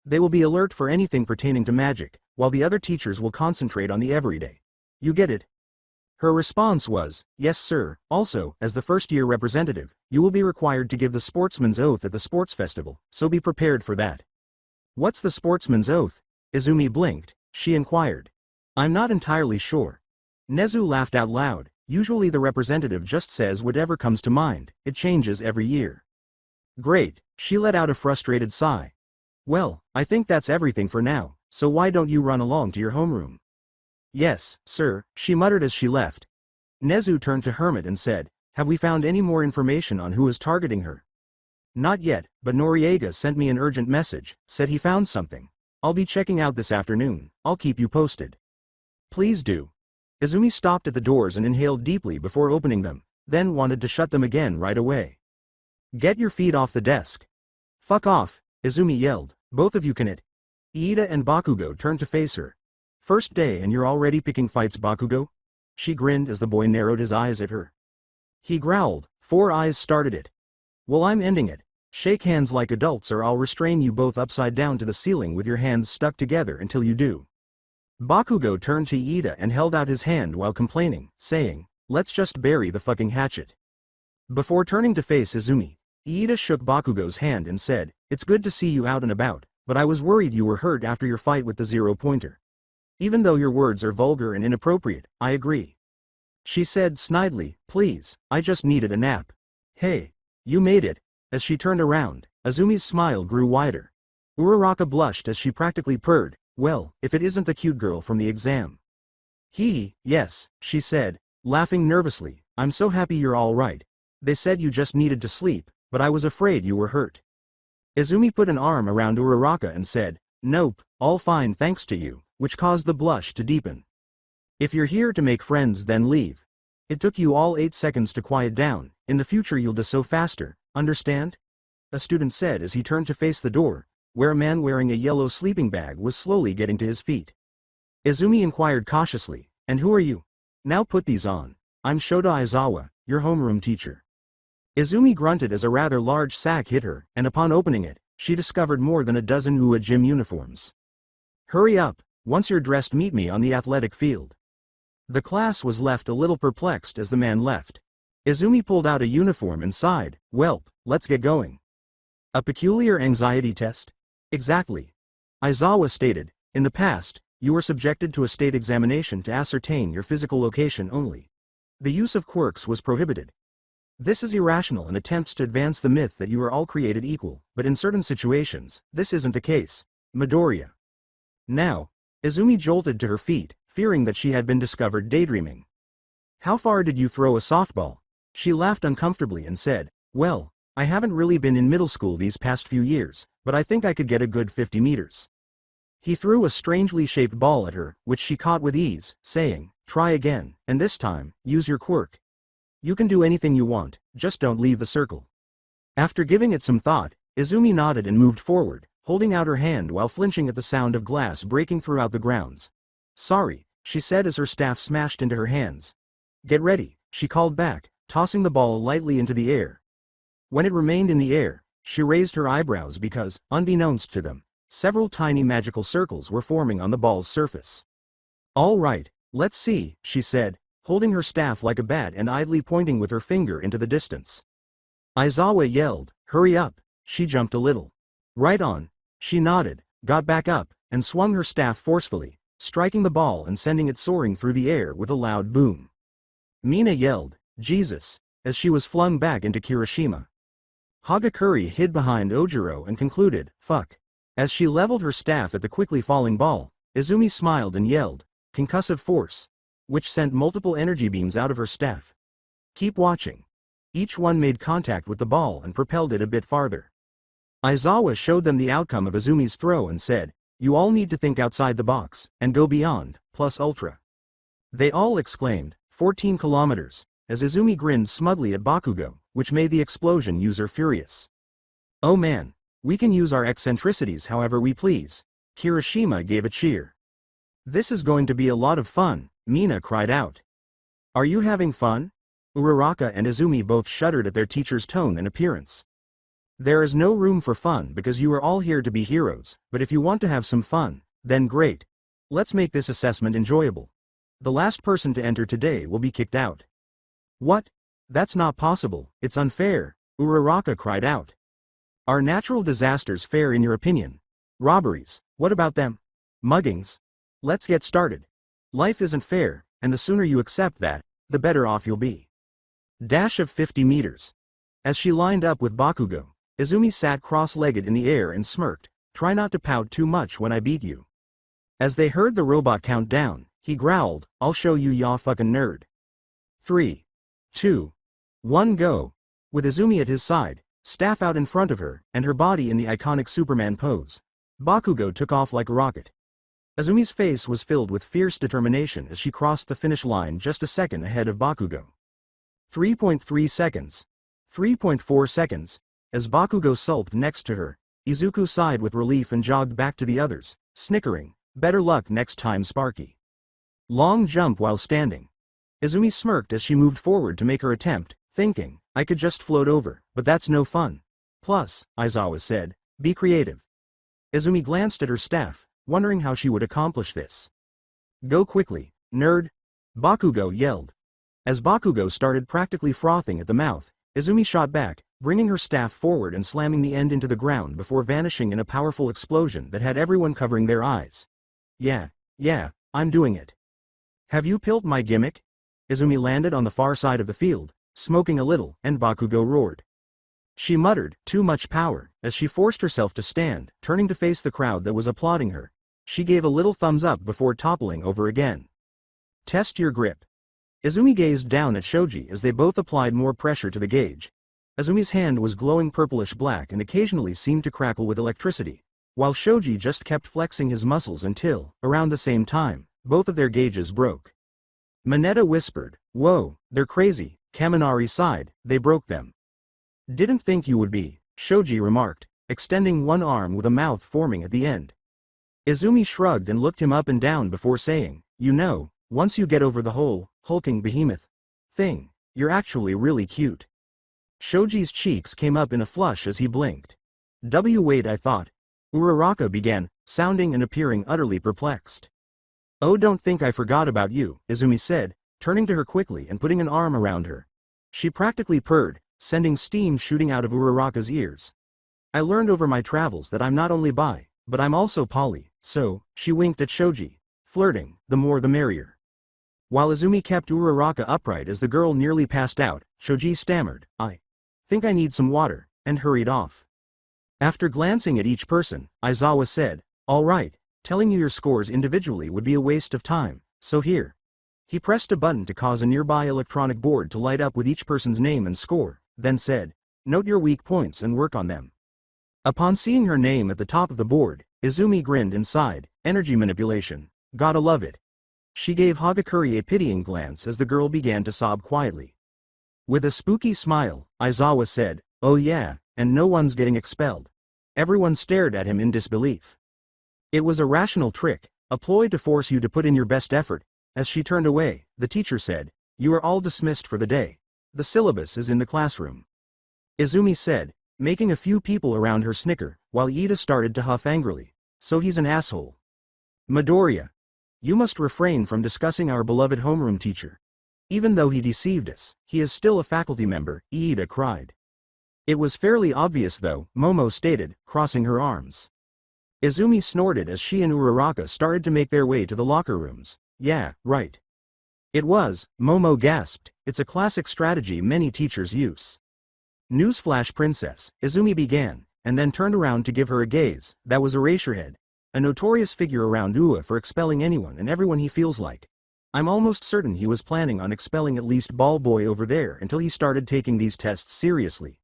They will be alert for anything pertaining to magic, while the other teachers will concentrate on the everyday. You get it? Her response was, yes sir. Also, as the first-year representative, you will be required to give the sportsman's oath at the sports festival, so be prepared for that. What's the sportsman's oath? Izumi blinked, she inquired. I'm not entirely sure. Nezu laughed out loud, usually the representative just says whatever comes to mind, it changes every year. Great, she let out a frustrated sigh. Well, I think that's everything for now, so why don't you run along to your homeroom? Yes, sir, she muttered as she left. Nezu turned to Hermit and said, have we found any more information on who is targeting her? Not yet, but Noriega sent me an urgent message, said he found something. I'll be checking out this afternoon, I'll keep you posted. Please do. Izumi stopped at the doors and inhaled deeply before opening them, then wanted to shut them again right away. Get your feet off the desk. Fuck off, Izumi yelled, both of you can it. Iida and Bakugo turned to face her. First day and you're already picking fights, Bakugo? She grinned as the boy narrowed his eyes at her. He growled, 4 eyes started it. Well, I'm ending it. Shake hands like adults or I'll restrain you both upside down to the ceiling with your hands stuck together until you do. Bakugo turned to Iida and held out his hand while complaining, saying, let's just bury the fucking hatchet. Before turning to face Izumi, Iida shook Bakugo's hand and said, it's good to see you out and about, but I was worried you were hurt after your fight with the zero-pointer. Even though your words are vulgar and inappropriate, I agree. She said snidely, please, I just needed a nap. Hey, you made it. As she turned around, Izumi's smile grew wider. Uraraka blushed as she practically purred, well, if it isn't the cute girl from the exam. Yes, she said, laughing nervously, I'm so happy you're all right. They said you just needed to sleep, but I was afraid you were hurt. Izumi put an arm around Uraraka and said, nope, all fine thanks to you, which caused the blush to deepen. If you're here to make friends then leave. It took you all 8 seconds to quiet down, in the future you'll do so faster, understand? A student said as he turned to face the door, where a man wearing a yellow sleeping bag was slowly getting to his feet. Izumi inquired cautiously, and who are you? Now put these on. I'm Shota Isawa, your homeroom teacher. Izumi grunted as a rather large sack hit her, and upon opening it, she discovered more than a dozen UA gym uniforms. Hurry up, once you're dressed meet me on the athletic field. The class was left a little perplexed as the man left. Izumi pulled out a uniform and sighed, welp, let's get going. A peculiar anxiety test? Exactly. Isawa stated, in the past, You were subjected to a state examination to ascertain your physical location only. The use of quirks was prohibited. This is irrational and attempts to advance the myth that you are all created equal, but in certain situations, this isn't the case. Midoriya. Now, Izumi jolted to her feet, fearing that she had been discovered daydreaming. How far did you throw a softball? She laughed uncomfortably and said, well, I haven't really been in middle school these past few years, but I think I could get a good 50 meters. He threw a strangely shaped ball at her, which she caught with ease, saying, try again, and this time, use your quirk. You can do anything you want, just don't leave the circle. After giving it some thought, Izumi nodded and moved forward, holding out her hand while flinching at the sound of glass breaking throughout the grounds. Sorry, she said as her staff smashed into her hands. Get ready, she called back, tossing the ball lightly into the air. When it remained in the air, she raised her eyebrows because, unbeknownst to them, several tiny magical circles were forming on the ball's surface. All right, let's see, she said, holding her staff like a bat and idly pointing with her finger into the distance. Isawa yelled, hurry up, she jumped a little. Right on, she nodded, got back up, and swung her staff forcefully, striking the ball and sending it soaring through the air with a loud boom. Mina yelled, Jesus, as she was flung back into Kirishima. Hagakure hid behind Ojiro and concluded, fuck. As she leveled her staff at the quickly falling ball, Izumi smiled and yelled, concussive force, which sent multiple energy beams out of her staff. Keep watching. Each one made contact with the ball and propelled it a bit farther. Isawa showed them the outcome of Izumi's throw and said, you all need to think outside the box, and go beyond, plus ultra. They all exclaimed, 14 kilometers, as Izumi grinned smugly at Bakugo, which made the explosion user furious. Oh man, we can use our eccentricities however we please. Kirishima gave a cheer. This is going to be a lot of fun, Mina cried out. Are you having fun? Uraraka and Izumi both shuddered at their teacher's tone and appearance. There is no room for fun because you are all here to be heroes, but if you want to have some fun, then great. Let's make this assessment enjoyable. The last person to enter today will be kicked out. What? That's not possible, it's unfair, Uraraka cried out. Are natural disasters fair in your opinion? Robberies, what about them? Muggings? Let's get started. Life isn't fair, and the sooner you accept that, the better off you'll be. Dash of 50 meters. As she lined up with Bakugo, Izumi sat cross-legged in the air and smirked, try not to pout too much when I beat you. As they heard the robot count down, he growled, I'll show you ya fucking nerd. 3, 2, 1 go. With Izumi at his side, staff out in front of her, and her body in the iconic Superman pose, Bakugo took off like a rocket. Izumi's face was filled with fierce determination as she crossed the finish line just a second ahead of Bakugo. 3.3 seconds. 3.4 seconds. As Bakugo sulked next to her, Izuku sighed with relief and jogged back to the others, snickering, better luck next time Sparky. Long jump while standing. Izumi smirked as she moved forward to make her attempt, thinking, I could just float over, but that's no fun. Plus, Isawa said, be creative. Izumi glanced at her staff, wondering how she would accomplish this. Go quickly, nerd! Bakugo yelled. As Bakugo started practically frothing at the mouth, Izumi shot back, bringing her staff forward and slamming the end into the ground before vanishing in a powerful explosion that had everyone covering their eyes. Yeah, I'm doing it. Have you pilled my gimmick? Izumi landed on the far side of the field, smoking a little, and Bakugo roared. She muttered, too much power, as she forced herself to stand, turning to face the crowd that was applauding her. She gave a little thumbs up before toppling over again. Test your grip. Izumi gazed down at Shoji as they both applied more pressure to the gauge. Izumi's hand was glowing purplish black and occasionally seemed to crackle with electricity, while Shoji just kept flexing his muscles until, around the same time, both of their gauges broke. Mineta whispered, whoa, they're crazy. Kaminari sighed, they broke them. Didn't think you would be, Shoji remarked, extending one arm with a mouth forming at the end. Izumi shrugged and looked him up and down before saying, you know, once you get over the whole, hulking behemoth thing, you're actually really cute. Shoji's cheeks came up in a flush as he blinked. Wait, I thought. Uraraka began, sounding and appearing utterly perplexed. Oh, don't think I forgot about you, Izumi said, turning to her quickly and putting an arm around her. She practically purred, sending steam shooting out of Uraraka's ears. I learned over my travels that I'm not only bi, but I'm also poly, so, she winked at Shoji, Flirting, the more the merrier. While Izumi kept Uraraka upright as the girl nearly passed out, Shoji stammered, "I think I need some water," and hurried off. After glancing at each person, Isawa said, "All right, telling you your scores individually would be a waste of time, so here." He pressed a button to cause a nearby electronic board to light up with each person's name and score, then said, "Note your weak points and work on them." Upon seeing her name at the top of the board, Izumi grinned and sighed, "Energy manipulation. Gotta love it." She gave Hagakure a pitying glance as the girl began to sob quietly. With a spooky smile, Isawa said, "Oh yeah, and no one's getting expelled." Everyone stared at him in disbelief. It was a rational trick, a ploy to force you to put in your best effort. As she turned away, the teacher said, "You are all dismissed for the day. The syllabus is in the classroom." Izumi said, making a few people around her snicker, while Iida started to huff angrily. "So he's an asshole. Midoriya, you must refrain from discussing our beloved homeroom teacher. Even though he deceived us, he is still a faculty member," Iida cried. "It was fairly obvious though," Momo stated, crossing her arms. Izumi snorted as she and Uraraka started to make their way to the locker rooms. "Yeah, right. It was," Momo gasped, "it's a classic strategy many teachers use." "Newsflash princess," Izumi began, and then turned around to give her a gaze. "That was Eraserhead, a notorious figure around UA for expelling anyone and everyone he feels like. I'm almost certain he was planning on expelling at least Ball Boy over there until he started taking these tests seriously."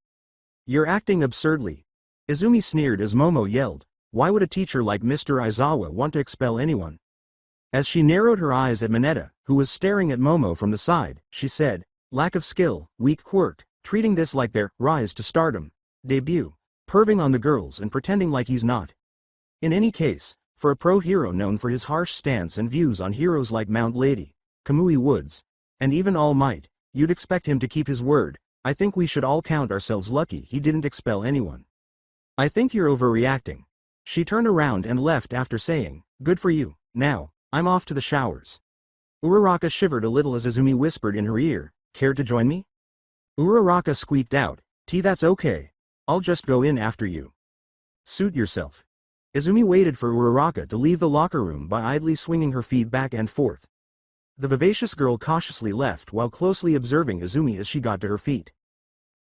"You're acting absurdly," Izumi sneered as Momo yelled. "Why would a teacher like Mr. Isawa want to expel anyone?" As she narrowed her eyes at Mineta, who was staring at Momo from the side, she said, "Lack of skill, weak quirk, treating this like their rise to stardom debut, perving on the girls and pretending like he's not. In any case, for a pro-hero known for his harsh stance and views on heroes like Mount Lady, Kamui Woods, and even All Might, you'd expect him to keep his word. I think we should all count ourselves lucky he didn't expel anyone. I think you're overreacting." She turned around and left after saying, "Good for you. Now, I'm off to the showers." Uraraka shivered a little as Izumi whispered in her ear, "Care to join me?" Uraraka squeaked out, That's okay. I'll just go in after you." "Suit yourself." Izumi waited for Uraraka to leave the locker room by idly swinging her feet back and forth. The vivacious girl cautiously left while closely observing Izumi as she got to her feet.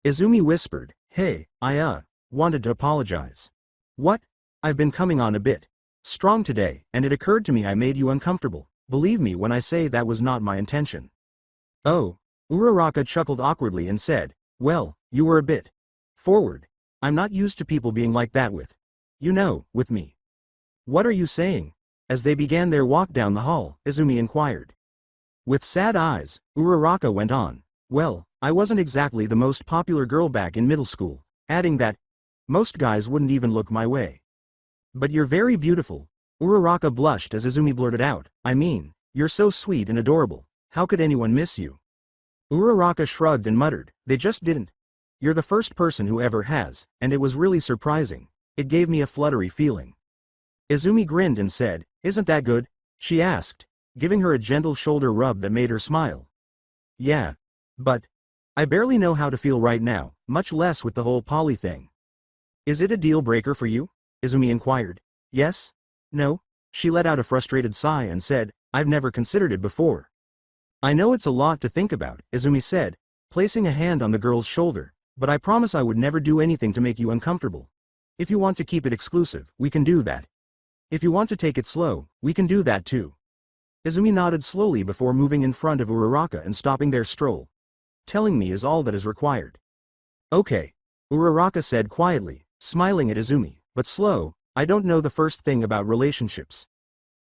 Izumi whispered, "Hey, I wanted to apologize." "What? I've been coming on a bit strong today, and it occurred to me I made you uncomfortable. Believe me when I say that was not my intention." "Oh." Uraraka chuckled awkwardly and said, "Well, you were a bit forward. I'm not used to people being like that with me." "What are you saying?" As they began their walk down the hall, Izumi inquired. With sad eyes, Uraraka went on, "Well, I wasn't exactly the most popular girl back in middle school," adding that most guys wouldn't even look my way. "But you're very beautiful." Uraraka blushed as Izumi blurted out, "I mean, you're so sweet and adorable. How could anyone miss you?" Uraraka shrugged and muttered, "They just didn't. You're the first person who ever has, and it was really surprising. It gave me a fluttery feeling." Izumi grinned and said, "Isn't that good?" she asked, giving her a gentle shoulder rub that made her smile. "Yeah. But I barely know how to feel right now, much less with the whole poly thing." "Is it a deal breaker for you?" Izumi inquired. "Yes? No?" She let out a frustrated sigh and said, "I've never considered it before." "I know it's a lot to think about," Izumi said, placing a hand on the girl's shoulder, "but I promise I would never do anything to make you uncomfortable. If you want to keep it exclusive, we can do that. If you want to take it slow, we can do that too." Izumi nodded slowly before moving in front of Uraraka and stopping their stroll. "Telling me is all that is required." "Okay," Uraraka said quietly, smiling at Izumi, "but slow. I don't know the first thing about relationships."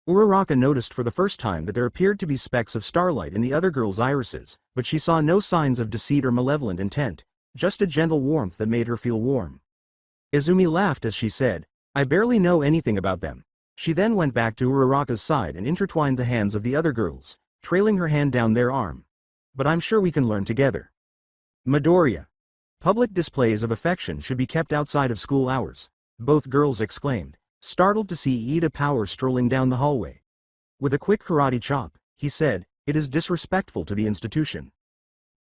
Uraraka noticed for the first time that there appeared to be specks of starlight in the other girl's irises, but she saw no signs of deceit or malevolent intent, just a gentle warmth that made her feel warm. Izumi laughed as she said, "I barely know anything about them." She then went back to Uraraka's side and intertwined the hands of the other girls, trailing her hand down their arm. "But I'm sure we can learn together." "Midoriya. Public displays of affection should be kept outside of school hours," both girls exclaimed, startled to see Iida Power strolling down the hallway. With a quick karate chop, he said, "It is disrespectful to the institution."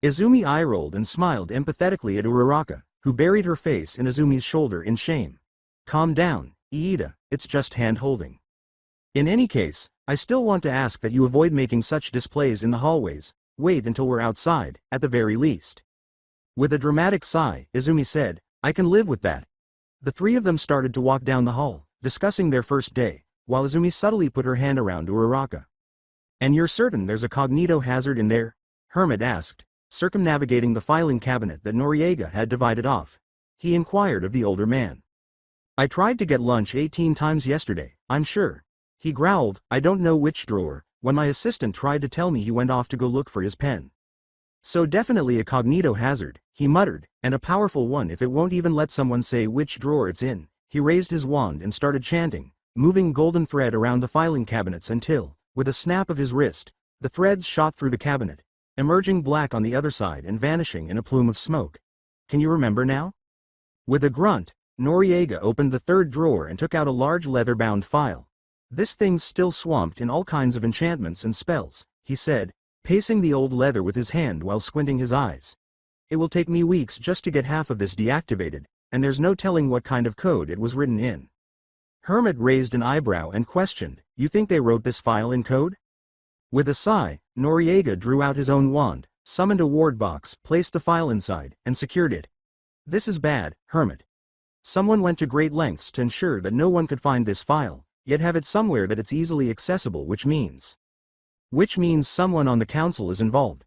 Izumi eye-rolled and smiled empathetically at Uraraka, who buried her face in Izumi's shoulder in shame. "Calm down, Iida, it's just hand-holding." In any case, I still want to ask that you avoid making such displays in the hallways. Wait until we're outside, at the very least. With a dramatic sigh, Izumi said, I can live with that. The three of them started to walk down the hall, discussing their first day, while Izumi subtly put her hand around Uraraka. And you're certain there's a cognito hazard in there? Hermit asked, circumnavigating the filing cabinet that Noriega had divided off. He inquired of the older man. I tried to get lunch 18 times yesterday, I'm sure. He growled, I don't know which drawer, when my assistant tried to tell me he went off to go look for his pen. So definitely a cognito hazard, he muttered, and a powerful one if it won't even let someone say which drawer it's in. He raised his wand and started chanting, moving golden thread around the filing cabinets until, with a snap of his wrist, the threads shot through the cabinet, emerging black on the other side and vanishing in a plume of smoke. Can you remember now? With a grunt, Noriega opened the third drawer and took out a large leather-bound file. This thing's still swamped in all kinds of enchantments and spells, he said, pacing the old leather with his hand while squinting his eyes. It will take me weeks just to get half of this deactivated, and there's no telling what kind of code it was written in. Hermit raised an eyebrow and questioned, you think they wrote this file in code? With a sigh, Noriega drew out his own wand, summoned a ward box, placed the file inside, and secured it. This is bad, Hermit. Someone went to great lengths to ensure that no one could find this file, yet have it somewhere that it's easily accessible, which means someone on the council is involved.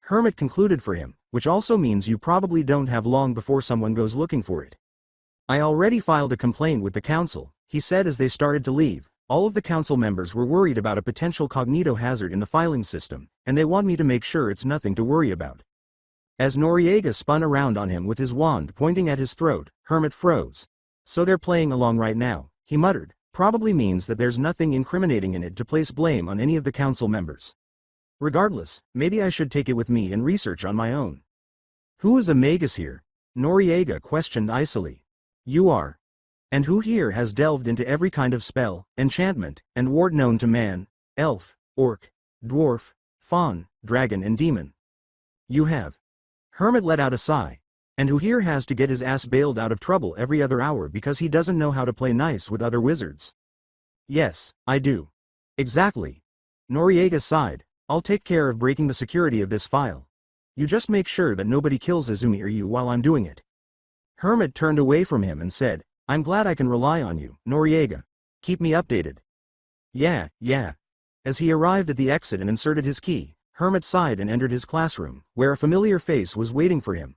Hermit concluded for him, which also means you probably don't have long before someone goes looking for it. I already filed a complaint with the council, he said as they started to leave. All of the council members were worried about a potential cognito hazard in the filing system, and they want me to make sure it's nothing to worry about. As Noriega spun around on him with his wand pointing at his throat, Hermit froze. So they're playing along right now, he muttered. Probably means that there's nothing incriminating in it to place blame on any of the council members. Regardless, maybe I should take it with me and research on my own. Who is a magus here? Noriega questioned icily. You are. And who here has delved into every kind of spell, enchantment, and ward known to man, elf, orc, dwarf, faun, dragon and demon? You have. Hermit let out a sigh. And who here has to get his ass bailed out of trouble every other hour because he doesn't know how to play nice with other wizards? Yes, I do. Exactly. Noriega sighed. I'll take care of breaking the security of this file. You just make sure that nobody kills Izumi or you while I'm doing it. Hermit turned away from him and said, I'm glad I can rely on you, Noriega. Keep me updated. Yeah. As he arrived at the exit and inserted his key, Hermit sighed and entered his classroom, where a familiar face was waiting for him.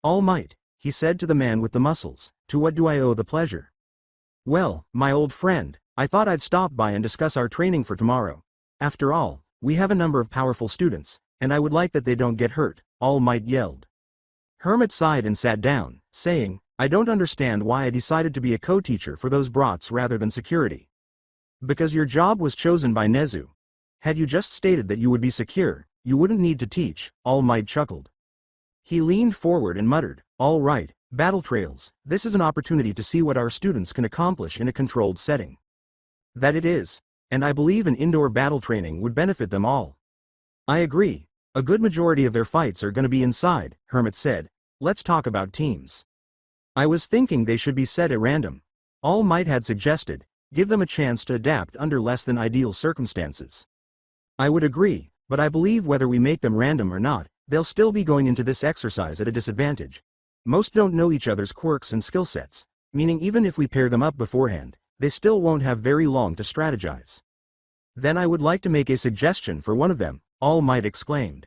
All Might, he said to the man with the muscles, to what do I owe the pleasure? Well, my old friend, I thought I'd stop by and discuss our training for tomorrow. After all, we have a number of powerful students, and I would like that they don't get hurt, All Might yelled. Hermit sighed and sat down, saying, I don't understand why I decided to be a co-teacher for those brats rather than security. Because your job was chosen by Nezu. Had you just stated that you would be secure, you wouldn't need to teach, All Might chuckled. He leaned forward and muttered, all right, battle trails, this is an opportunity to see what our students can accomplish in a controlled setting. That it is, and I believe an indoor battle training would benefit them all. I agree, a good majority of their fights are going to be inside, Hermit said. Let's talk about teams. I was thinking they should be set at random. All Might had suggested, give them a chance to adapt under less than ideal circumstances. I would agree, but I believe whether we make them random or not, they'll still be going into this exercise at a disadvantage. Most don't know each other's quirks and skill sets, meaning even if we pair them up beforehand, they still won't have very long to strategize. Then I would like to make a suggestion for one of them, All Might exclaimed.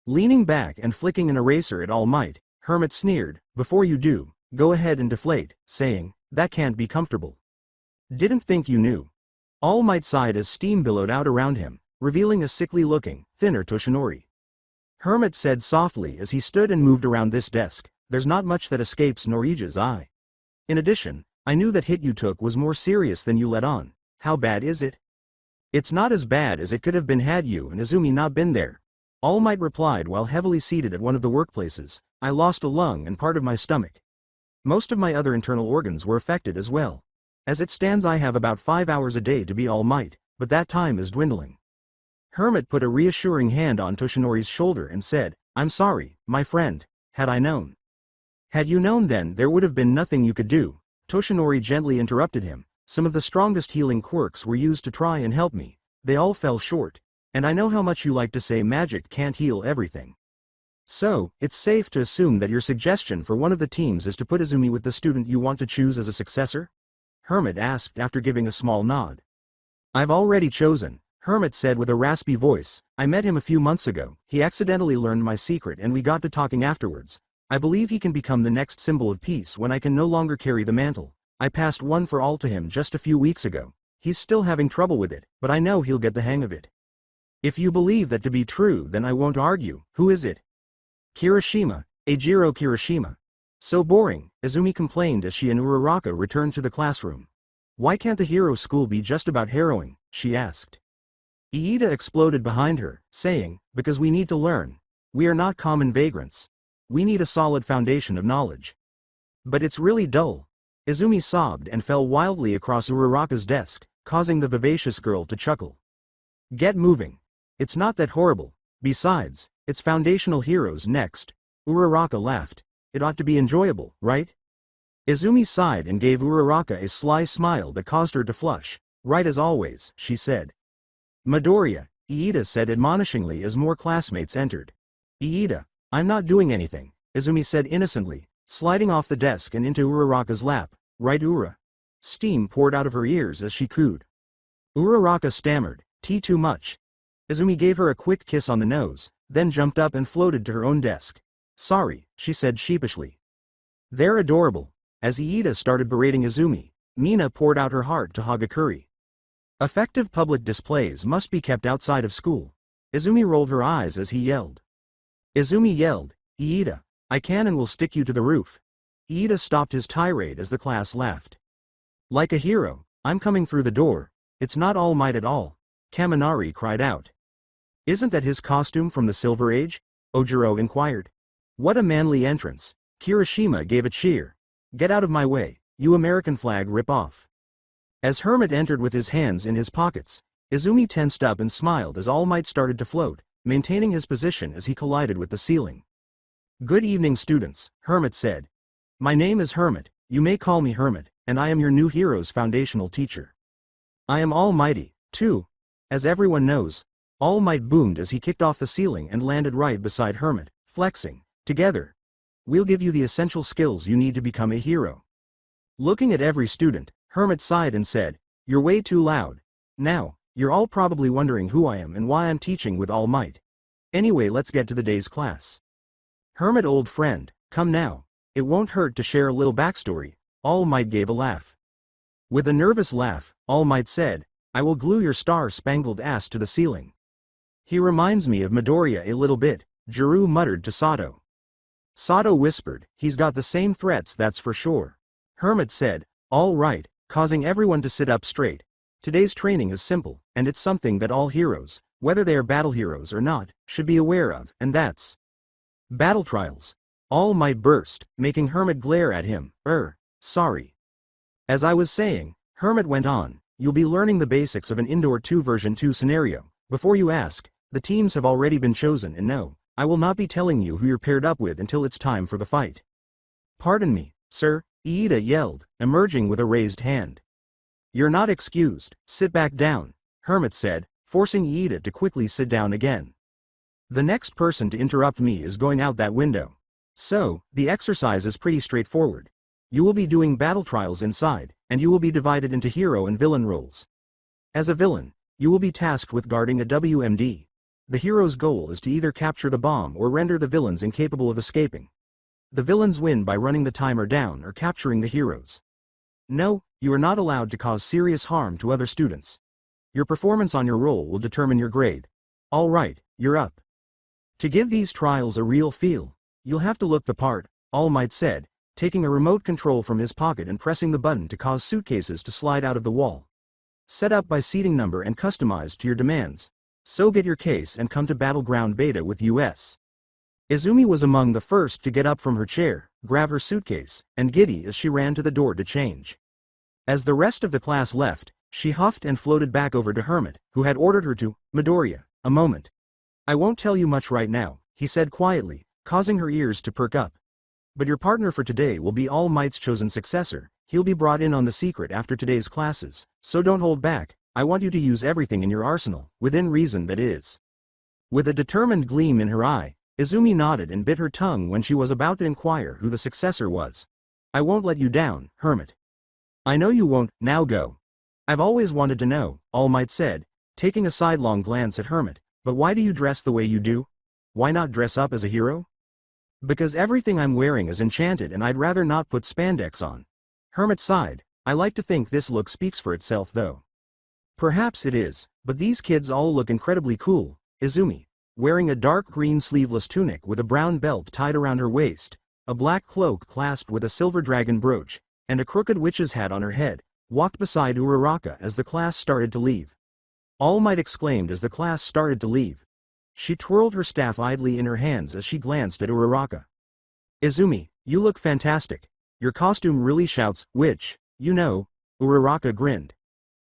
Leaning back and flicking an eraser at All Might, Hermit sneered, before you do, go ahead and deflate, saying, that can't be comfortable. Didn't think you knew. All Might sighed as steam billowed out around him, revealing a sickly-looking, thinner Toshinori. Hermit said softly as he stood and moved around this desk, there's not much that escapes Noriega's eye. In addition, I knew that hit you took was more serious than you let on. How bad is it? It's not as bad as it could have been had you and Izumi not been there. All Might replied while heavily seated at one of the workplaces. I lost a lung and part of my stomach. Most of my other internal organs were affected as well. As it stands I have about 5 hours a day to be All Might, but that time is dwindling. Hermit put a reassuring hand on Toshinori's shoulder and said, I'm sorry, my friend, had I known. Had you known then there would have been nothing you could do, Toshinori gently interrupted him, Some of the strongest healing quirks were used to try and help me. They all fell short. And I know how much you like to say magic can't heal everything. So, it's safe to assume that your suggestion for one of the teams is to put Izumi with the student you want to choose as a successor? Hermit asked after giving a small nod. I've already chosen, Hermit said with a raspy voice. I met him a few months ago. He accidentally learned my secret and we got to talking afterwards. I believe he can become the next symbol of peace when I can no longer carry the mantle. I passed one for all to him just a few weeks ago. He's still having trouble with it, but I know he'll get the hang of it. If you believe that to be true, then I won't argue. Who is it? Kirishima, Eijiro Kirishima. So boring, Izumi complained as she and Uraraka returned to the classroom. Why can't the hero school be just about harrowing? She asked. Iida exploded behind her, saying, because we need to learn. We are not common vagrants. We need a solid foundation of knowledge. But it's really dull. Izumi sobbed and fell wildly across Uraraka's desk, causing the vivacious girl to chuckle. Get moving. It's not that horrible. Besides, it's foundational heroes next. Uraraka laughed. It ought to be enjoyable, right? Izumi sighed and gave Uraraka a sly smile that caused her to flush. Right as always, she said. Midoriya, Iida said admonishingly as more classmates entered. Iida, I'm not doing anything, Izumi said innocently, sliding off the desk and into Uraraka's lap. Right, Ura? Steam poured out of her ears as she cooed. Uraraka stammered, tea too much. Izumi gave her a quick kiss on the nose, then jumped up and floated to her own desk. Sorry, she said sheepishly. They're adorable. As Iida started berating Izumi, Mina poured out her heart to Hagakure. Effective public displays must be kept outside of school. Izumi rolled her eyes as he yelled. Izumi yelled, Iida, I can and will stick you to the roof. Iida stopped his tirade as the class laughed. Like a hero, I'm coming through the door. It's not All Might at all. Kaminari cried out. Isn't that his costume from the Silver Age? Ojiro inquired. What a manly entrance. Kirishima gave a cheer. Get out of my way, you American flag rip-off. As Hermit entered with his hands in his pockets, Izumi tensed up and smiled as All Might started to float, maintaining his position as he collided with the ceiling. Good evening, students, Hermit said. My name is Hermit, you may call me Hermit, and I am your new hero's foundational teacher. I am almighty, too. As everyone knows, All Might boomed as he kicked off the ceiling and landed right beside Hermit, flexing. Together, we'll give you the essential skills you need to become a hero. Looking at every student, Hermit sighed and said, You're way too loud. Now, you're all probably wondering who I am and why I'm teaching with All Might. Anyway, let's get to the day's class. Hermit, old friend, come now. It won't hurt to share a little backstory. All Might gave a laugh. With a nervous laugh, All Might said, I will glue your star-spangled ass to the ceiling. He reminds me of Midoriya a little bit, Jiru muttered to Sato. Sato whispered, he's got the same threats, that's for sure. Hermit said, all right, causing everyone to sit up straight. Today's training is simple, and it's something that all heroes, whether they are battle heroes or not, should be aware of, and that's battle trials. All Might burst, making Hermit glare at him. Sorry. As I was saying, Hermit went on, you'll be learning the basics of an Indoor 2 version 2 scenario. Before you ask, the teams have already been chosen and no, I will not be telling you who you're paired up with until it's time for the fight. Pardon me, sir, Iida yelled, emerging with a raised hand. You're not excused, sit back down, Hermit said, forcing Iida to quickly sit down again. The next person to interrupt me is going out that window. So, the exercise is pretty straightforward. You will be doing battle trials inside, and you will be divided into hero and villain roles. As a villain, you will be tasked with guarding a WMD. The hero's goal is to either capture the bomb or render the villains incapable of escaping. The villains win by running the timer down or capturing the heroes. No, you are not allowed to cause serious harm to other students. Your performance on your role will determine your grade. All right, you're up. To give these trials a real feel, you'll have to look the part, All Might said, taking a remote control from his pocket and pressing the button to cause suitcases to slide out of the wall. Set up by seating number and customized to your demands. So get your case and come to Battleground Beta with us. Izumi was among the first to get up from her chair, grab her suitcase, and giddy as she ran to the door to change. As the rest of the class left, she huffed and floated back over to Hermit, who had ordered her to, Midoriya, a moment. I won't tell you much right now, he said quietly, causing her ears to perk up. But your partner for today will be All Might's chosen successor, He'll be brought in on the secret after today's classes, so don't hold back. I want you to use everything in your arsenal, within reason that is. With a determined gleam in her eye, Izumi nodded and bit her tongue when she was about to inquire who the successor was. I won't let you down, Hermit. I know you won't, now go. I've always wanted to know, All Might said, taking a sidelong glance at Hermit, but why do you dress the way you do? Why not dress up as a hero? Because everything I'm wearing is enchanted and I'd rather not put spandex on. Hermit sighed. I like to think this look speaks for itself though. Perhaps it is, but these kids all look incredibly cool. Izumi, wearing a dark green sleeveless tunic with a brown belt tied around her waist, a black cloak clasped with a silver dragon brooch, and a crooked witch's hat on her head, walked beside Uraraka as the class started to leave. All Might exclaimed as the class started to leave. She twirled her staff idly in her hands as she glanced at Uraraka. Izumi, you look fantastic. Your costume really shouts, witch, you know. Uraraka grinned.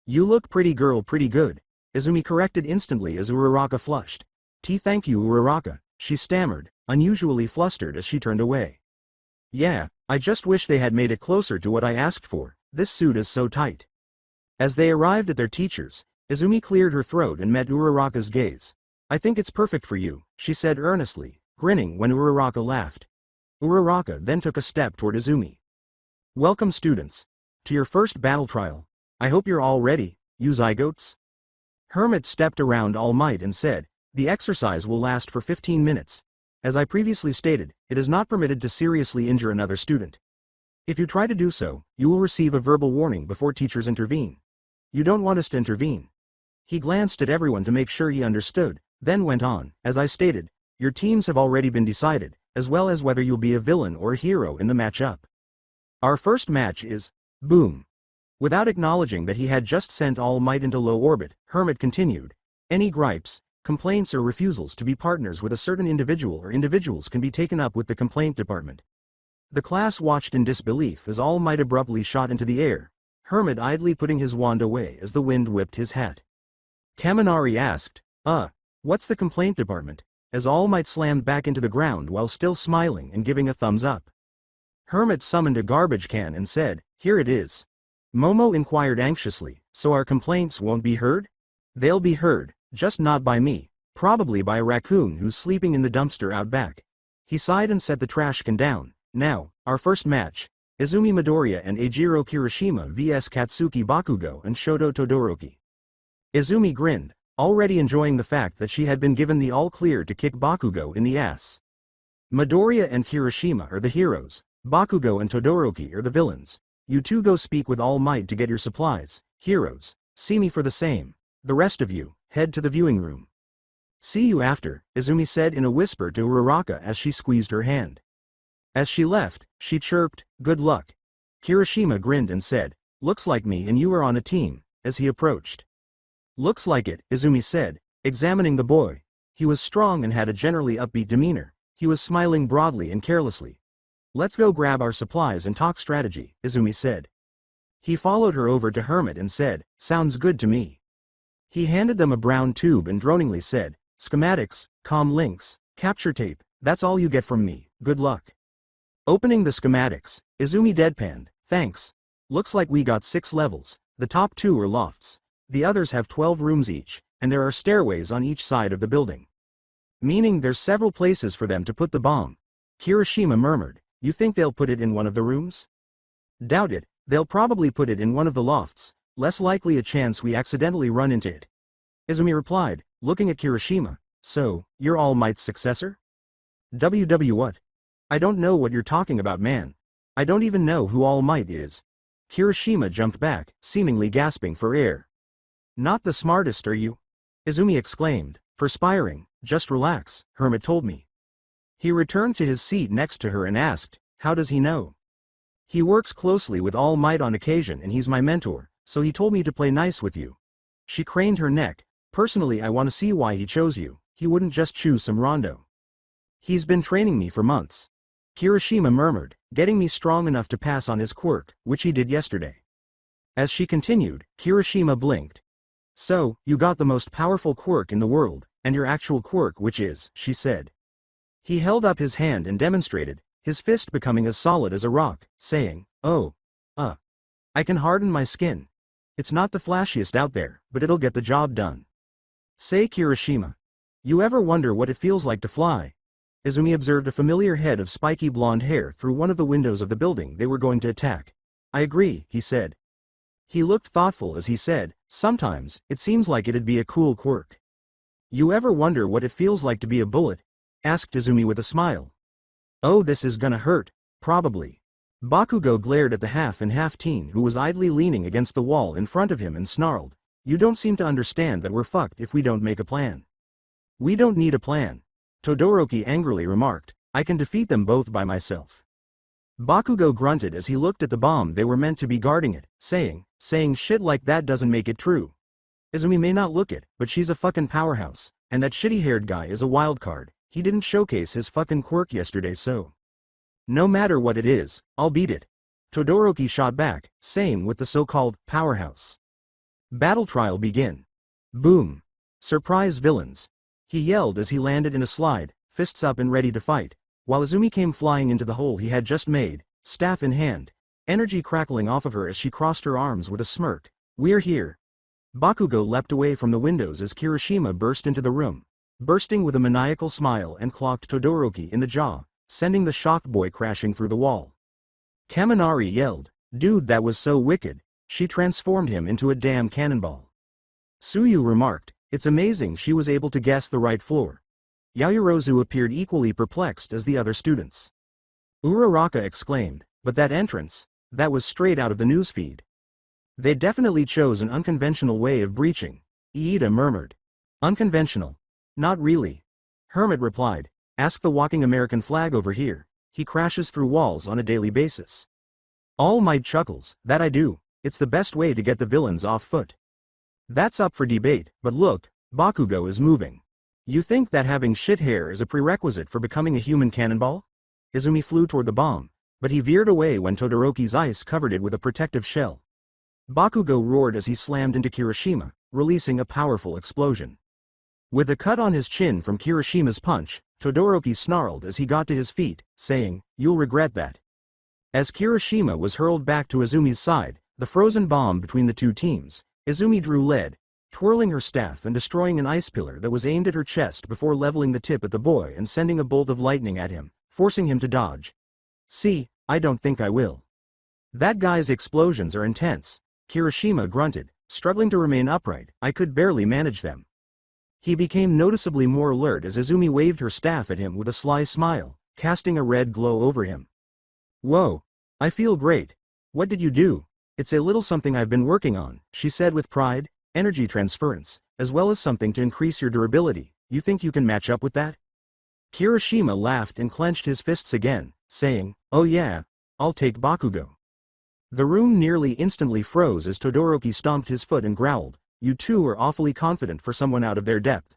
You look pretty girl pretty good, Izumi corrected instantly as Uraraka flushed. Thank you Uraraka, she stammered, unusually flustered as she turned away. Yeah, I just wish they had made it closer to what I asked for, this suit is so tight. As they arrived at their teachers, Izumi cleared her throat and met Uraraka's gaze. I think it's perfect for you, she said earnestly, grinning when Uraraka laughed. Uraraka then took a step toward Izumi. Welcome students. To your first battle trial. I hope you're all ready, you zygotes. Hermit stepped around All Might and said, the exercise will last for 15 minutes. As I previously stated, it is not permitted to seriously injure another student. If you try to do so, you will receive a verbal warning before teachers intervene. You don't want us to intervene. He glanced at everyone to make sure he understood, then went on, as I stated, your teams have already been decided, as well as whether you'll be a villain or a hero in the matchup. Our first match is, boom. Without acknowledging that he had just sent All Might into low orbit, Hermit continued, any gripes, complaints or refusals to be partners with a certain individual or individuals can be taken up with the complaint department. The class watched in disbelief as All Might abruptly shot into the air, Hermit idly putting his wand away as the wind whipped his hat. Kaminari asked, what's the complaint department? As All Might slammed back into the ground while still smiling and giving a thumbs up. Hermit summoned a garbage can and said, here it is. Momo inquired anxiously, so our complaints won't be heard? They'll be heard, just not by me, probably by a raccoon who's sleeping in the dumpster out back. He sighed and set the trash can down. Now, our first match, Izumi Midoriya and Eijiro Kirishima vs Katsuki Bakugo and Shoto Todoroki. Izumi grinned, already enjoying the fact that she had been given the all-clear to kick Bakugo in the ass. Midoriya and Kirishima are the heroes, Bakugo and Todoroki are the villains. You two go speak with All Might to get your supplies, heroes, see me for the same. The rest of you, head to the viewing room. See you after, Izumi said in a whisper to Uraraka as she squeezed her hand. As she left, she chirped, good luck. Kirishima grinned and said, looks like me and you are on a team, as he approached. Looks like it, Izumi said, examining the boy. He was strong and had a generally upbeat demeanor. He was smiling broadly and carelessly. Let's go grab our supplies and talk strategy, Izumi said. He followed her over to Hermit and said, sounds good to me. He handed them a brown tube and droningly said, schematics, comm links, capture tape, that's all you get from me, good luck. Opening the schematics, Izumi deadpanned, thanks. Looks like we got 6 levels, the top 2 are lofts. The others have 12 rooms each, and there are stairways on each side of the building. Meaning there's several places for them to put the bomb. Kirishima murmured, you think they'll put it in one of the rooms? Doubt it, they'll probably put it in one of the lofts, less likely a chance we accidentally run into it. Izumi replied, looking at Kirishima, so, you're All Might's successor? What? I don't know what you're talking about man. I don't even know who All Might is. Kirishima jumped back, seemingly gasping for air. Not the smartest are you? Izumi exclaimed, perspiring, just relax, Hermit told me. He returned to his seat next to her and asked, how does he know? He works closely with All Might on occasion and he's my mentor, so he told me to play nice with you. She craned her neck, personally I want to see why he chose you, he wouldn't just choose some rondo. He's been training me for months. Kirishima murmured, getting me strong enough to pass on his quirk, which he did yesterday. As she continued, Kirishima blinked. So, you got the most powerful quirk in the world, and your actual quirk which is, she said. He held up his hand and demonstrated, his fist becoming as solid as a rock, saying, oh. Uh, I can harden my skin. It's not the flashiest out there, but it'll get the job done. Say Kirishima. You ever wonder what it feels like to fly? Izumi observed a familiar head of spiky blonde hair through one of the windows of the building they were going to attack. I agree, he said. He looked thoughtful as he said, sometimes, it seems like it'd be a cool quirk. You ever wonder what it feels like to be a bullet? Asked Izumi with a smile. Oh, this is gonna hurt, probably. Bakugo glared at the half-and-half teen who was idly leaning against the wall in front of him and snarled. You don't seem to understand that we're fucked if we don't make a plan. We don't need a plan. Todoroki angrily remarked, I can defeat them both by myself. Bakugo grunted as he looked at the bomb they were meant to be guarding it, saying shit like that doesn't make it true. Izumi may not look it, but she's a fucking powerhouse, and that shitty-haired guy is a wild card. He didn't showcase his fucking quirk yesterday, so. No matter what it is, I'll beat it. Todoroki shot back, same with the so-called powerhouse. Battle trial begin. Boom. Surprise villains. He yelled as he landed in a slide, fists up and ready to fight, while Izumi came flying into the hole he had just made, staff in hand, energy crackling off of her as she crossed her arms with a smirk. We're here. Bakugo leapt away from the windows as Kirishima burst into the room, bursting with a maniacal smile and clocked Todoroki in the jaw, sending the shocked boy crashing through the wall. Kaminari yelled, dude, that was so wicked, she transformed him into a damn cannonball. Tsuyu remarked, it's amazing she was able to guess the right floor. Yaoyorozu appeared equally perplexed as the other students. Uraraka exclaimed, but that entrance, that was straight out of the newsfeed. They definitely chose an unconventional way of breaching, Iida murmured. Unconventional? Not really. Hermit replied, ask the walking American flag over here, he crashes through walls on a daily basis. All Might chuckles, that I do, it's the best way to get the villains off foot. That's up for debate, but look, Bakugo is moving. You think that having shit hair is a prerequisite for becoming a human cannonball? Izumi flew toward the bomb, but he veered away when Todoroki's ice covered it with a protective shell. Bakugo roared as he slammed into Kirishima, releasing a powerful explosion. With a cut on his chin from Kirishima's punch, Todoroki snarled as he got to his feet, saying, you'll regret that. As Kirishima was hurled back to Izumi's side, the frozen bomb between the two teams, Izumi drew lead, twirling her staff and destroying an ice pillar that was aimed at her chest before leveling the tip at the boy and sending a bolt of lightning at him, forcing him to dodge. See, I don't think I will. That guy's explosions are intense, Kirishima grunted, struggling to remain upright. I could barely manage them. He became noticeably more alert as Izumi waved her staff at him with a sly smile, casting a red glow over him. Whoa. I feel great. What did you do? It's a little something I've been working on, she said with pride, energy transference, as well as something to increase your durability. You think you can match up with that? Kirishima laughed and clenched his fists again, saying, oh yeah, I'll take Bakugo. The room nearly instantly froze as Todoroki stomped his foot and growled, you two are awfully confident for someone out of their depth.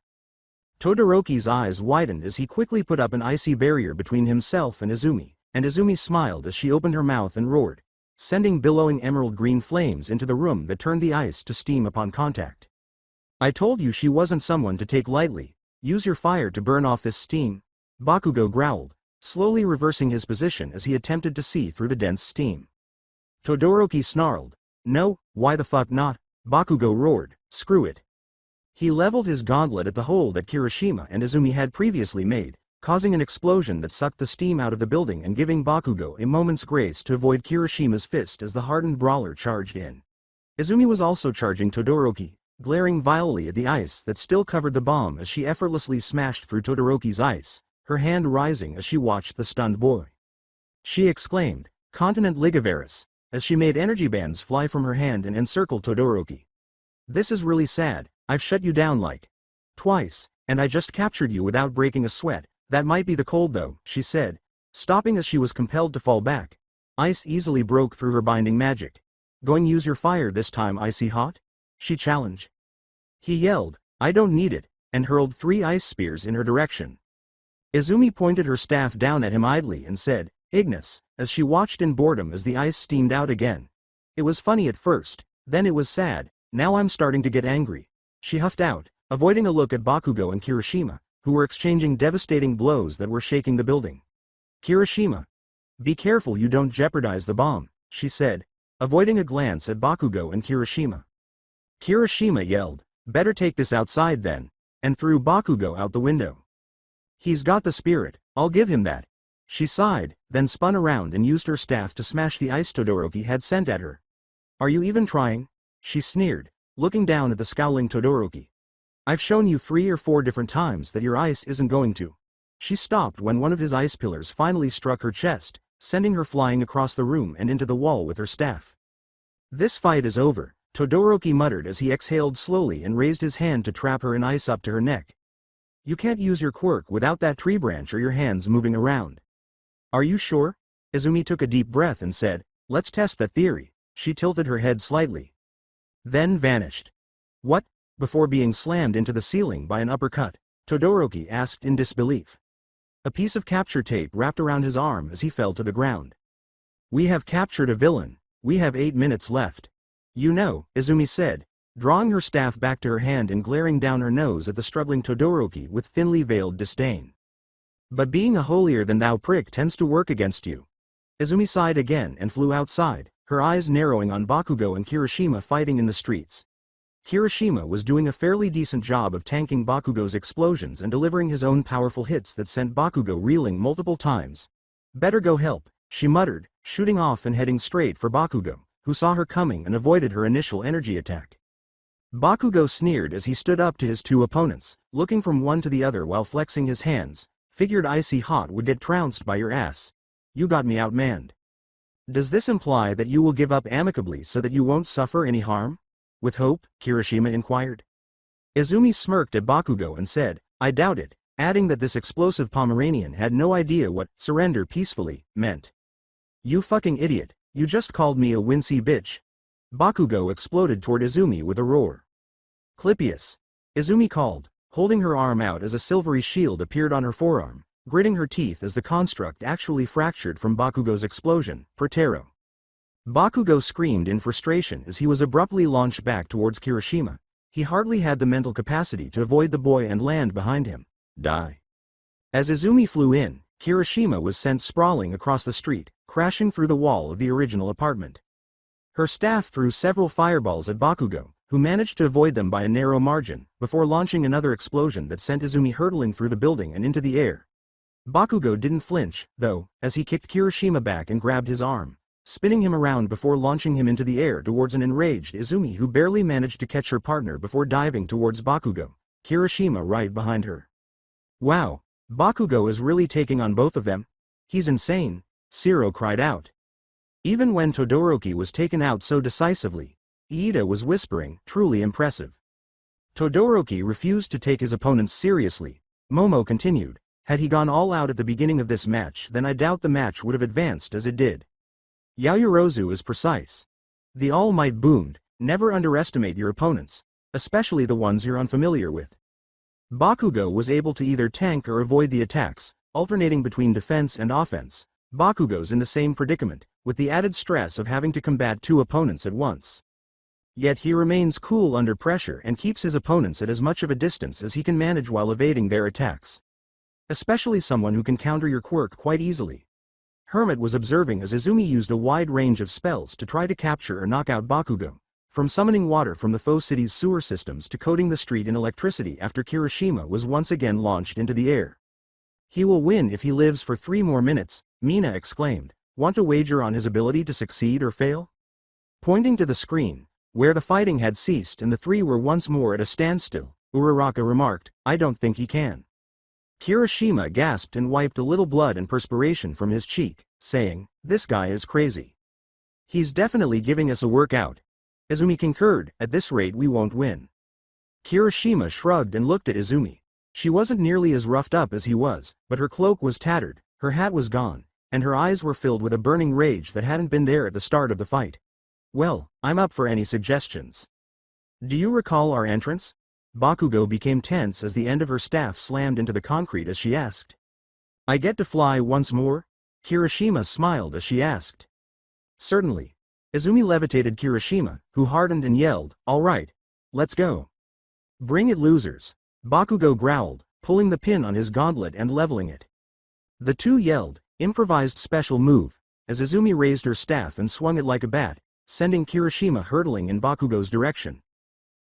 Todoroki's eyes widened as he quickly put up an icy barrier between himself and Izumi smiled as she opened her mouth and roared, sending billowing emerald green flames into the room that turned the ice to steam upon contact. I told you she wasn't someone to take lightly. Use your fire to burn off this steam, Bakugo growled, slowly reversing his position as he attempted to see through the dense steam. Todoroki snarled, no, why the fuck not? Bakugo roared, screw it. He leveled his gauntlet at the hole that Kirishima and Izumi had previously made, causing an explosion that sucked the steam out of the building and giving Bakugo a moment's grace to avoid Kirishima's fist as the hardened brawler charged in. Izumi was also charging Todoroki, glaring vilely at the ice that still covered the bomb as she effortlessly smashed through Todoroki's ice, her hand rising as she watched the stunned boy. She exclaimed, Continent Ligaveris, as she made energy bands fly from her hand and encircled Todoroki. This is really sad, I've shut you down like twice, and I just captured you without breaking a sweat. That might be the cold though, she said, stopping as she was compelled to fall back. Ice easily broke through her binding magic. Going use your fire this time, icy hot? She challenged. He yelled, I don't need it, and hurled 3 ice spears in her direction. Izumi pointed her staff down at him idly and said, Ignis, as she watched in boredom as the ice steamed out again. It was funny at first, then it was sad, now I'm starting to get angry. She huffed out, avoiding a look at Bakugo and Kirishima, who were exchanging devastating blows that were shaking the building. Kirishima. Be careful you don't jeopardize the bomb, she said, avoiding a glance at Bakugo and Kirishima. Kirishima yelled, "Better take this outside then," and threw Bakugo out the window. "He's got the spirit, I'll give him that." She sighed, then spun around and used her staff to smash the ice Todoroki had sent at her. "Are you even trying?" she sneered, looking down at the scowling Todoroki. "I've shown you 3 or 4 different times that your ice isn't going to." She stopped when one of his ice pillars finally struck her chest, sending her flying across the room and into the wall with her staff. "This fight is over," Todoroki muttered as he exhaled slowly and raised his hand to trap her in ice up to her neck. "You can't use your quirk without that tree branch or your hands moving around." "Are you sure?" Izumi took a deep breath and said, "Let's test that theory." She tilted her head slightly, then vanished. "What?" Before being slammed into the ceiling by an uppercut, Todoroki asked in disbelief. A piece of capture tape wrapped around his arm as he fell to the ground. "We have captured a villain. We have 8 minutes left." "You know," Izumi said, drawing her staff back to her hand and glaring down her nose at the struggling Todoroki with thinly veiled disdain. "But being a holier-than-thou prick tends to work against you." Izumi sighed again and flew outside, her eyes narrowing on Bakugo and Kirishima fighting in the streets. Kirishima was doing a fairly decent job of tanking Bakugo's explosions and delivering his own powerful hits that sent Bakugo reeling multiple times. "Better go help," she muttered, shooting off and heading straight for Bakugo, who saw her coming and avoided her initial energy attack. Bakugo sneered as he stood up to his 2 opponents, looking from one to the other while flexing his hands. "Figured icy hot would get trounced by your ass. You got me outmanned. Does this imply that you will give up amicably so that you won't suffer any harm?" "With hope?" Kirishima inquired. Izumi smirked at Bakugo and said, "I doubt it," adding that this explosive Pomeranian had no idea what "surrender peacefully" meant. "You fucking idiot, you just called me a wincy bitch." Bakugo exploded toward Izumi with a roar. "Clypeus," Izumi called, holding her arm out as a silvery shield appeared on her forearm, gritting her teeth as the construct actually fractured from Bakugo's explosion. "Protero." Bakugo screamed in frustration as he was abruptly launched back towards Kirishima. He hardly had the mental capacity to avoid the boy and land behind him. Die. As Izumi flew in, Kirishima was sent sprawling across the street, crashing through the wall of the original apartment. Her staff threw several fireballs at Bakugo, who managed to avoid them by a narrow margin, before launching another explosion that sent Izumi hurtling through the building and into the air. Bakugo didn't flinch, though, as he kicked Kirishima back and grabbed his arm, spinning him around before launching him into the air towards an enraged Izumi who barely managed to catch her partner before diving towards Bakugo, Kirishima right behind her. "Wow, Bakugo is really taking on both of them? He's insane," Shiro cried out. Even when Todoroki was taken out so decisively, Iida was whispering, "Truly impressive." Todoroki refused to take his opponents seriously. Momo continued, "Had he gone all out at the beginning of this match, then I doubt the match would have advanced as it did. Yaoyorozu is precise." The All Might boomed, "Never underestimate your opponents, especially the ones you're unfamiliar with." Bakugo was able to either tank or avoid the attacks, alternating between defense and offense. Bakugo's in the same predicament, with the added stress of having to combat 2 opponents at once. Yet he remains cool under pressure and keeps his opponents at as much of a distance as he can manage while evading their attacks. Especially someone who can counter your quirk quite easily. Hermit was observing as Izumi used a wide range of spells to try to capture or knock out Bakugo, from summoning water from the foe city's sewer systems to coating the street in electricity after Kirishima was once again launched into the air. "He will win if he lives for 3 more minutes, Mina exclaimed. "Want to wager on his ability to succeed or fail?" Pointing to the screen, where the fighting had ceased and the 3 were once more at a standstill, Uraraka remarked, "I don't think he can." Kirishima gasped and wiped a little blood and perspiration from his cheek, saying, "This guy is crazy. He's definitely giving us a workout." Izumi concurred, "At this rate we won't win." Kirishima shrugged and looked at Izumi. She wasn't nearly as roughed up as he was, but her cloak was tattered, her hat was gone, and her eyes were filled with a burning rage that hadn't been there at the start of the fight. "Well, I'm up for any suggestions. Do you recall our entrance?" Bakugo became tense as the end of her staff slammed into the concrete as she asked. "I get to fly once more?" Kirishima smiled as she asked. "Certainly." Izumi levitated Kirishima, who hardened and yelled, "All right. Let's go." "Bring it, losers." Bakugo growled, pulling the pin on his gauntlet and leveling it. The 2 yelled, "Improvised special move," as Izumi raised her staff and swung it like a bat, sending Kirishima hurtling in Bakugo's direction.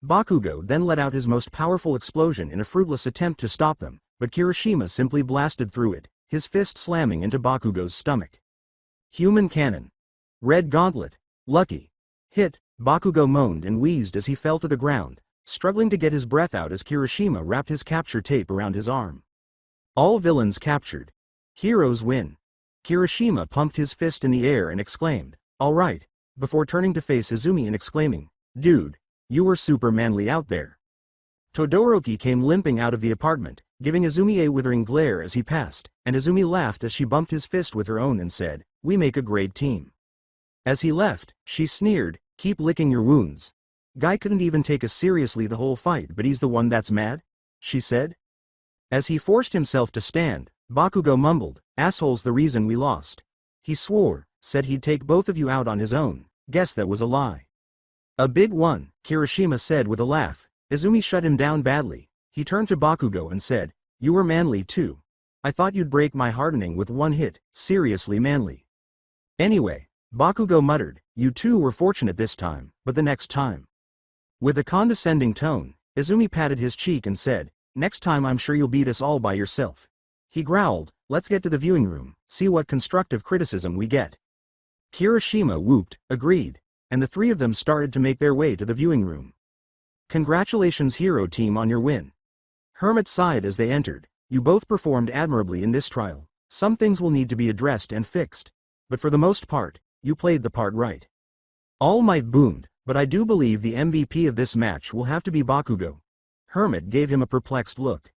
Bakugo then let out his most powerful explosion in a fruitless attempt to stop them, but Kirishima simply blasted through it, his fist slamming into Bakugo's stomach. Human cannon. Red gauntlet. Lucky. Hit. Bakugo moaned and wheezed as he fell to the ground, struggling to get his breath out as Kirishima wrapped his capture tape around his arm. All villains captured. Heroes win. Kirishima pumped his fist in the air and exclaimed, "All right," before turning to face Izumi and exclaiming, "Dude, you were super manly out there." Todoroki came limping out of the apartment, giving Izumi a withering glare as he passed, and Izumi laughed as she bumped his fist with her own and said, "We make a great team." As he left, she sneered, "Keep licking your wounds. Guy couldn't even take us seriously the whole fight, but he's the one that's mad?" she said. As he forced himself to stand, Bakugo mumbled, "Asshole's the reason we lost. He swore, said he'd take both of you out on his own. Guess that was a lie." "A big one," Kirishima said with a laugh. Izumi shut him down badly. He turned to Bakugo and said, "You were manly too. I thought you'd break my hardening with one hit, seriously manly." "Anyway," Bakugo muttered, "you two were fortunate this time, but the next time." With a condescending tone, Izumi patted his cheek and said, "Next time I'm sure you'll beat us all by yourself." He growled, "Let's get to the viewing room, see what constructive criticism we get." Kirishima whooped, agreed, and the three of them started to make their way to the viewing room. "Congratulations hero team on your win." Hermit sighed as they entered. "You both performed admirably in this trial. Some things will need to be addressed and fixed, but for the most part, you played the part right." All Might boomed, "But I do believe the MVP of this match will have to be Bakugo." Hermit gave him a perplexed look.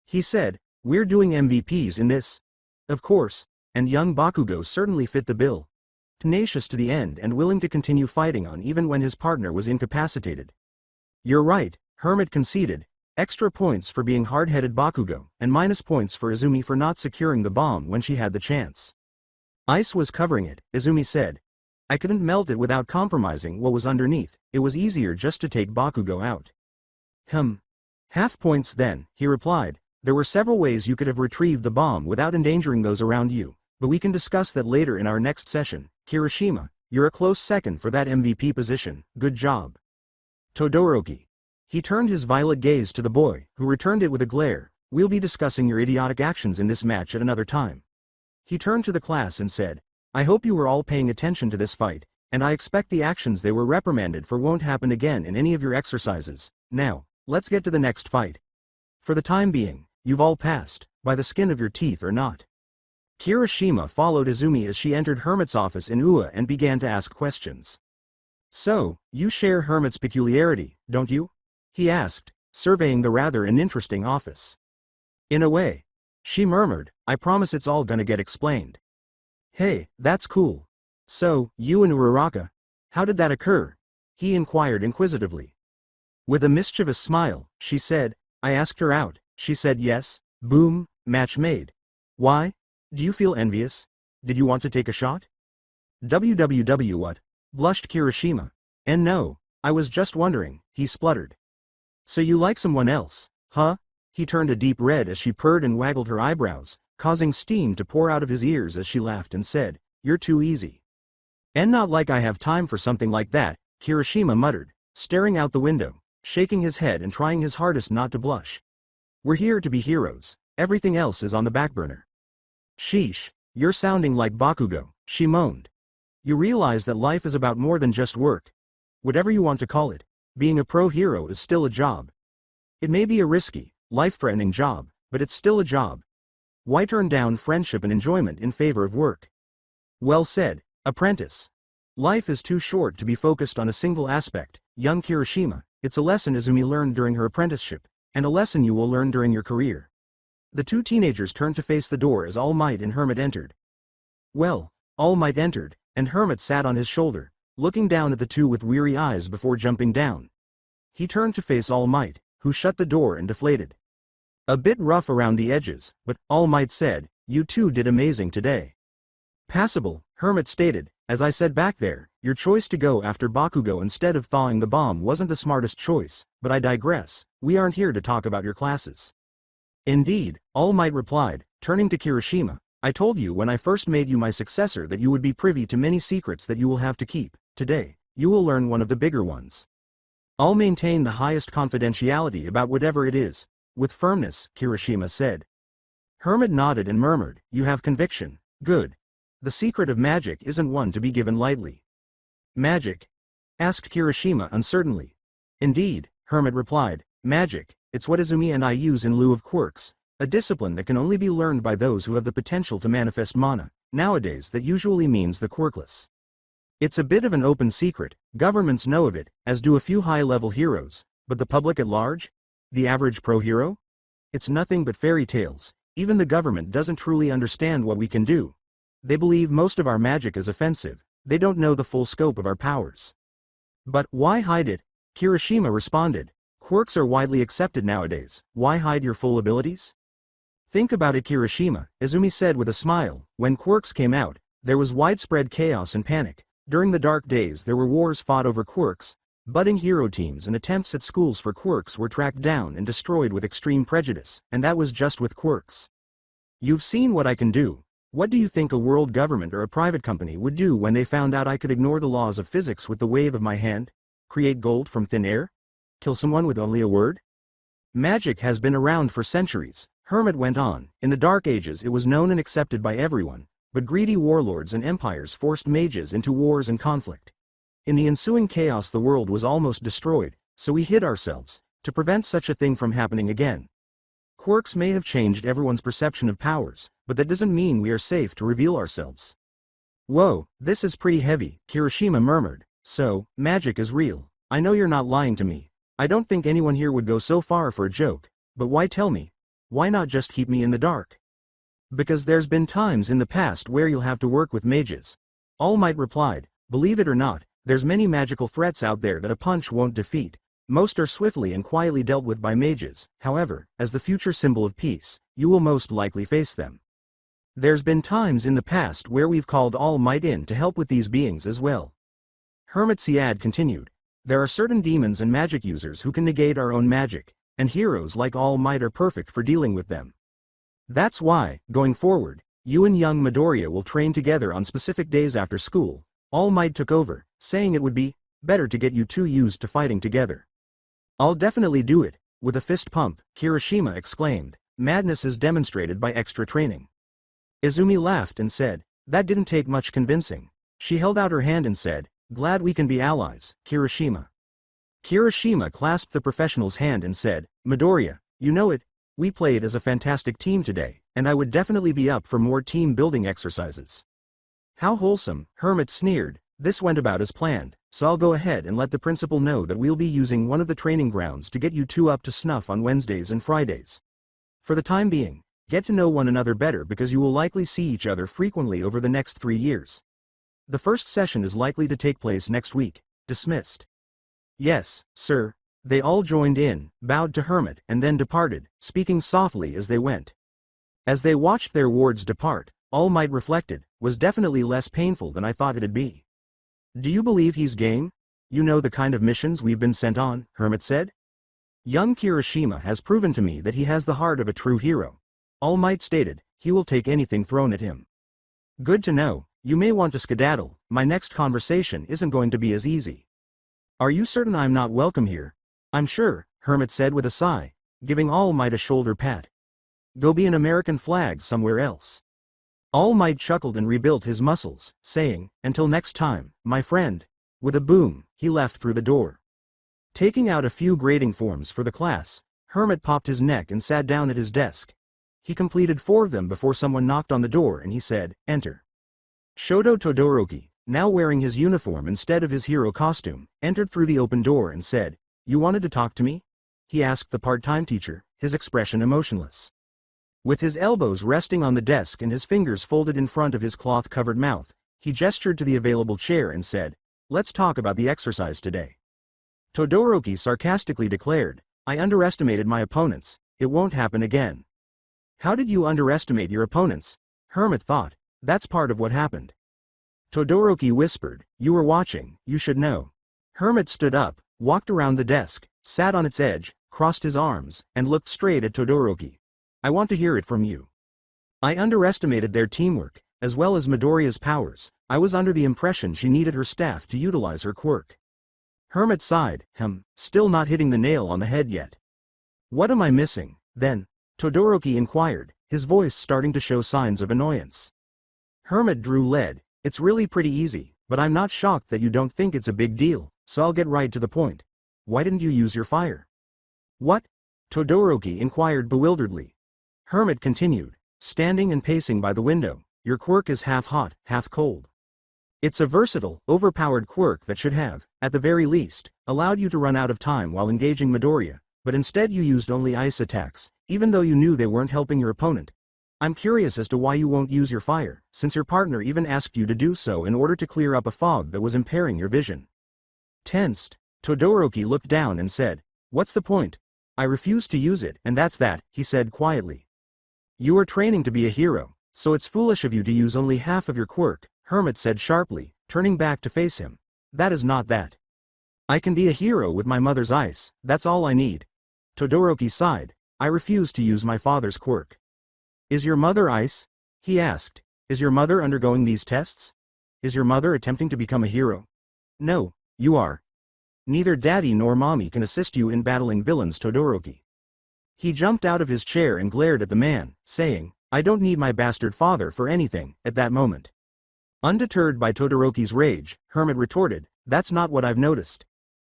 He said, "We're doing MVPs in this?" "Of course," and young Bakugo certainly fit the bill. Tenacious to the end and willing to continue fighting on even when his partner was incapacitated. "You're right," Hermit conceded. Extra points for being hard-headed Bakugo, and minus points for Izumi for not securing the bomb when she had the chance. "Ice was covering it," Izumi said. "I couldn't melt it without compromising what was underneath. It was easier just to take Bakugo out." Half points then," he replied. "There were several ways you could have retrieved the bomb without endangering those around you, but we can discuss that later in our next session. Kirishima, you're a close second for that MVP position, good job." Todoroki. He turned his violet gaze to the boy, who returned it with a glare. "We'll be discussing your idiotic actions in this match at another time." He turned to the class and said, "I hope you were all paying attention to this fight, and I expect the actions they were reprimanded for won't happen again in any of your exercises. Now, let's get to the next fight. For the time being, you've all passed, by the skin of your teeth or not." Kirishima followed Izumi as she entered Hermit's office in Ua and began to ask questions. "So, you share Hermit's peculiarity, don't you?" he asked, surveying the rather uninteresting office. "In a way," she murmured. "I promise it's all gonna get explained." "Hey, that's cool. So, you and Uraraka, how did that occur?" he inquired inquisitively. With a mischievous smile, she said, "I asked her out, she said yes, boom, match made. Why? Do you feel envious? Did you want to take a shot?" "WWW what?" blushed Kirishima. "And no, I was just wondering," he spluttered. "So you like someone else, huh?" He turned a deep red as she purred and waggled her eyebrows, causing steam to pour out of his ears as she laughed and said, "You're too easy." "And not like I have time for something like that," Kirishima muttered, staring out the window, shaking his head and trying his hardest not to blush. "We're here to be heroes, everything else is on the back burner." "Sheesh, you're sounding like Bakugo," she moaned. "You realize that life is about more than just work. Whatever you want to call it, being a pro hero is still a job. It may be a risky, life-threatening job, but it's still a job. Why turn down friendship and enjoyment in favor of work?" "Well said, apprentice. Life is too short to be focused on a single aspect, young Kirishima. It's a lesson Izumi learned during her apprenticeship, and a lesson you will learn during your career." The two teenagers turned to face the door as All Might and Hermit entered. Well, All Might entered, and Hermit sat on his shoulder, looking down at the two with weary eyes before jumping down. He turned to face All Might, who shut the door and deflated. "A bit rough around the edges, but," All Might said, "you two did amazing today." "Passable," Hermit stated. "As I said back there, your choice to go after Bakugo instead of thawing the bomb wasn't the smartest choice, but I digress, we aren't here to talk about your classes." "Indeed," All Might replied, turning to Kirishima, "I told you when I first made you my successor that you would be privy to many secrets that you will have to keep. Today, you will learn one of the bigger ones. I'll maintain the highest confidentiality about whatever it is, with firmness, Kirishima said. Hermit nodded and murmured, you have conviction, good. The secret of magic isn't one to be given lightly. Magic? Asked Kirishima uncertainly. Indeed, Hermit replied, magic, it's what Izumi and I use in lieu of quirks, a discipline that can only be learned by those who have the potential to manifest mana. Nowadays that usually means the quirkless. It's a bit of an open secret, governments know of it, as do a few high-level heroes, but the public at large? The average pro-hero? It's nothing but fairy tales, even the government doesn't truly understand what we can do. They believe most of our magic is offensive, they don't know the full scope of our powers. But why hide it? Kirishima responded, quirks are widely accepted nowadays, why hide your full abilities? Think about it Kirishima, Izumi said with a smile, when quirks came out, there was widespread chaos and panic. During the dark days there were wars fought over quirks, budding hero teams and attempts at schools for quirks were tracked down and destroyed with extreme prejudice, and that was just with quirks. You've seen what I can do. What do you think a world government or a private company would do when they found out I could ignore the laws of physics with the wave of my hand? Create gold from thin air? Kill someone with only a word? Magic has been around for centuries, Hermit went on. In the Dark Ages it was known and accepted by everyone, but greedy warlords and empires forced mages into wars and conflict. In the ensuing chaos the world was almost destroyed, so we hid ourselves, to prevent such a thing from happening again. Quirks may have changed everyone's perception of powers, but that doesn't mean we are safe to reveal ourselves. Whoa, this is pretty heavy, Kirishima murmured. So, magic is real. I know you're not lying to me. I don't think anyone here would go so far for a joke, but why tell me? Why not just keep me in the dark? Because there's been times in the past where you'll have to work with mages. All Might replied, believe it or not, there's many magical threats out there that a punch won't defeat. Most are swiftly and quietly dealt with by mages, however, as the future symbol of peace, you will most likely face them. There's been times in the past where we've called All Might in to help with these beings as well. Hermit Siad continued, there are certain demons and magic users who can negate our own magic, and heroes like All Might are perfect for dealing with them. That's why, going forward, you and young Midoriya will train together on specific days after school. All Might took over, saying it would be better to get you two used to fighting together. I'll definitely do it, with a fist pump, Kirishima exclaimed. Madness is demonstrated by extra training. Izumi laughed and said, that didn't take much convincing. She held out her hand and said, glad we can be allies, Kirishima. Kirishima clasped the professional's hand and said, Midoriya, you know it, we played as a fantastic team today, and I would definitely be up for more team-building exercises. How wholesome, Hermit sneered. This went about as planned, so I'll go ahead and let the principal know that we'll be using one of the training grounds to get you two up to snuff on Wednesdays and Fridays. For the time being, get to know one another better because you will likely see each other frequently over the next 3 years. The first session is likely to take place next week. Dismissed. Yes, sir. They all joined in, bowed to Hermit and then departed, speaking softly as they went. As they watched their wards depart, All Might reflected, was definitely less painful than I thought it'd be. Do you believe he's game? You know the kind of missions we've been sent on, Hermit said. Young Kirishima has proven to me that he has the heart of a true hero. All Might stated, he will take anything thrown at him. Good to know, you may want to skedaddle, my next conversation isn't going to be as easy. Are you certain I'm not welcome here? I'm sure, Hermit said with a sigh, giving All Might a shoulder pat. Go be an American flag somewhere else. All Might chuckled and rebuilt his muscles, saying, until next time, my friend. With a boom, he left through the door. Taking out a few grading forms for the class, Hermit popped his neck and sat down at his desk. He completed 4 of them before someone knocked on the door and he said, enter. Shoto Todoroki, now wearing his uniform instead of his hero costume, entered through the open door and said, you wanted to talk to me? He asked the part-time teacher, his expression emotionless. With his elbows resting on the desk and his fingers folded in front of his cloth-covered mouth, he gestured to the available chair and said, let's talk about the exercise today. Todoroki sarcastically declared, I underestimated my opponents, it won't happen again. How did you underestimate your opponents? Hermit thought, that's part of what happened. Todoroki whispered, you were watching, you should know. Hermit stood up, walked around the desk, sat on its edge, crossed his arms, and looked straight at Todoroki. I want to hear it from you. I underestimated their teamwork, as well as Midoriya's powers, I was under the impression she needed her staff to utilize her quirk. Hermit sighed, still not hitting the nail on the head yet. What am I missing, then? Todoroki inquired, his voice starting to show signs of annoyance. Hermit drew lead. It's really pretty easy, but I'm not shocked that you don't think it's a big deal, so I'll get right to the point. Why didn't you use your fire? What? Todoroki inquired bewilderedly. Hermit continued, standing and pacing by the window. Your quirk is half hot, half cold. It's a versatile, overpowered quirk that should have, at the very least, allowed you to run out of time while engaging Midoriya, but instead you used only ice attacks, even though you knew they weren't helping your opponent. I'm curious as to why you won't use your fire, since your partner even asked you to do so in order to clear up a fog that was impairing your vision. Tensed, Todoroki looked down and said, "What's the point? I refuse to use it, and that's that," he said quietly. You are training to be a hero, so it's foolish of you to use only half of your quirk, Hermit said sharply, turning back to face him. That is not that. I can be a hero with my mother's ice, that's all I need. Todoroki sighed. I refuse to use my father's quirk. Is your mother ice? He asked. Is your mother undergoing these tests? Is your mother attempting to become a hero? No, you are. Neither daddy nor mommy can assist you in battling villains, Todoroki. He jumped out of his chair and glared at the man, saying, I don't need my bastard father for anything, at that moment. Undeterred by Todoroki's rage, Hermit retorted, that's not what I've noticed.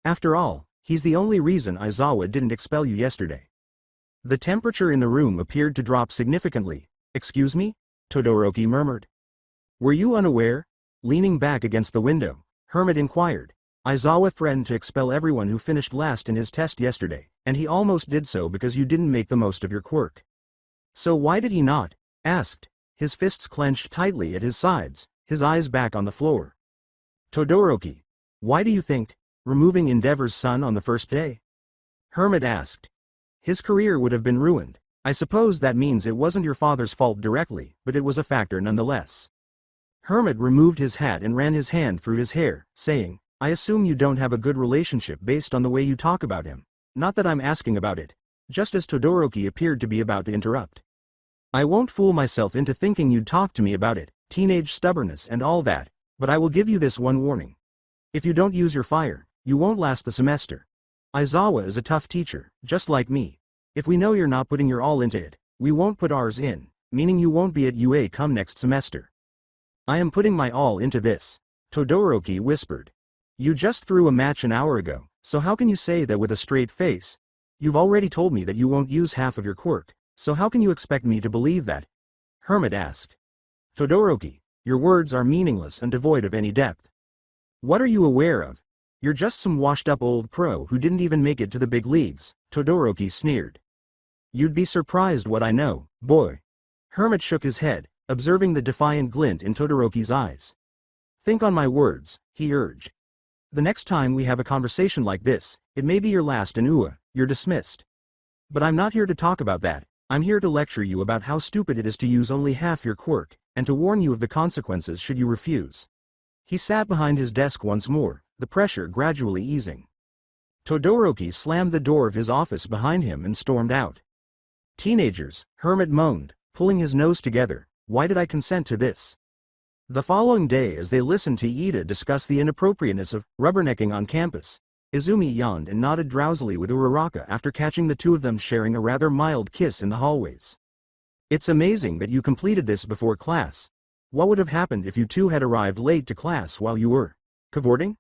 After all, he's the only reason Isawa didn't expel you yesterday. The temperature in the room appeared to drop significantly. Excuse me? Todoroki murmured. Were you unaware? Leaning back against the window, Hermit inquired. Isawa threatened to expel everyone who finished last in his test yesterday, and he almost did so because you didn't make the most of your quirk. So why did he not? Asked, his fists clenched tightly at his sides, his eyes back on the floor. Todoroki, why do you think? Removing Endeavor's son on the first day? Hermit asked. His career would have been ruined. I suppose that means it wasn't your father's fault directly, but it was a factor nonetheless. Hermit removed his hat and ran his hand through his hair, saying, I assume you don't have a good relationship based on the way you talk about him. Not that I'm asking about it. Just as Todoroki appeared to be about to interrupt. I won't fool myself into thinking you'd talk to me about it, teenage stubbornness and all that, but I will give you this one warning. If you don't use your fire, you won't last the semester. Isawa is a tough teacher, just like me. If we know you're not putting your all into it, we won't put ours in, meaning you won't be at UA come next semester. I am putting my all into this, Todoroki whispered. You just threw a match an hour ago, so how can you say that with a straight face? You've already told me that you won't use half of your quirk, so how can you expect me to believe that? Hermit asked. Todoroki, your words are meaningless and devoid of any depth. What are you aware of? You're just some washed-up old pro who didn't even make it to the big leagues, Todoroki sneered. You'd be surprised what I know, boy. Hermit shook his head, observing the defiant glint in Todoroki's eyes. Think on my words, he urged. The next time we have a conversation like this, it may be your last in UA, you're dismissed. But I'm not here to talk about that, I'm here to lecture you about how stupid it is to use only half your quirk, and to warn you of the consequences should you refuse. He sat behind his desk once more, the pressure gradually easing. Todoroki slammed the door of his office behind him and stormed out. Teenagers, Hermit moaned, pulling his nose together, why did I consent to this? The following day as they listened to Iida discuss the inappropriateness of rubbernecking on campus, Izumi yawned and nodded drowsily with Uraraka after catching the two of them sharing a rather mild kiss in the hallways. It's amazing that you completed this before class. What would have happened if you two had arrived late to class while you were cavorting?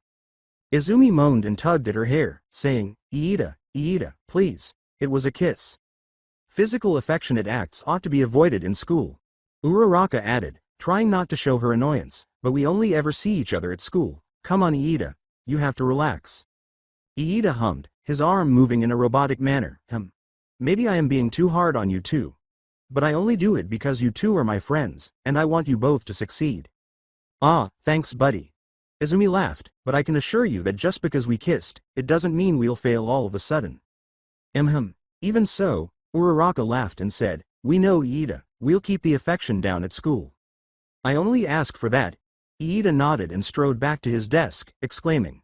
Izumi moaned and tugged at her hair, saying, Iida, please. It was a kiss. Physical affectionate acts ought to be avoided in school. Uraraka added, trying not to show her annoyance, but we only ever see each other at school. Come on Iida, you have to relax. Iida hummed, his arm moving in a robotic manner. Maybe I am being too hard on you too. But I only do it because you two are my friends, and I want you both to succeed. Ah, thanks buddy. Izumi laughed, but I can assure you that just because we kissed, it doesn't mean we'll fail all of a sudden. Even so, Uraraka laughed and said, we know Iida, we'll keep the affection down at school. I only ask for that. Iida nodded and strode back to his desk, exclaiming.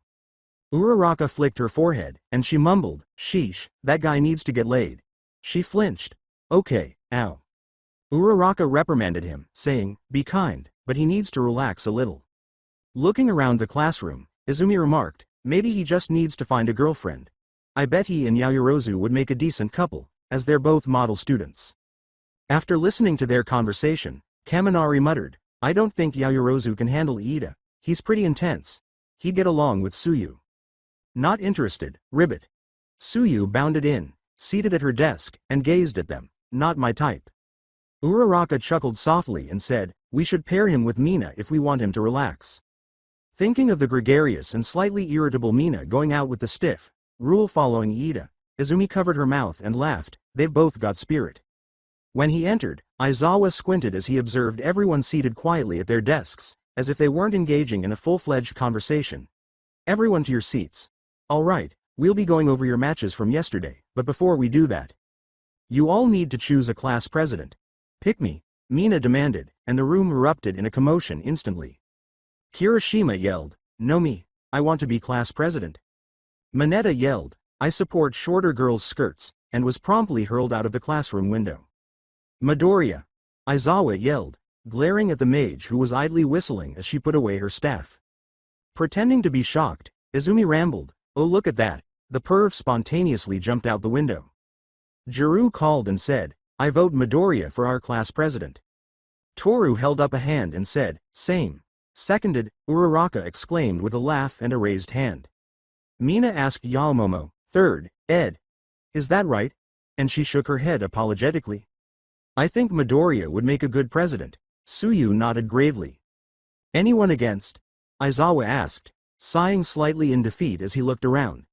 Uraraka flicked her forehead, and she mumbled, sheesh, that guy needs to get laid. She flinched. Okay, ow. Uraraka reprimanded him, saying, be kind, but he needs to relax a little. Looking around the classroom, Izumi remarked, maybe he just needs to find a girlfriend. I bet he and Yaoyorozu would make a decent couple, as they're both model students. After listening to their conversation, Kaminari muttered, I don't think Yaoyorozu can handle Iida. He's pretty intense. He'd get along with Tsuyu. Not interested, ribbit. Tsuyu bounded in, seated at her desk, and gazed at them. Not my type. Uraraka chuckled softly and said, we should pair him with Mina if we want him to relax. Thinking of the gregarious and slightly irritable Mina going out with the stiff, rule-following Iida, Izumi covered her mouth and laughed, they've both got spirit. When he entered, Isawa squinted as he observed everyone seated quietly at their desks, as if they weren't engaging in a full-fledged conversation. Everyone to your seats. All right, we'll be going over your matches from yesterday, but before we do that, you all need to choose a class president. Pick me, Mina demanded, and the room erupted in a commotion instantly. Kirishima yelled, no me, I want to be class president. Mineta yelled, I support shorter girls' skirts, and was promptly hurled out of the classroom window. Midoriya, Isawa yelled, glaring at the mage who was idly whistling as she put away her staff. Pretending to be shocked, Izumi rambled, oh look at that, the perv spontaneously jumped out the window. Juru called and said, I vote Midoriya for our class president. Toru held up a hand and said, same. Seconded, Uraraka exclaimed with a laugh and a raised hand. Mina asked Yaomomo, third, Ed. Is that right? And she shook her head apologetically. I think Midoriya would make a good president. Tsuyu nodded gravely. Anyone against? Isawa asked, sighing slightly in defeat as he looked around.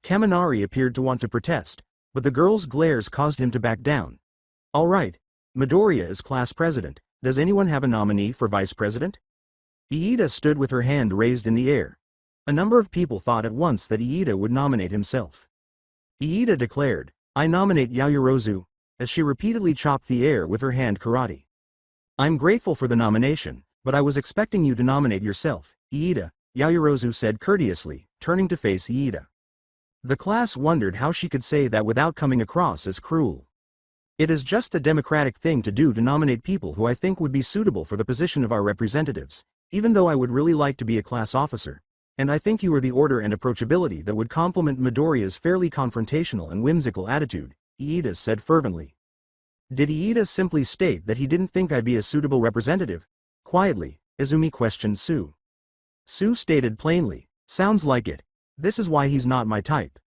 Kaminari appeared to want to protest, but the girl's glares caused him to back down. All right, Midoriya is class president. Does anyone have a nominee for vice president? Iida stood with her hand raised in the air. A number of people thought at once that Iida would nominate himself. Iida declared, I nominate Yaoyorozu, as she repeatedly chopped the air with her hand karate. I'm grateful for the nomination, but I was expecting you to nominate yourself, Iida, Yaoyorozu said courteously, turning to face Iida. The class wondered how she could say that without coming across as cruel. It is just the democratic thing to do to nominate people who I think would be suitable for the position of our representatives, even though I would really like to be a class officer. And I think you are the order and approachability that would complement Midoriya's fairly confrontational and whimsical attitude, Iida said fervently. Did Iida simply state that he didn't think I'd be a suitable representative? Quietly, Izumi questioned Sue. Sue stated plainly, sounds like it. This is why he's not my type.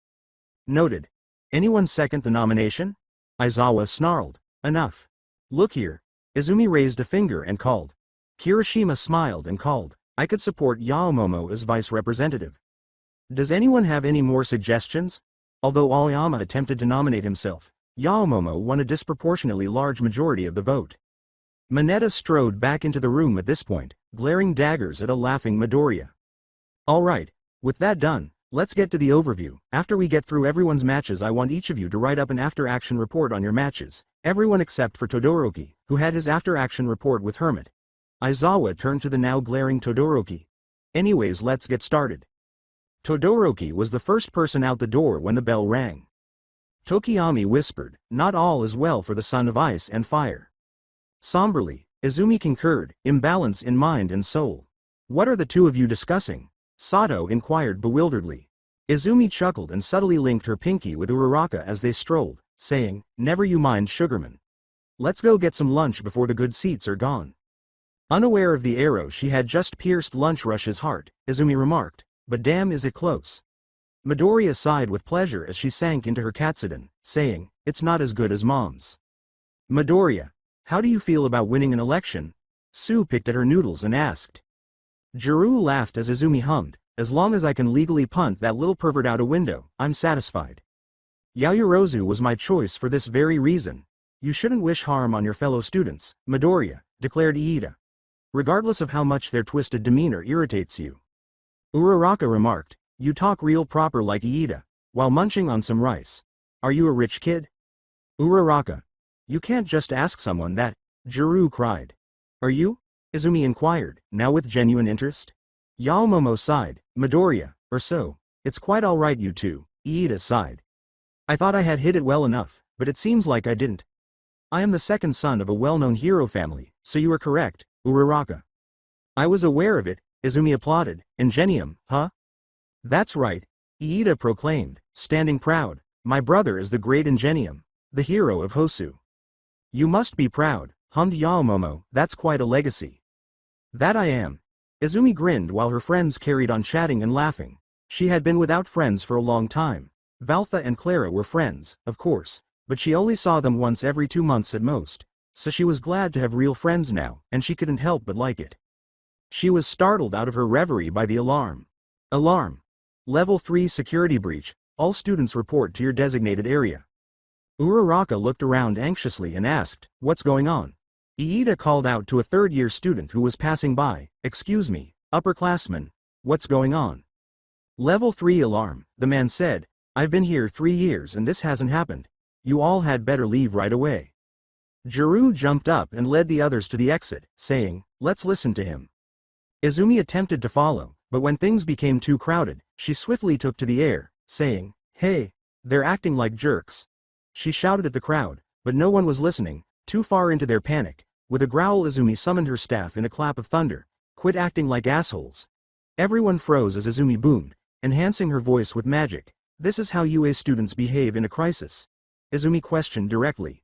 Noted. Anyone second the nomination? Isawa snarled, enough. Look here. Izumi raised a finger and called. Kirishima smiled and called, I could support Yaomomo as vice representative. Does anyone have any more suggestions? Although Aoyama attempted to nominate himself, Yaomomo won a disproportionately large majority of the vote. Mineta strode back into the room at this point, glaring daggers at a laughing Midoriya. All right, with that done, let's get to the overview. After we get through everyone's matches, I want each of you to write up an after-action report on your matches, everyone except for Todoroki, who had his after-action report with Hermit. Isawa turned to the now glaring Todoroki. Anyways, let's get started. Todoroki was the first person out the door when the bell rang. Tokiyami whispered, not all is well for the son of ice and fire. Somberly, Izumi concurred, imbalance in mind and soul. What are the two of you discussing? Sato inquired bewilderedly. Izumi chuckled and subtly linked her pinky with Uraraka as they strolled, saying, never you mind Sugarman. Let's go get some lunch before the good seats are gone. Unaware of the arrow she had just pierced Lunch Rush's heart, Izumi remarked, but damn is it close. Midoriya sighed with pleasure as she sank into her katsudon, saying, it's not as good as Mom's. Midoriya, how do you feel about winning an election? Sue picked at her noodles and asked. Juru laughed as Izumi hummed, as long as I can legally punt that little pervert out a window, I'm satisfied. Yaoyorozu was my choice for this very reason. You shouldn't wish harm on your fellow students, Midoriya, declared Iida. Regardless of how much their twisted demeanor irritates you. Uraraka remarked, you talk real proper like Iida, while munching on some rice. Are you a rich kid? Uraraka. You can't just ask someone that, Juru cried. Are you? Izumi inquired, now with genuine interest. Yaomomo sighed, Midoriya, or so. It's quite alright you two, Iida sighed. I thought I had hid it well enough, but it seems like I didn't. I am the second son of a well-known hero family, so you are correct, Uraraka. I was aware of it, Izumi applauded. Ingenium, huh? That's right, Iida proclaimed, standing proud. My brother is the great Ingenium, the hero of Hosu. You must be proud, hummed Yaomomo, that's quite a legacy. That I am. Izumi grinned while her friends carried on chatting and laughing. She had been without friends for a long time. Valtha and Clara were friends, of course, but she only saw them once every 2 months at most, so she was glad to have real friends now, and she couldn't help but like it. She was startled out of her reverie by the alarm. Alarm. Level 3 security breach, all students report to your designated area. Uraraka looked around anxiously and asked, what's going on? Iida called out to a third-year student who was passing by, excuse me, upperclassman, what's going on? Level 3 alarm, the man said, I've been here 3 years and this hasn't happened. You all had better leave right away. Juru jumped up and led the others to the exit, saying, let's listen to him. Izumi attempted to follow, but when things became too crowded, she swiftly took to the air, saying, hey, they're acting like jerks. She shouted at the crowd, but no one was listening, too far into their panic. With a growl Izumi summoned her staff in a clap of thunder. Quit acting like assholes. Everyone froze as Izumi boomed, enhancing her voice with magic. This is how UA students behave in a crisis. Izumi questioned directly.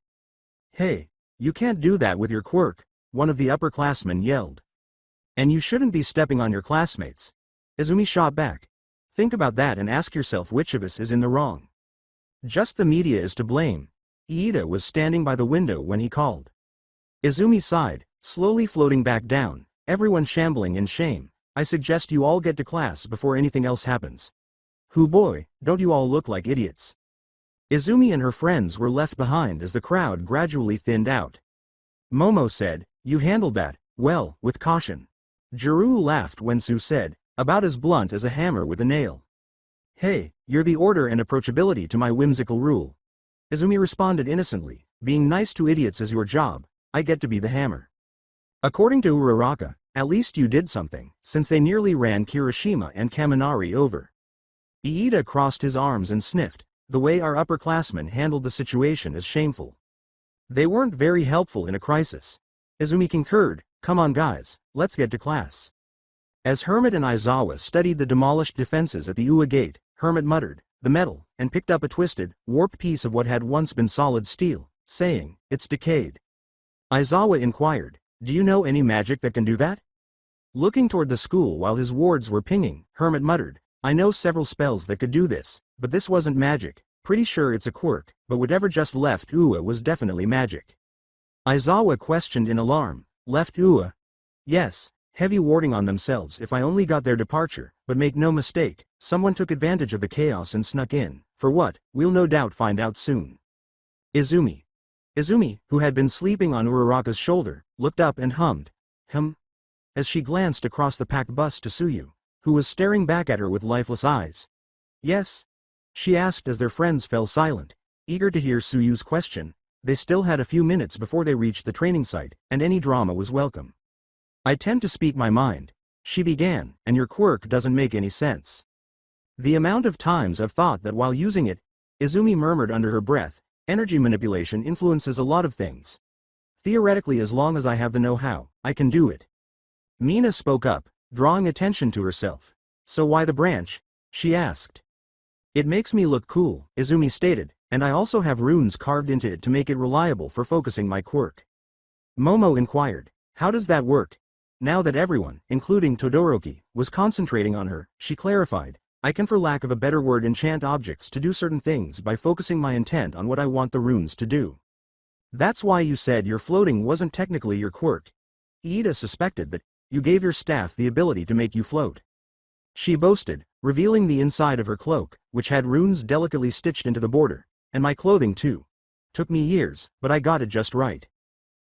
Hey, you can't do that with your quirk, one of the upperclassmen yelled. And you shouldn't be stepping on your classmates. Izumi shot back. Think about that and ask yourself which of us is in the wrong. Just the media is to blame. Iida was standing by the window when he called. Izumi sighed, slowly floating back down, everyone shambling in shame. I suggest you all get to class before anything else happens. Hoo boy, don't you all look like idiots? Izumi and her friends were left behind as the crowd gradually thinned out. Momo said, you handled that, well, with caution. Juru laughed when Sue said, about as blunt as a hammer with a nail. Hey, you're the order and approachability to my whimsical rule. Izumi responded innocently, being nice to idiots is your job, I get to be the hammer. According to Uraraka, at least you did something, since they nearly ran Kirishima and Kaminari over. Iida crossed his arms and sniffed. The way our upperclassmen handled the situation is shameful. They weren't very helpful in a crisis. Izumi concurred, come on guys, let's get to class. As Hermit and Isawa studied the demolished defenses at the Ua gate, Hermit muttered, the metal, and picked up a twisted, warped piece of what had once been solid steel, saying, it's decayed. Isawa inquired, do you know any magic that can do that? Looking toward the school while his wards were pinging, Hermit muttered, I know several spells that could do this, but this wasn't magic, pretty sure it's a quirk, but whatever just left Ua was definitely magic. Isawa questioned in alarm, left Ua? Yes, heavy warding on themselves if I only got their departure, but make no mistake, someone took advantage of the chaos and snuck in, for what, we'll no doubt find out soon. Izumi. Izumi, who had been sleeping on Uraraka's shoulder, looked up and hummed, as she glanced across the packed bus to Tsuyu, who was staring back at her with lifeless eyes. Yes? She asked as their friends fell silent, eager to hear Tsuyu's question. They still had a few minutes before they reached the training site, and any drama was welcome. I tend to speak my mind, she began, and your quirk doesn't make any sense. The amount of times I've thought that while using it, Izumi murmured under her breath, energy manipulation influences a lot of things. Theoretically, as long as I have the know-how, I can do it. Mina spoke up, drawing attention to herself. So why the branch? She asked. It makes me look cool, Izumi stated, and I also have runes carved into it to make it reliable for focusing my quirk. Momo inquired, how does that work? Now that everyone, including Todoroki, was concentrating on her, she clarified, I can for lack of a better word enchant objects to do certain things by focusing my intent on what I want the runes to do. That's why you said your floating wasn't technically your quirk. Iida suspected that you gave your staff the ability to make you float. She boasted, revealing the inside of her cloak, which had runes delicately stitched into the border, and my clothing too. Took me years, but I got it just right.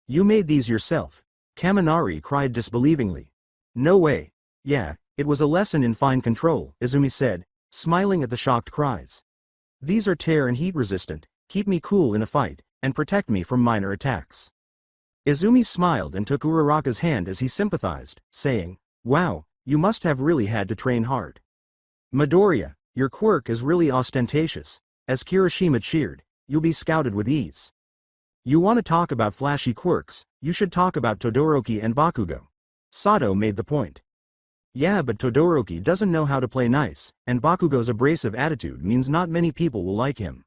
You made these yourself. Kaminari cried disbelievingly. No way. Yeah, it was a lesson in fine control, Izumi said, smiling at the shocked cries. These are tear and heat resistant, keep me cool in a fight, and protect me from minor attacks. Izumi smiled and took Uraraka's hand as he sympathized, saying, wow, you must have really had to train hard. Midoriya, your quirk is really ostentatious. As Kirishima cheered, you'll be scouted with ease. You want to talk about flashy quirks, you should talk about Todoroki and Bakugo. Sato made the point. Yeah, but Todoroki doesn't know how to play nice, and Bakugo's abrasive attitude means not many people will like him.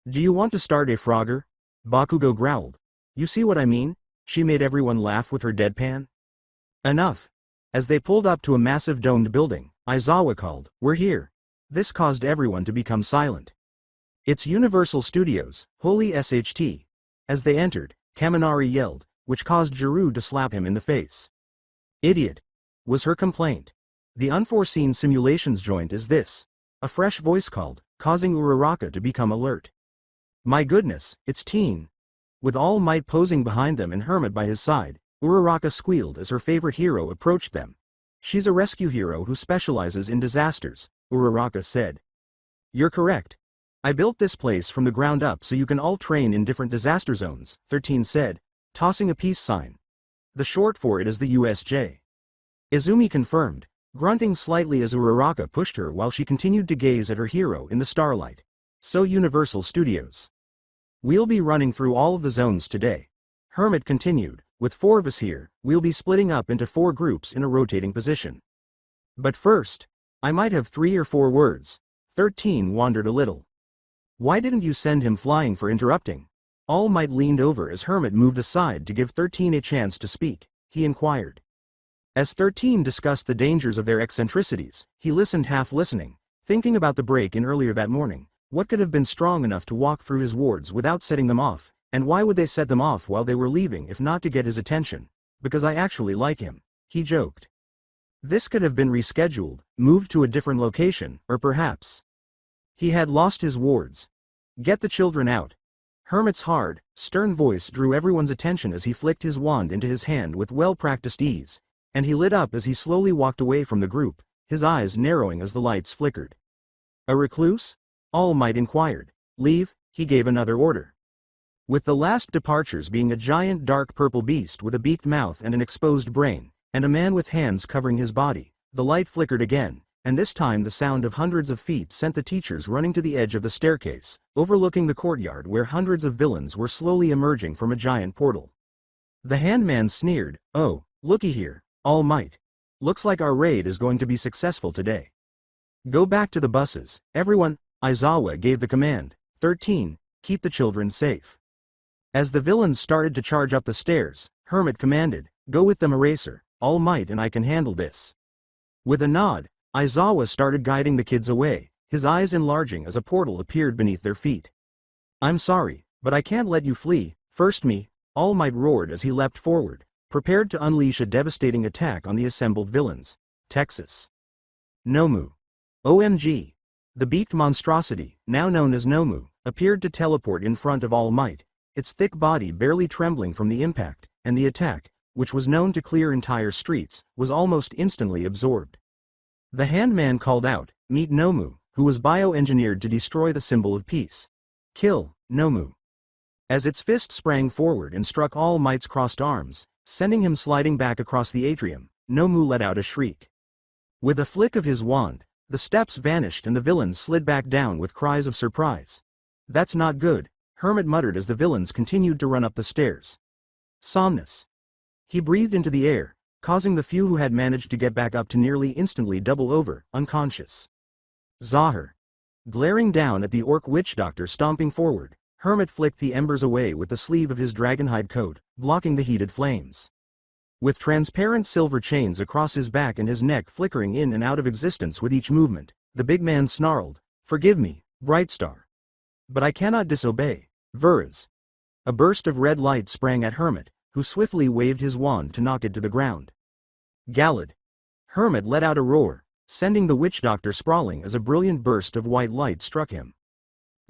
Do you want to start a Frogger? Bakugo growled. You see what I mean? She made everyone laugh with her deadpan. Enough. As they pulled up to a massive domed building, Isawa called, "We're here." This caused everyone to become silent. It's Universal Studios, holy SHT. As they entered, Kaminari yelled, which caused Jiru to slap him in the face. Idiot, was her complaint. The unforeseen simulations joint is this. A fresh voice called, causing Uraraka to become alert. My goodness, it's Teen. With All Might posing behind them and Hermit by his side, Uraraka squealed as her favorite hero approached them. She's a rescue hero who specializes in disasters, Uraraka said. You're correct. I built this place from the ground up so you can all train in different disaster zones, 13 said, tossing a peace sign. The short for it is the USJ. Izumi confirmed, grunting slightly as Uraraka pushed her while she continued to gaze at her hero in the starlight. So Universal Studios. We'll be running through all of the zones today. Hermit continued, with 4 of us here, we'll be splitting up into 4 groups in a rotating position. But first, I might have 3 or 4 words. 13 wandered a little. Why didn't you send him flying for interrupting? All Might leaned over as Hermit moved aside to give 13 a chance to speak, he inquired. As 13 discussed the dangers of their eccentricities, he listened half listening, thinking about the break-in earlier that morning. What could have been strong enough to walk through his wards without setting them off, and why would they set them off while they were leaving if not to get his attention? Because I actually like him, he joked. This could have been rescheduled, moved to a different location, or perhaps he had lost his wards. Get the children out. Hermit's hard, stern voice drew everyone's attention as he flicked his wand into his hand with well-practiced ease, and he lit up as he slowly walked away from the group, his eyes narrowing as the lights flickered. A recluse? All Might inquired. Leave, he gave another order. With the last departures being a giant dark purple beast with a beaked mouth and an exposed brain, and a man with hands covering his body, the light flickered again, and this time the sound of hundreds of feet sent the teachers running to the edge of the staircase, overlooking the courtyard where hundreds of villains were slowly emerging from a giant portal. The handman sneered, "Oh, looky here, All Might. Looks like our raid is going to be successful today. Go back to the buses, everyone." Isawa gave the command, 13, keep the children safe. As the villains started to charge up the stairs, Hermit commanded, go with them Eraser, All Might and I can handle this. With a nod, Isawa started guiding the kids away, his eyes enlarging as a portal appeared beneath their feet. I'm sorry, but I can't let you flee, first me, All Might roared as he leapt forward, prepared to unleash a devastating attack on the assembled villains. Texas. Nomu. OMG. The beaked monstrosity, now known as Nomu, appeared to teleport in front of All Might, its thick body barely trembling from the impact, and the attack, which was known to clear entire streets, was almost instantly absorbed. The handman called out, meet Nomu, who was bioengineered to destroy the symbol of peace. Kill, Nomu. As its fist sprang forward and struck All Might's crossed arms, sending him sliding back across the atrium, Nomu let out a shriek. With a flick of his wand, the steps vanished and the villains slid back down with cries of surprise. That's not good, Hermit muttered as the villains continued to run up the stairs. Somnus. He breathed into the air, causing the few who had managed to get back up to nearly instantly double over, unconscious. Zahir. Glaring down at the orc witch doctor stomping forward, Hermit flicked the embers away with the sleeve of his dragonhide coat, blocking the heated flames. With transparent silver chains across his back and his neck flickering in and out of existence with each movement, the big man snarled, forgive me, Brightstar. But I cannot disobey, Verz. A burst of red light sprang at Hermit, who swiftly waved his wand to knock it to the ground. Galad. Hermit let out a roar, sending the witch doctor sprawling as a brilliant burst of white light struck him.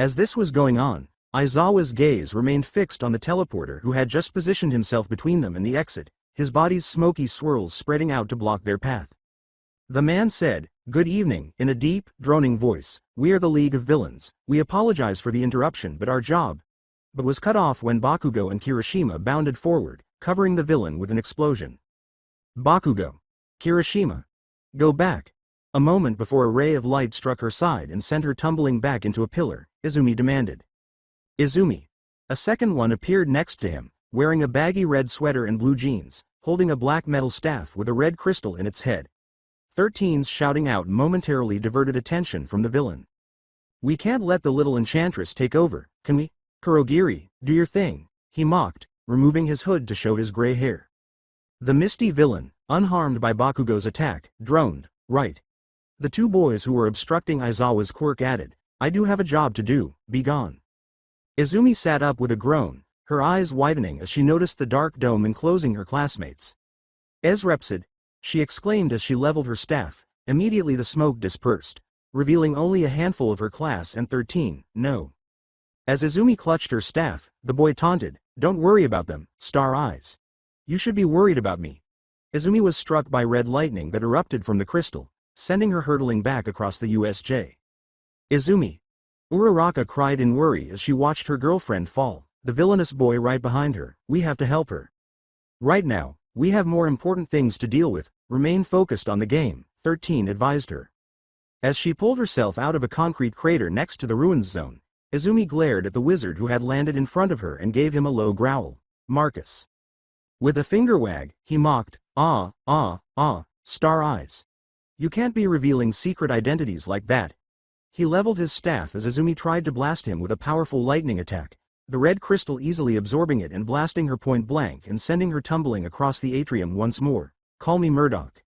As this was going on, Aizawa's gaze remained fixed on the teleporter who had just positioned himself between them and the exit, his body's smoky swirls spreading out to block their path. The man said, good evening, in a deep, droning voice, we are the League of Villains, we apologize for the interruption but our job, but was cut off when Bakugo and Kirishima bounded forward, covering the villain with an explosion. Bakugo. Kirishima. Go back. A moment before a ray of light struck her side and sent her tumbling back into a pillar, Izumi demanded. Izumi. A second one appeared next to him, wearing a baggy red sweater and blue jeans, holding a black metal staff with a red crystal in its head. 13's shouting out momentarily diverted attention from the villain. We can't let the little enchantress take over, can we? Kurogiri, do your thing, he mocked, removing his hood to show his gray hair. The misty villain, unharmed by Bakugo's attack, droned, right. The two boys who were obstructing Isawa's quirk added, I do have a job to do, be gone. Izumi sat up with a groan, her eyes widening as she noticed the dark dome enclosing her classmates. Esrepsid, she exclaimed as she leveled her staff. Immediately the smoke dispersed, revealing only a handful of her class and 13, no. As Izumi clutched her staff, the boy taunted, don't worry about them, Star Eyes. You should be worried about me. Izumi was struck by red lightning that erupted from the crystal, sending her hurtling back across the USJ. Izumi. Uraraka cried in worry as she watched her girlfriend fall, the villainous boy right behind her, we have to help her. Right now, we have more important things to deal with, remain focused on the game, 13 advised her. As she pulled herself out of a concrete crater next to the ruins zone, Izumi glared at the wizard who had landed in front of her and gave him a low growl. Marcus. With a finger wag, he mocked, Star Eyes. You can't be revealing secret identities like that. He leveled his staff as Izumi tried to blast him with a powerful lightning attack, the red crystal easily absorbing it and blasting her point blank and sending her tumbling across the atrium once more. Call me Murdoch.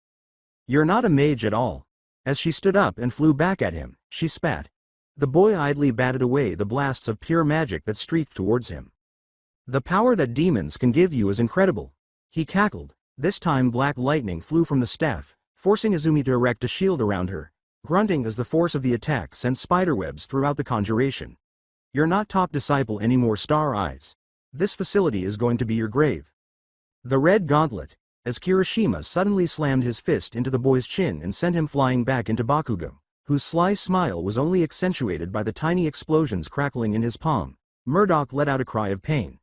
You're not a mage at all. As she stood up and flew back at him, she spat. The boy idly batted away the blasts of pure magic that streaked towards him. The power that demons can give you is incredible. He cackled. This time black lightning flew from the staff, forcing Izumi to erect a shield around her, grunting as the force of the attack sent spiderwebs throughout the conjuration. You're not top disciple anymore, Star Eyes. This facility is going to be your grave. The red gauntlet, as Kirishima suddenly slammed his fist into the boy's chin and sent him flying back into Bakugo, whose sly smile was only accentuated by the tiny explosions crackling in his palm. Murdoch let out a cry of pain.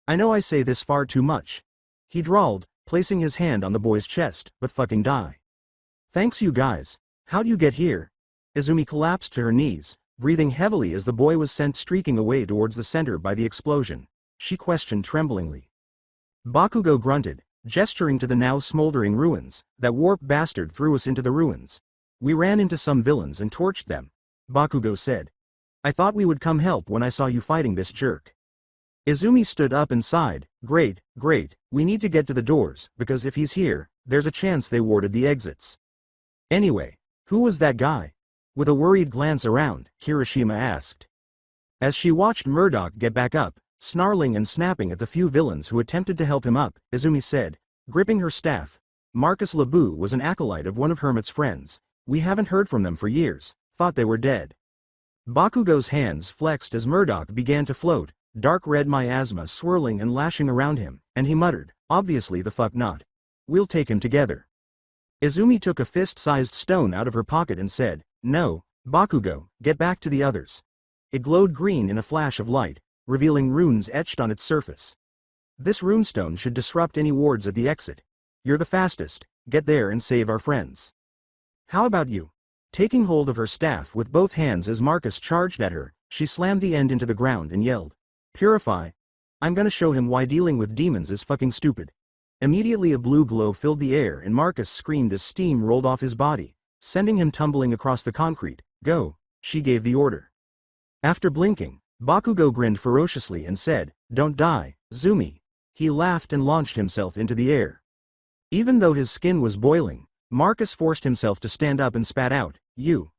I know I say this far too much. He drawled, placing his hand on the boy's chest, but fucking die. Thanks you guys. How'd you get here? Izumi collapsed to her knees, breathing heavily as the boy was sent streaking away towards the center by the explosion. She questioned tremblingly. Bakugo grunted, gesturing to the now smoldering ruins. That warp bastard threw us into the ruins. We ran into some villains and torched them, Bakugo said. I thought we would come help when I saw you fighting this jerk. Izumi stood up and sighed, great, we need to get to the doors, because if he's here, there's a chance they warded the exits. Anyway, who was that guy? With a worried glance around, Kirishima asked. As she watched Murdoch get back up, snarling and snapping at the few villains who attempted to help him up, Izumi said, gripping her staff. Marcus Lebu was an acolyte of one of Hermit's friends. We haven't heard from them for years, thought they were dead. Bakugo's hands flexed as Murdoch began to float, dark red miasma swirling and lashing around him, and he muttered, obviously the fuck not. We'll take him together. Izumi took a fist-sized stone out of her pocket and said, no, Bakugo, get back to the others. It glowed green in a flash of light, revealing runes etched on its surface. This runestone should disrupt any wards at the exit. You're the fastest, get there and save our friends. How about you? Taking hold of her staff with both hands as Marcus charged at her, she slammed the end into the ground and yelled, Purify. I'm gonna show him why dealing with demons is fucking stupid. Immediately a blue glow filled the air and Marcus screamed as steam rolled off his body, sending him tumbling across the concrete. Go, she gave the order. After blinking, Bakugo grinned ferociously and said, don't die, Zumi. He laughed and launched himself into the air. Even though his skin was boiling, Marcus forced himself to stand up and spat out, you,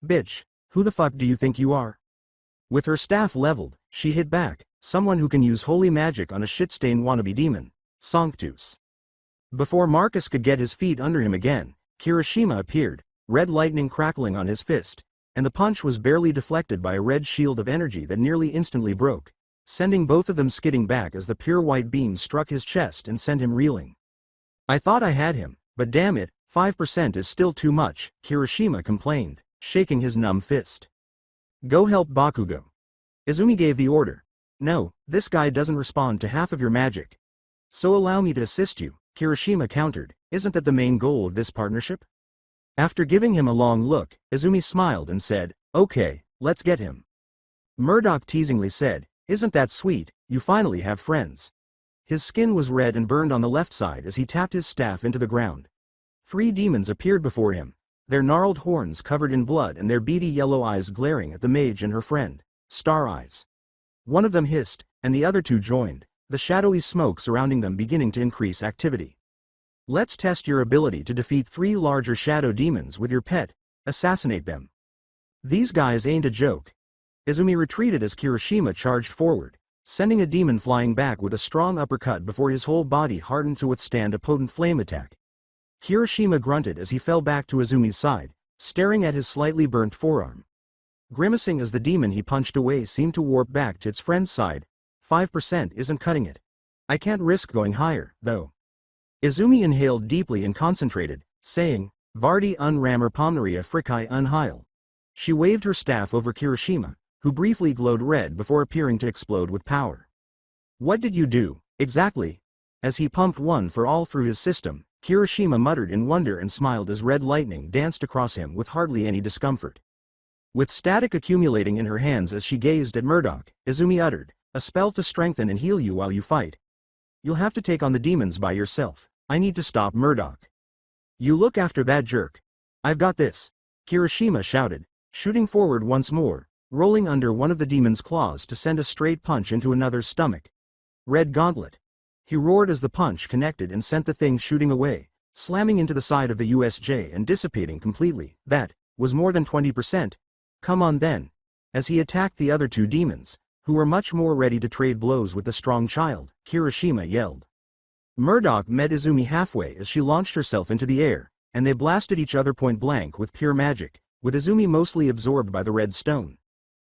bitch, who the fuck do you think you are? With her staff leveled, she hit back, someone who can use holy magic on a shit-stained wannabe demon. Sanctus. Before Marcus could get his feet under him again, Kirishima appeared, red lightning crackling on his fist, and the punch was barely deflected by a red shield of energy that nearly instantly broke, sending both of them skidding back as the pure white beam struck his chest and sent him reeling. I thought I had him, but damn it, 5% is still too much, Kirishima complained, shaking his numb fist. Go help Bakugo. Izumi gave the order. No, this guy doesn't respond to half of your magic. So allow me to assist you, Kirishima countered. Isn't that the main goal of this partnership? After giving him a long look, Izumi smiled and said, okay, let's get him. Murdoch teasingly said, isn't that sweet, you finally have friends. His skin was red and burned on the left side as he tapped his staff into the ground. 3 demons appeared before him, their gnarled horns covered in blood and their beady yellow eyes glaring at the mage and her friend, Star Eyes. One of them hissed, and the other 2 joined, the shadowy smoke surrounding them beginning to increase activity. Let's test your ability to defeat 3 larger shadow demons with your pet. Assassinate them. These guys ain't a joke. Izumi retreated as Kirishima charged forward, sending a demon flying back with a strong uppercut before his whole body hardened to withstand a potent flame attack. Kirishima grunted as he fell back to Izumi's side, staring at his slightly burnt forearm. Grimacing as the demon he punched away seemed to warp back to its friend's side. 5% isn't cutting it. I can't risk going higher, though. Izumi inhaled deeply and concentrated, saying, Vardi un rammer pomneria frikai unheil. She waved her staff over Kirishima, who briefly glowed red before appearing to explode with power. What did you do, exactly? As he pumped one for all through his system, Kirishima muttered in wonder and smiled as red lightning danced across him with hardly any discomfort. With static accumulating in her hands as she gazed at Murdoch, Izumi uttered, a spell to strengthen and heal you while you fight. You'll have to take on the demons by yourself. I need to stop Murdoch. You look after that jerk. I've got this, Kirishima shouted, shooting forward once more, rolling under one of the demon's claws to send a straight punch into another's stomach. Red Gauntlet. He roared as the punch connected and sent the thing shooting away, slamming into the side of the USJ and dissipating completely. That was more than 20%. Come on then. As he attacked the other 2 demons, who were much more ready to trade blows with the strong child, Kirishima yelled. Murdoch met Izumi halfway as she launched herself into the air, and they blasted each other point blank with pure magic, with Izumi mostly absorbed by the red stone.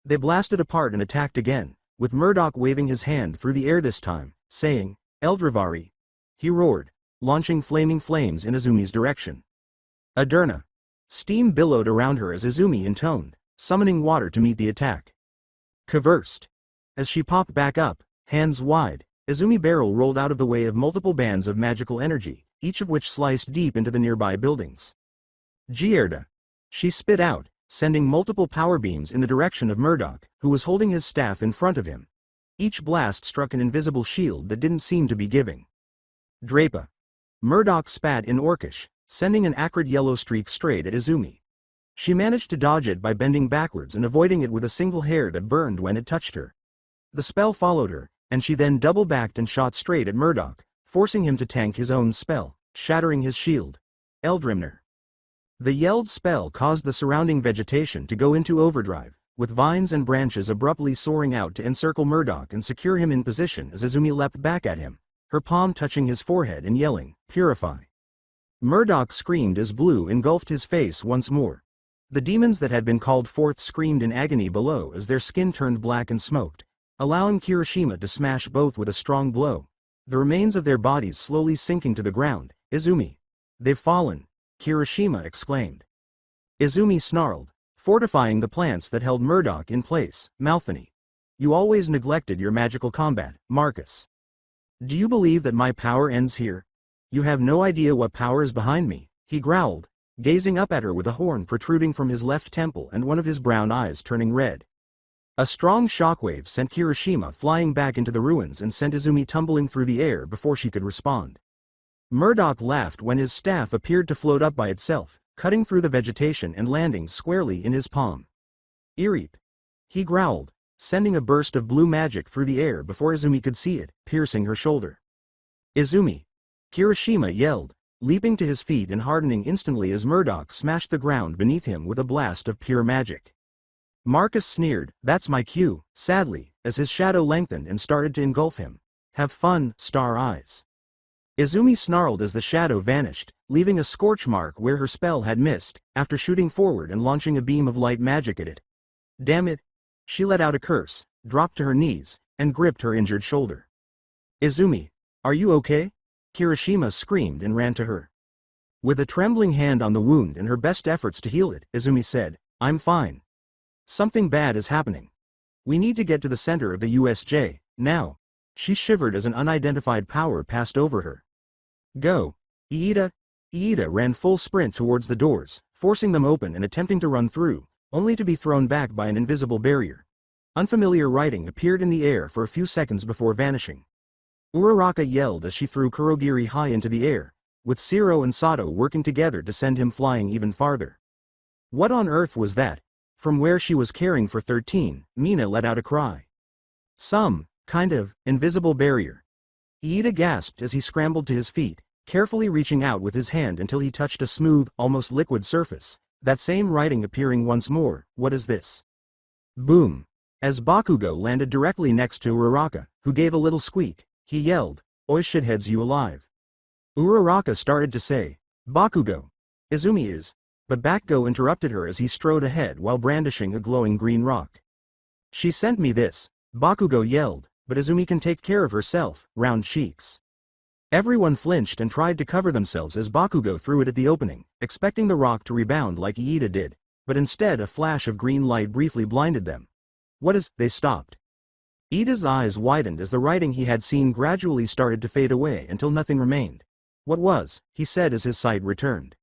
They blasted apart and attacked again, with Murdoch waving his hand through the air this time, saying, Eldravari. He roared, launching flaming flames in Izumi's direction. Aderna. Steam billowed around her as Izumi intoned, summoning water to meet the attack. Conversed. As she popped back up, hands wide, Izumi barrel rolled out of the way of multiple bands of magical energy, each of which sliced deep into the nearby buildings. Gierda. She spit out, sending multiple power beams in the direction of Murdoch, who was holding his staff in front of him. Each blast struck an invisible shield that didn't seem to be giving. Drapa. Murdoch spat in Orcish, sending an acrid yellow streak straight at Izumi. She managed to dodge it by bending backwards and avoiding it with a single hair that burned when it touched her. The spell followed her, and she then double-backed and shot straight at Murdoch, forcing him to tank his own spell, shattering his shield. Eldrimner. The yelled spell caused the surrounding vegetation to go into overdrive, with vines and branches abruptly soaring out to encircle Murdoch and secure him in position as Izumi leapt back at him, her palm touching his forehead and yelling, Purify. Murdoch screamed as blue engulfed his face once more. The demons that had been called forth screamed in agony below as their skin turned black and smoked, allowing Kirishima to smash both with a strong blow, the remains of their bodies slowly sinking to the ground. Izumi. They've fallen, Kirishima exclaimed. Izumi snarled, fortifying the plants that held Murdoch in place. Malphony. You always neglected your magical combat, Marcus. Do you believe that my power ends here? You have no idea what power is behind me, he growled, gazing up at her with a horn protruding from his left temple and one of his brown eyes turning red. A strong shockwave sent Kirishima flying back into the ruins and sent Izumi tumbling through the air before she could respond. Murdoch laughed when his staff appeared to float up by itself, cutting through the vegetation and landing squarely in his palm. Irreep. He growled, sending a burst of blue magic through the air before Izumi could see it, piercing her shoulder. Izumi. Kirishima yelled, leaping to his feet and hardening instantly as Murdoch smashed the ground beneath him with a blast of pure magic. Marcus sneered, that's my cue, sadly, as his shadow lengthened and started to engulf him. Have fun, Star Eyes. Izumi snarled as the shadow vanished, leaving a scorch mark where her spell had missed, after shooting forward and launching a beam of light magic at it. Damn it. She let out a curse, dropped to her knees, and gripped her injured shoulder. Izumi, are you okay? Kirishima screamed and ran to her. With a trembling hand on the wound and her best efforts to heal it, Izumi said, I'm fine. Something bad is happening. We need to get to the center of the USJ, now. She shivered as an unidentified power passed over her. Go. Iida. Iida ran full sprint towards the doors, forcing them open and attempting to run through, only to be thrown back by an invisible barrier. Unfamiliar writing appeared in the air for a few seconds before vanishing. Uraraka yelled as she threw Kurogiri high into the air, with Siro and Sato working together to send him flying even farther. What on earth was that? From where she was caring for 13, Mina let out a cry. Some kind of invisible barrier. Iida gasped as he scrambled to his feet, carefully reaching out with his hand until he touched a smooth, almost liquid surface. That same writing appearing once more. What is this? Boom. As Bakugo landed directly next to Uraraka, who gave a little squeak, he yelled, "Oi shitheads, you alive?" Uraraka started to say, "Bakugo. Izumi is," but Bakugo interrupted her as he strode ahead while brandishing a glowing green rock. "She sent me this," Bakugo yelled, "but Izumi can take care of herself." Round cheeks. Everyone flinched and tried to cover themselves as Bakugo threw it at the opening, expecting the rock to rebound like Iida did, but instead a flash of green light briefly blinded them. "What is—" They stopped. Iida's eyes widened as the writing he had seen gradually started to fade away until nothing remained. "What was?" he said as his sight returned.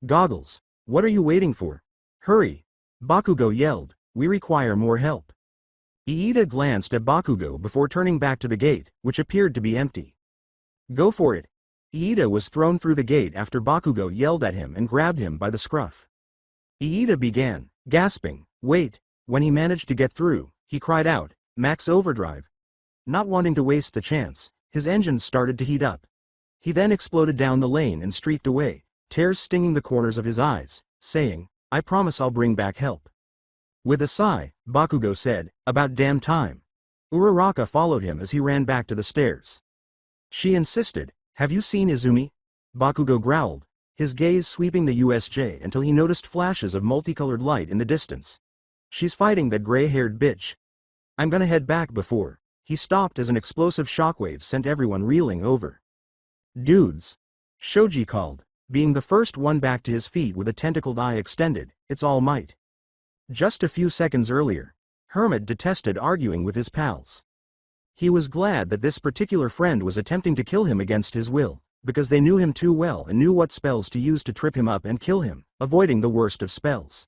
"Goggles. What are you waiting for? Hurry!" Bakugo yelled, "We require more help." Iida glanced at Bakugo before turning back to the gate, which appeared to be empty. "Go for it." Iida was thrown through the gate after Bakugo yelled at him and grabbed him by the scruff. Iida began, gasping, "Wait." When he managed to get through, he cried out, "Max overdrive." Not wanting to waste the chance, his engines started to heat up. He then exploded down the lane and streaked away, tears stinging the corners of his eyes, saying, "I promise I'll bring back help." With a sigh, Bakugo said, "About damn time." Uraraka followed him as he ran back to the stairs. She insisted, "Have you seen Izumi?" Bakugo growled, his gaze sweeping the USJ until he noticed flashes of multicolored light in the distance. "She's fighting that gray-haired bitch. I'm gonna head back before." He stopped as an explosive shockwave sent everyone reeling over. "Dudes!" Shoji called, being the first one back to his feet with a tentacled eye extended. "It's All Might." Just a few seconds earlier, Hermit detested arguing with his pals. He was glad that this particular friend was attempting to kill him against his will, because they knew him too well and knew what spells to use to trip him up and kill him, avoiding the worst of spells.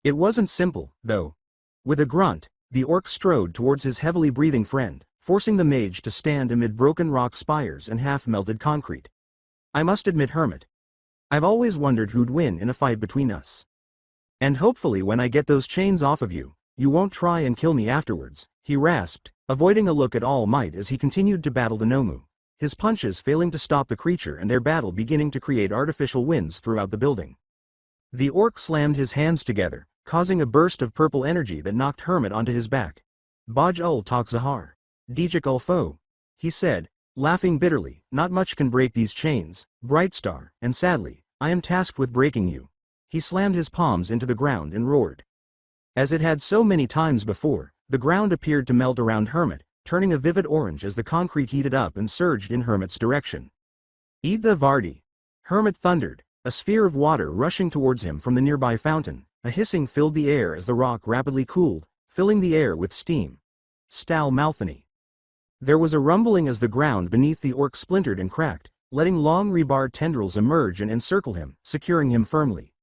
It wasn't simple, though. With a grunt, the orc strode towards his heavily breathing friend, forcing the mage to stand amid broken rock spires and half-melted concrete. "I must admit, Hermit, I've always wondered who'd win in a fight between us. And hopefully when I get those chains off of you, you won't try and kill me afterwards," he rasped, avoiding a look at All Might as he continued to battle the Nomu, his punches failing to stop the creature and their battle beginning to create artificial winds throughout the building. The orc slammed his hands together, causing a burst of purple energy that knocked Hermit onto his back. "Baj ul tak Zahar. Dijak ul foe," he said, laughing bitterly. "Not much can break these chains, Brightstar, and sadly, I am tasked with breaking you." He slammed his palms into the ground and roared. As it had so many times before, the ground appeared to melt around Hermit, turning a vivid orange as the concrete heated up and surged in Hermit's direction. "Iida Vardi!" Hermit thundered, a sphere of water rushing towards him from the nearby fountain. A hissing filled the air as the rock rapidly cooled, filling the air with steam. "Stal Malthany." There was a rumbling as the ground beneath the orc splintered and cracked, letting long rebar tendrils emerge and encircle him, securing him firmly.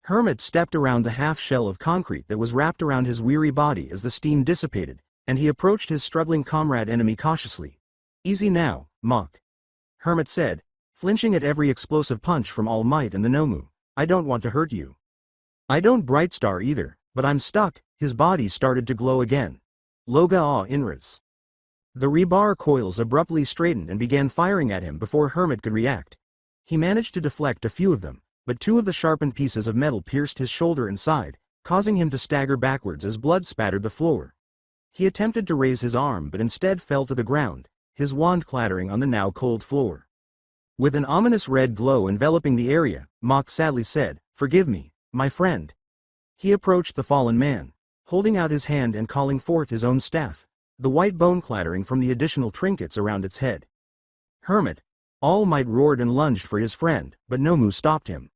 Hermit stepped around the half-shell of concrete that was wrapped around his weary body as the steam dissipated, and he approached his struggling comrade enemy cautiously. "Easy now, Mock," Hermit said, flinching at every explosive punch from All Might and the Nomu. "I don't want to hurt you." "I don't, Brightstar, either, but I'm stuck." His body started to glow again. "Loga a Inras." The rebar coils abruptly straightened and began firing at him before Hermit could react. He managed to deflect a few of them, but two of the sharpened pieces of metal pierced his shoulder and side, causing him to stagger backwards as blood spattered the floor. He attempted to raise his arm but instead fell to the ground, his wand clattering on the now cold floor. With an ominous red glow enveloping the area, Mock sadly said, "Forgive me, my friend." He approached the fallen man, holding out his hand and calling forth his own staff, the white bone clattering from the additional trinkets around its head. Hermit, All Might roared and lunged for his friend, but Nomu stopped him.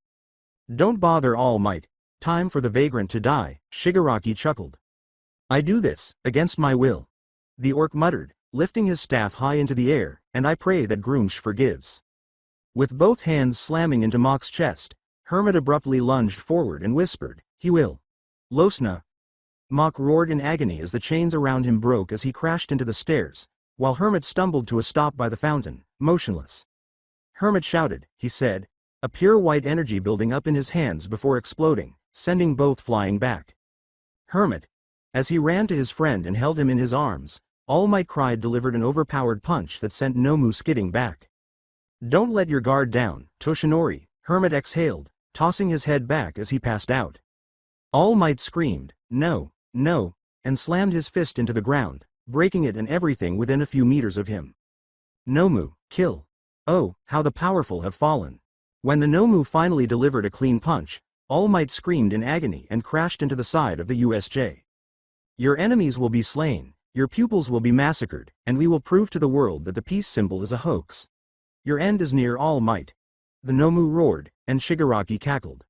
"Don't bother, All Might. Time for the vagrant to die," Shigaraki chuckled. "I do this, against my will," the orc muttered, lifting his staff high into the air, "and I pray that Grumsh forgives." With both hands slamming into Mock's chest, Hermit abruptly lunged forward and whispered, "He will." "Losna." Mock roared in agony as the chains around him broke as he crashed into the stairs, while Hermit stumbled to a stop by the fountain, motionless. Hermit shouted, he said, a pure white energy building up in his hands before exploding, sending both flying back. Hermit. As he ran to his friend and held him in his arms, All Might cried delivered an overpowered punch that sent Nomu skidding back. Don't let your guard down, Toshinori, Hermit exhaled, tossing his head back as he passed out. All Might screamed, no, no, and slammed his fist into the ground, breaking it and everything within a few meters of him. Nomu, kill. Oh, how the powerful have fallen. When the Nomu finally delivered a clean punch, All Might screamed in agony and crashed into the side of the USJ. Your enemies will be slain, your pupils will be massacred, and we will prove to the world that the peace symbol is a hoax. Your end is near, All Might. The Nomu roared, and Shigaraki cackled.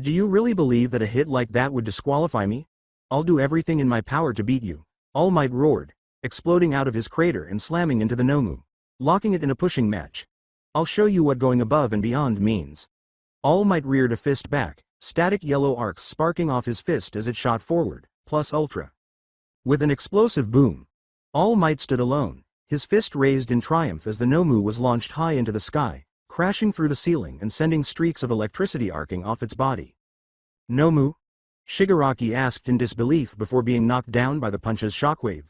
Do you really believe that a hit like that would disqualify me? I'll do everything in my power to beat you, All Might roared, exploding out of his crater and slamming into the Nomu, locking it in a pushing match. I'll show you what going above and beyond means. All Might reared a fist back, static yellow arcs sparking off his fist as it shot forward, plus ultra. With an explosive boom, All Might stood alone, his fist raised in triumph as the Nomu was launched high into the sky, crashing through the ceiling and sending streaks of electricity arcing off its body. Nomu? Shigaraki asked in disbelief before being knocked down by the punch's shockwave.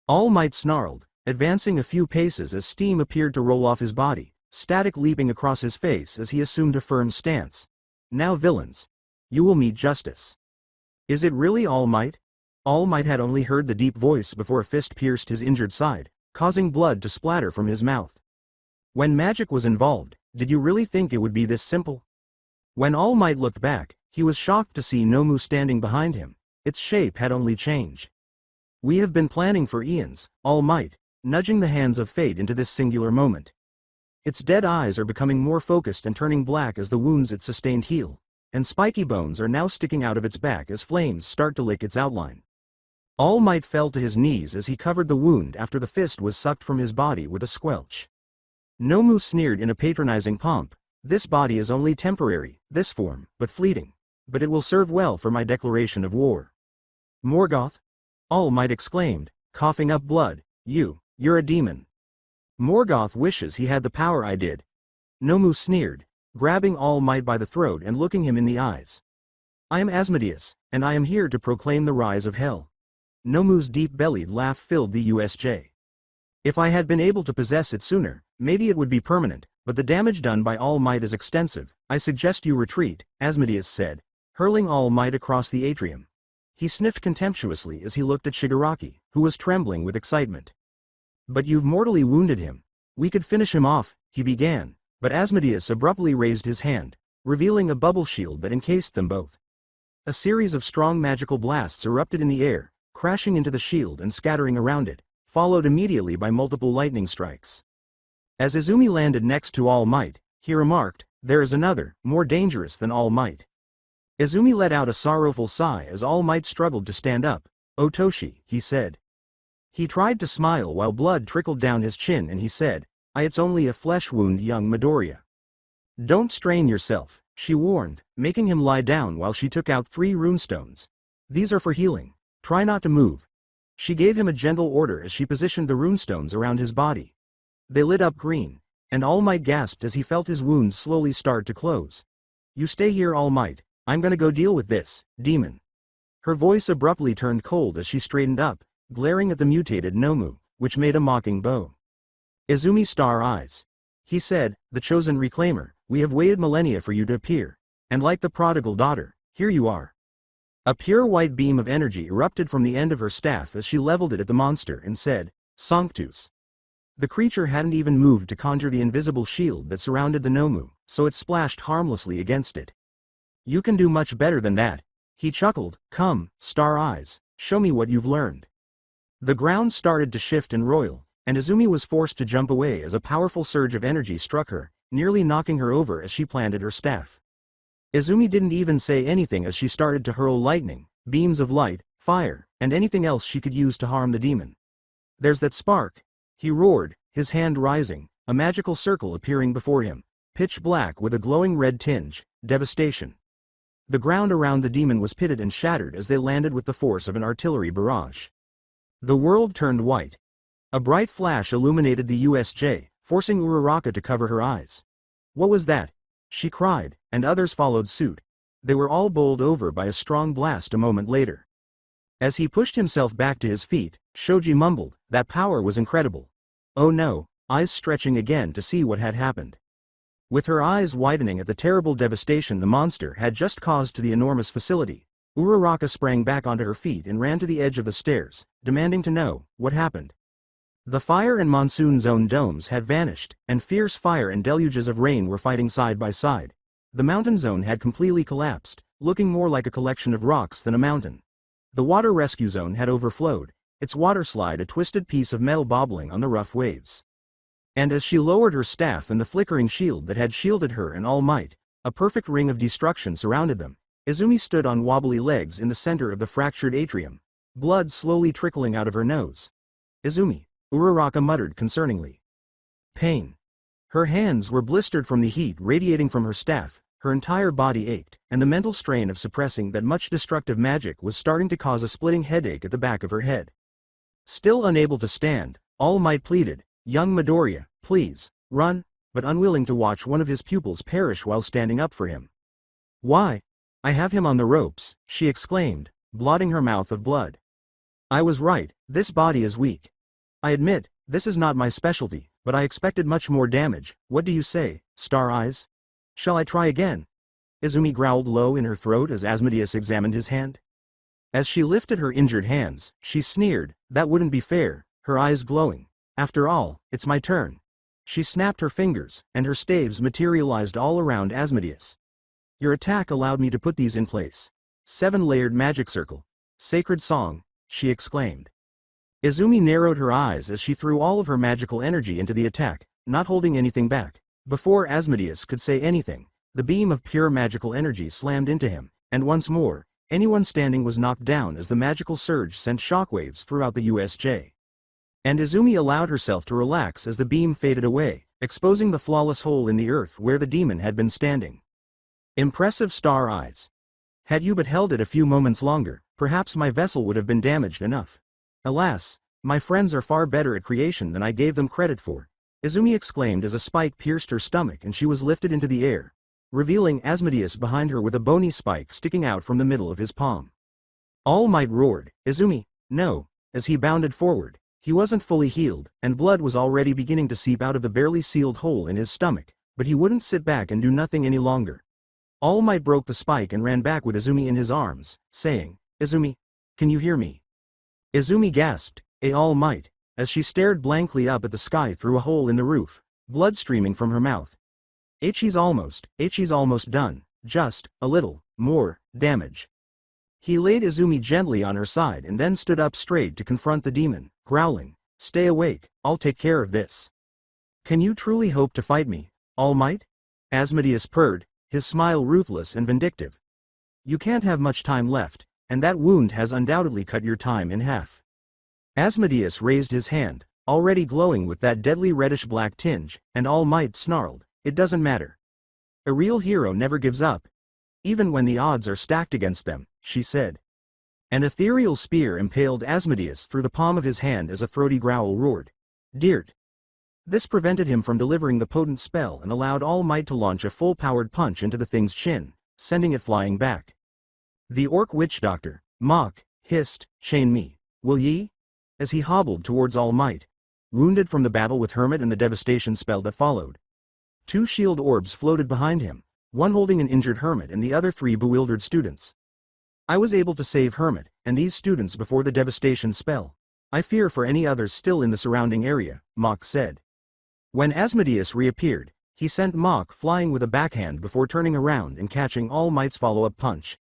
All Might snarled, advancing a few paces as steam appeared to roll off his body, static leaping across his face as he assumed a firm stance. Now villains. You will meet justice. Is it really All Might? All Might had only heard the deep voice before a fist pierced his injured side, causing blood to splatter from his mouth. When magic was involved, did you really think it would be this simple? When All Might looked back, he was shocked to see Nomu standing behind him. Its shape had only changed. We have been planning for eons, All Might, nudging the hands of fate into this singular moment. Its dead eyes are becoming more focused and turning black as the wounds it sustained heal, and spiky bones are now sticking out of its back as flames start to lick its outline. All Might fell to his knees as he covered the wound after the fist was sucked from his body with a squelch. Nomu sneered in a patronizing pomp, this body is only temporary, this form, but fleeting. But it will serve well for my declaration of war. Morgoth? All Might exclaimed, coughing up blood, you're a demon. Morgoth wishes he had the power I did. Nomu sneered, grabbing All Might by the throat and looking him in the eyes. I am Asmodus, and I am here to proclaim the rise of hell. Nomu's deep-bellied laugh filled the USJ. If I had been able to possess it sooner, maybe it would be permanent, but the damage done by All Might is extensive. I suggest you retreat, Asmodus said, hurling All Might across the atrium. He sniffed contemptuously as he looked at Shigaraki, who was trembling with excitement. But you've mortally wounded him. We could finish him off, he began, but Asmodus abruptly raised his hand, revealing a bubble shield that encased them both. A series of strong magical blasts erupted in the air, crashing into the shield and scattering around it, followed immediately by multiple lightning strikes. As Izumi landed next to All Might, he remarked, there is another, more dangerous than All Might. Izumi let out a sorrowful sigh as All Might struggled to stand up. Otoshi, he said. He tried to smile while blood trickled down his chin and he said, it's only a flesh wound, young Midoriya. Don't strain yourself, she warned, making him lie down while she took out 3 runestones. These are for healing. Try not to move. She gave him a gentle order as she positioned the runestones around his body. They lit up green, and All Might gasped as he felt his wounds slowly start to close. You stay here, All Might. I'm gonna go deal with this, demon. Her voice abruptly turned cold as she straightened up, glaring at the mutated Nomu, which made a mocking bow. Izumi star eyes. He said, the chosen reclaimer, we have waited millennia for you to appear, and like the prodigal daughter, here you are. A pure white beam of energy erupted from the end of her staff as she leveled it at the monster and said, Sanctus. The creature hadn't even moved to conjure the invisible shield that surrounded the Nomu, so it splashed harmlessly against it. You can do much better than that. He chuckled, come, Star Eyes, show me what you've learned. The ground started to shift and roil, and Izumi was forced to jump away as a powerful surge of energy struck her, nearly knocking her over as she planted her staff. Izumi didn't even say anything as she started to hurl lightning, beams of light, fire, and anything else she could use to harm the demon. There's that spark, he roared, his hand rising, a magical circle appearing before him, pitch black with a glowing red tinge, devastation. The ground around the demon was pitted and shattered as they landed with the force of an artillery barrage. The world turned white. A bright flash illuminated the USJ, forcing Uraraka to cover her eyes. "What was that?" she cried, and others followed suit. They were all bowled over by a strong blast a moment later. As he pushed himself back to his feet, Shoji mumbled, "That power was incredible." Oh no, eyes stretching again to see what had happened. With her eyes widening at the terrible devastation the monster had just caused to the enormous facility, Uraraka sprang back onto her feet and ran to the edge of the stairs, demanding to know what happened. The fire and monsoon zone domes had vanished, and fierce fire and deluges of rain were fighting side by side. The mountain zone had completely collapsed, looking more like a collection of rocks than a mountain. The water rescue zone had overflowed, its water slide a twisted piece of metal bobbling on the rough waves. And as she lowered her staff and the flickering shield that had shielded her and All Might, a perfect ring of destruction surrounded them. Izumi stood on wobbly legs in the center of the fractured atrium, blood slowly trickling out of her nose. "Izumi," Uraraka muttered concerningly. Pain. Her hands were blistered from the heat radiating from her staff, her entire body ached, and the mental strain of suppressing that much destructive magic was starting to cause a splitting headache at the back of her head. Still unable to stand, All Might pleaded, "Young Midoriya, please, run," but unwilling to watch one of his pupils perish while standing up for him. "Why? I have him on the ropes," she exclaimed, blotting her mouth of blood. "I was right, this body is weak. I admit, this is not my specialty, but I expected much more damage. What do you say, Star Eyes? Shall I try again?" Izumi growled low in her throat as Asmodus examined his hand. As she lifted her injured hands, she sneered, "That wouldn't be fair," her eyes glowing. "After all, it's my turn." She snapped her fingers, and her staves materialized all around Asmodus. "Your attack allowed me to put these in place. 7-layered magic circle. Sacred song," she exclaimed. Izumi narrowed her eyes as she threw all of her magical energy into the attack, not holding anything back. Before Asmodus could say anything, the beam of pure magical energy slammed into him, and once more, anyone standing was knocked down as the magical surge sent shockwaves throughout the USJ. And Izumi allowed herself to relax as the beam faded away, exposing the flawless hole in the earth where the demon had been standing. Impressive, Star Eyes. Had you but held it a few moments longer, perhaps my vessel would have been damaged enough. Alas, my friends are far better at creation than I gave them credit for, Izumi exclaimed as a spike pierced her stomach and she was lifted into the air, revealing Asmodus behind her with a bony spike sticking out from the middle of his palm. All Might roared, "Izumi, no," as he bounded forward. He wasn't fully healed, and blood was already beginning to seep out of the barely sealed hole in his stomach, but he wouldn't sit back and do nothing any longer. All Might broke the spike and ran back with Izumi in his arms, saying, "Izumi, can you hear me?" Izumi gasped, All Might," as she stared blankly up at the sky through a hole in the roof, blood streaming from her mouth. He's almost done, just a little more damage." He laid Izumi gently on her side and then stood up straight to confront the demon, growling, "Stay awake, I'll take care of this." "Can you truly hope to fight me, All Might?" Asmodus purred, his smile ruthless and vindictive. "You can't have much time left, and that wound has undoubtedly cut your time in half." Asmodus raised his hand, already glowing with that deadly reddish-black tinge, and All Might snarled, "It doesn't matter. A real hero never gives up, even when the odds are stacked against them," she said. An ethereal spear impaled Asmodus through the palm of his hand as a throaty growl roared, "Dirt." This prevented him from delivering the potent spell and allowed All Might to launch a full-powered punch into the thing's chin, sending it flying back. The orc witch doctor, Mach, hissed, "Chain me, will ye?" as he hobbled towards All Might, wounded from the battle with Hermit and the devastation spell that followed. 2 shield orbs floated behind him, one holding an injured Hermit and the other 3 bewildered students. "I was able to save Hermit and these students before the devastation spell. I fear for any others still in the surrounding area," Mach said. When Asmodus reappeared, he sent Mach flying with a backhand before turning around and catching All Might's follow-up punch.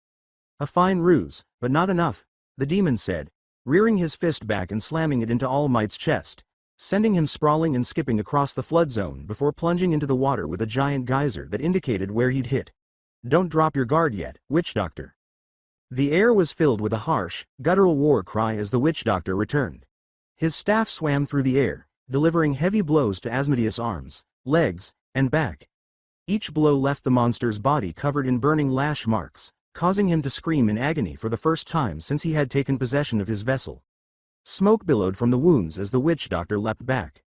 "A fine ruse, but not enough," the demon said, rearing his fist back and slamming it into All Might's chest, sending him sprawling and skipping across the flood zone before plunging into the water with a giant geyser that indicated where he'd hit. "Don't drop your guard yet, witch doctor." The air was filled with a harsh, guttural war cry as the witch doctor returned. His staff swam through the air, delivering heavy blows to Asmodus' arms, legs, and back. Each blow left the monster's body covered in burning lash marks, causing him to scream in agony for the first time since he had taken possession of his vessel. Smoke billowed from the wounds as the witch doctor leapt back.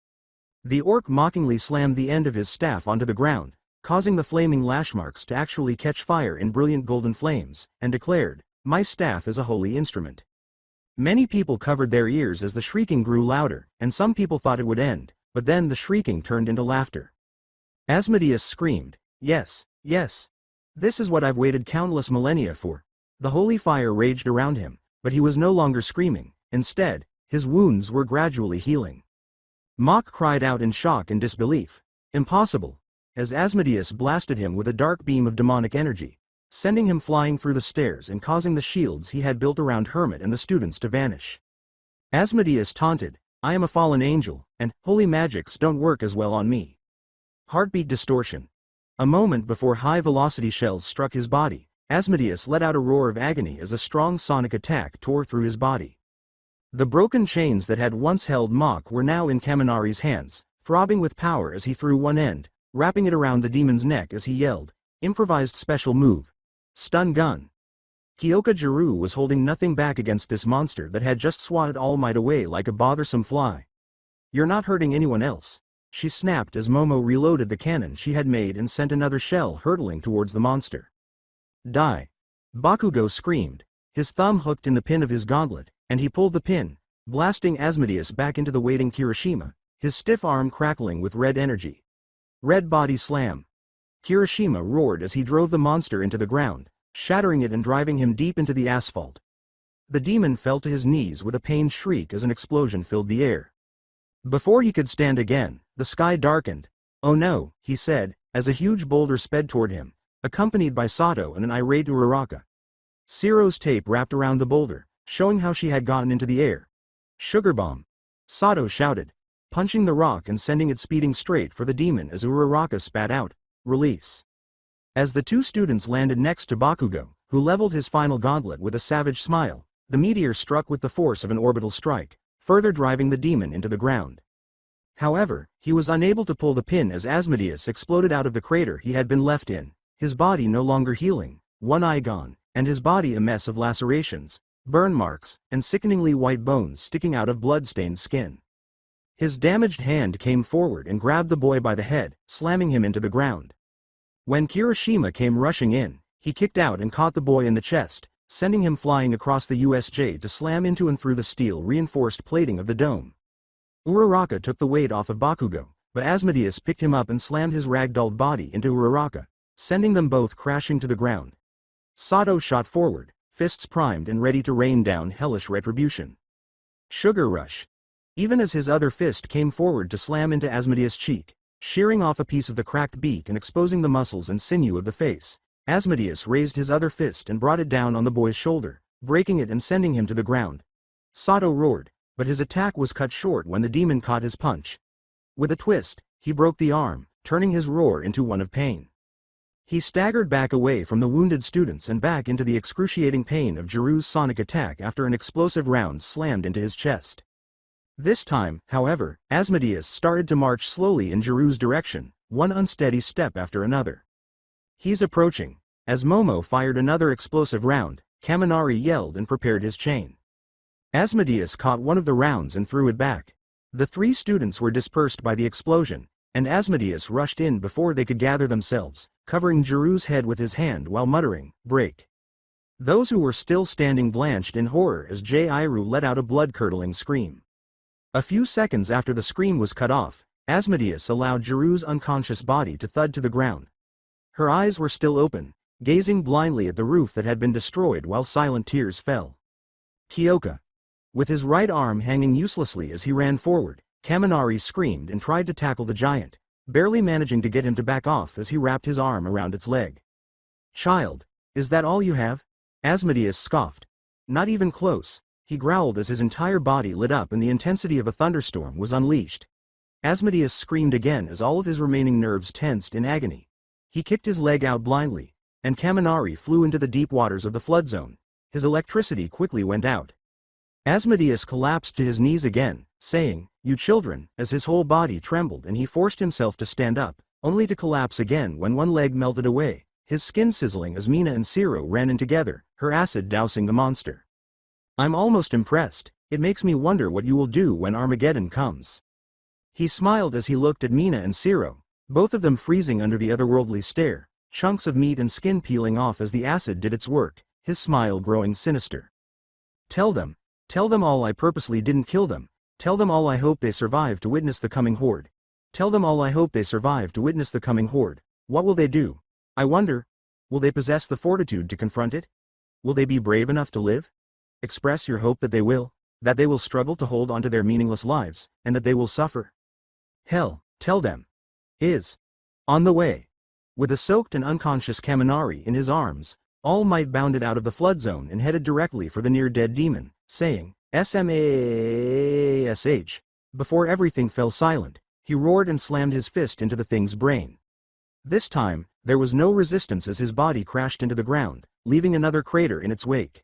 The orc mockingly slammed the end of his staff onto the ground, causing the flaming lash marks to actually catch fire in brilliant golden flames, and declared, "My staff is a holy instrument." Many people covered their ears as the shrieking grew louder, and some people thought it would end, but then the shrieking turned into laughter. Asmodus screamed, "Yes, yes! This is what I've waited countless millennia for." The holy fire raged around him, but he was no longer screaming. Instead, his wounds were gradually healing. Mach cried out in shock and disbelief. Impossible! As Asmodus blasted him with a dark beam of demonic energy, sending him flying through the stairs and causing the shields he had built around Hermit and the students to vanish. Asmodus taunted, "I am a fallen angel, and holy magics don't work as well on me." Heartbeat distortion. A moment before high-velocity shells struck his body, Asmodus let out a roar of agony as a strong sonic attack tore through his body. The broken chains that had once held Mach were now in Kaminari's hands, throbbing with power as he threw one end, wrapping it around the demon's neck as he yelled, "Improvised special move. Stun gun." Kyoka-Jiru was holding nothing back against this monster that had just swatted All Might away like a bothersome fly. "You're not hurting anyone else," she snapped as Momo reloaded the cannon she had made and sent another shell hurtling towards the monster. "Die!" Bakugo screamed, his thumb hooked in the pin of his gauntlet, and he pulled the pin, blasting Asmodus back into the waiting Kirishima, his stiff arm crackling with red energy. Red body slam. Kirishima roared as he drove the monster into the ground, shattering it and driving him deep into the asphalt. The demon fell to his knees with a pained shriek as an explosion filled the air. Before he could stand again, the sky darkened. "Oh no," he said, as a huge boulder sped toward him, accompanied by Sato and an irate Uraraka. Ciro's tape wrapped around the boulder, showing how she had gotten into the air. "Sugar bomb!" Sato shouted, punching the rock and sending it speeding straight for the demon as Uraraka spat out, "Release." As the two students landed next to Bakugo, who leveled his final gauntlet with a savage smile, the meteor struck with the force of an orbital strike, further driving the demon into the ground. However, he was unable to pull the pin as Asmodus exploded out of the crater he had been left in, his body no longer healing, one eye gone, and his body a mess of lacerations, burn marks, and sickeningly white bones sticking out of blood-stained skin. His damaged hand came forward and grabbed the boy by the head, slamming him into the ground. When Kirishima came rushing in, he kicked out and caught the boy in the chest, sending him flying across the USJ to slam into and through the steel-reinforced plating of the dome. Uraraka took the weight off of Bakugo, but Asmodus picked him up and slammed his ragdolled body into Uraraka, sending them both crashing to the ground. Sato shot forward, fists primed and ready to rain down hellish retribution. Sugar rush. Even as his other fist came forward to slam into Asmodus' cheek, shearing off a piece of the cracked beak and exposing the muscles and sinew of the face, Asmodus raised his other fist and brought it down on the boy's shoulder, breaking it and sending him to the ground. Sato roared, but his attack was cut short when the demon caught his punch. With a twist, he broke the arm, turning his roar into one of pain. He staggered back away from the wounded students and back into the excruciating pain of Jiru's sonic attack after an explosive round slammed into his chest. This time, however, Asmodus started to march slowly in Jiru's direction, one unsteady step after another. "He's approaching." As Momo fired another explosive round, Kaminari yelled and prepared his chain. Asmodus caught one of the rounds and threw it back. The three students were dispersed by the explosion, and Asmodus rushed in before they could gather themselves, covering Jiru's head with his hand while muttering, "Break." Those who were still standing blanched in horror as Jiru let out a blood-curdling scream. A few seconds after the scream was cut off, Asmodus allowed Jiru's unconscious body to thud to the ground. Her eyes were still open, gazing blindly at the roof that had been destroyed while silent tears fell. Kyoka. With his right arm hanging uselessly as he ran forward, Kaminari screamed and tried to tackle the giant, barely managing to get him to back off as he wrapped his arm around its leg. "Child, is that all you have?" Asmodus scoffed. "Not even close," he growled as his entire body lit up and the intensity of a thunderstorm was unleashed. Asmodus screamed again as all of his remaining nerves tensed in agony. He kicked his leg out blindly, and Kaminari flew into the deep waters of the flood zone. His electricity quickly went out. Asmodus collapsed to his knees again, saying, "You children," as his whole body trembled and he forced himself to stand up, only to collapse again when one leg melted away, his skin sizzling as Mina and Ciro ran in together, her acid dousing the monster. "I'm almost impressed. It makes me wonder what you will do when Armageddon comes." He smiled as he looked at Mina and Ciro, both of them freezing under the otherworldly stare, chunks of meat and skin peeling off as the acid did its work, his smile growing sinister. Tell them all I purposely didn't kill them. Tell them all I hope they survive to witness the coming horde. Tell them all I hope they survive to witness the coming horde. What will they do? I wonder. Will they possess the fortitude to confront it? Will they be brave enough to live? Express your hope that they will struggle to hold onto their meaningless lives, and that they will suffer. Hell, tell them. Is on the way. With a soaked and unconscious Kaminari in his arms, All Might bounded out of the flood zone and headed directly for the near-dead demon, saying, SMASH. Before everything fell silent, he roared and slammed his fist into the thing's brain. This time, there was no resistance as his body crashed into the ground, leaving another crater in its wake.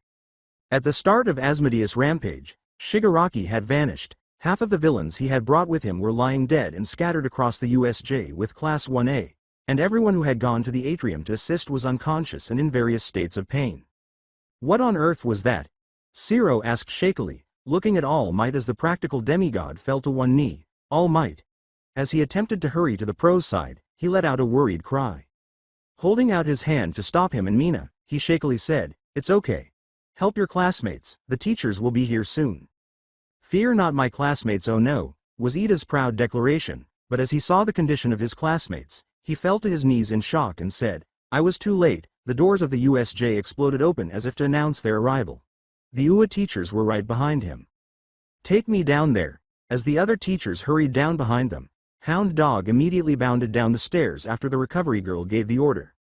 At the start of Asmodeus' rampage, Shigaraki had vanished. Half of the villains he had brought with him were lying dead and scattered across the USJ with Class 1A, and everyone who had gone to the atrium to assist was unconscious and in various states of pain. What on earth was that? Ciro asked shakily, looking at All Might as the practical demigod fell to one knee. All Might. As he attempted to hurry to the pro's side, he let out a worried cry. Holding out his hand to stop him and Mina, he shakily said, It's okay. Help your classmates, the teachers will be here soon. Fear not my classmates, oh no, was Iida's proud declaration, but as he saw the condition of his classmates, he fell to his knees in shock and said, I was too late. The doors of the USJ exploded open as if to announce their arrival. The UA teachers were right behind him. Take me down there. As the other teachers hurried down behind them, Hound Dog immediately bounded down the stairs after the recovery girl gave the order.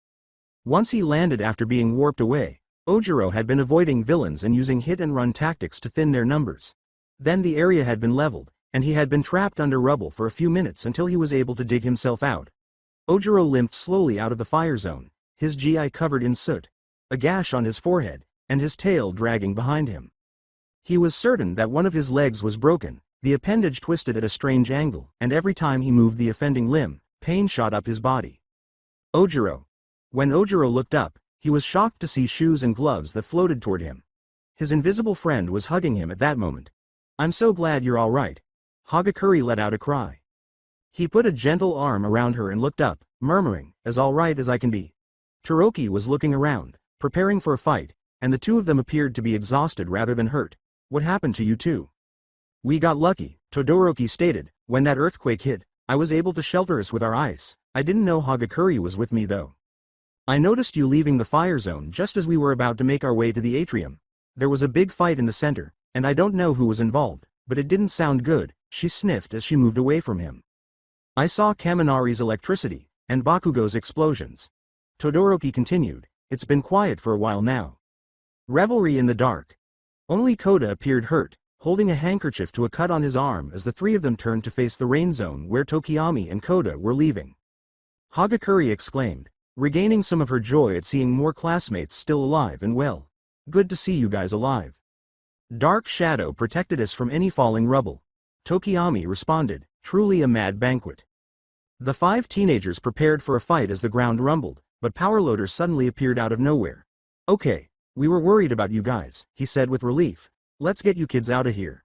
Once he landed after being warped away, Ojiro had been avoiding villains and using hit-and-run tactics to thin their numbers. Then the area had been leveled, and he had been trapped under rubble for a few minutes until he was able to dig himself out. Ojiro limped slowly out of the fire zone, his GI covered in soot, a gash on his forehead, and his tail dragging behind him. He was certain that one of his legs was broken, the appendage twisted at a strange angle, and every time he moved the offending limb, pain shot up his body. Ojiro. When Ojiro looked up, he was shocked to see shoes and gloves that floated toward him. His invisible friend was hugging him at that moment. I'm so glad you're all right. Hagakure let out a cry. He put a gentle arm around her and looked up, murmuring, as all right as I can be. Todoroki was looking around, preparing for a fight, and the two of them appeared to be exhausted rather than hurt. What happened to you two? We got lucky, Todoroki stated. When that earthquake hit, I was able to shelter us with our ice. I didn't know Hagakure was with me though. I noticed you leaving the fire zone just as we were about to make our way to the atrium. There was a big fight in the center, and I don't know who was involved, but it didn't sound good, she sniffed as she moved away from him. I saw Kaminari's electricity, and Bakugo's explosions. Todoroki continued, it's been quiet for a while now. Revelry in the dark. Only Koda appeared hurt, holding a handkerchief to a cut on his arm as the three of them turned to face the rain zone where Tokiyami and Koda were leaving. Hagakure exclaimed, regaining some of her joy at seeing more classmates still alive and well. Good to see you guys alive. Dark shadow protected us from any falling rubble. Tokiyami responded, truly a mad banquet. The five teenagers prepared for a fight as the ground rumbled, but Powerloader suddenly appeared out of nowhere. Okay, we were worried about you guys, he said with relief. Let's get you kids out of here.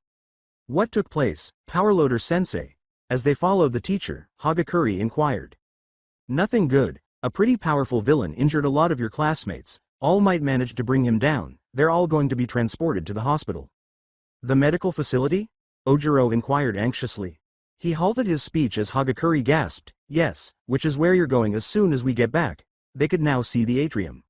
What took place, Powerloader sensei? As they followed the teacher, Hagakure inquired. Nothing good. A pretty powerful villain injured a lot of your classmates. All Might managed to bring him down. They're all going to be transported to the hospital. The medical facility? Ojiro inquired anxiously. He halted his speech as Hagakure gasped, yes, which is where you're going as soon as we get back. They could now see the atrium.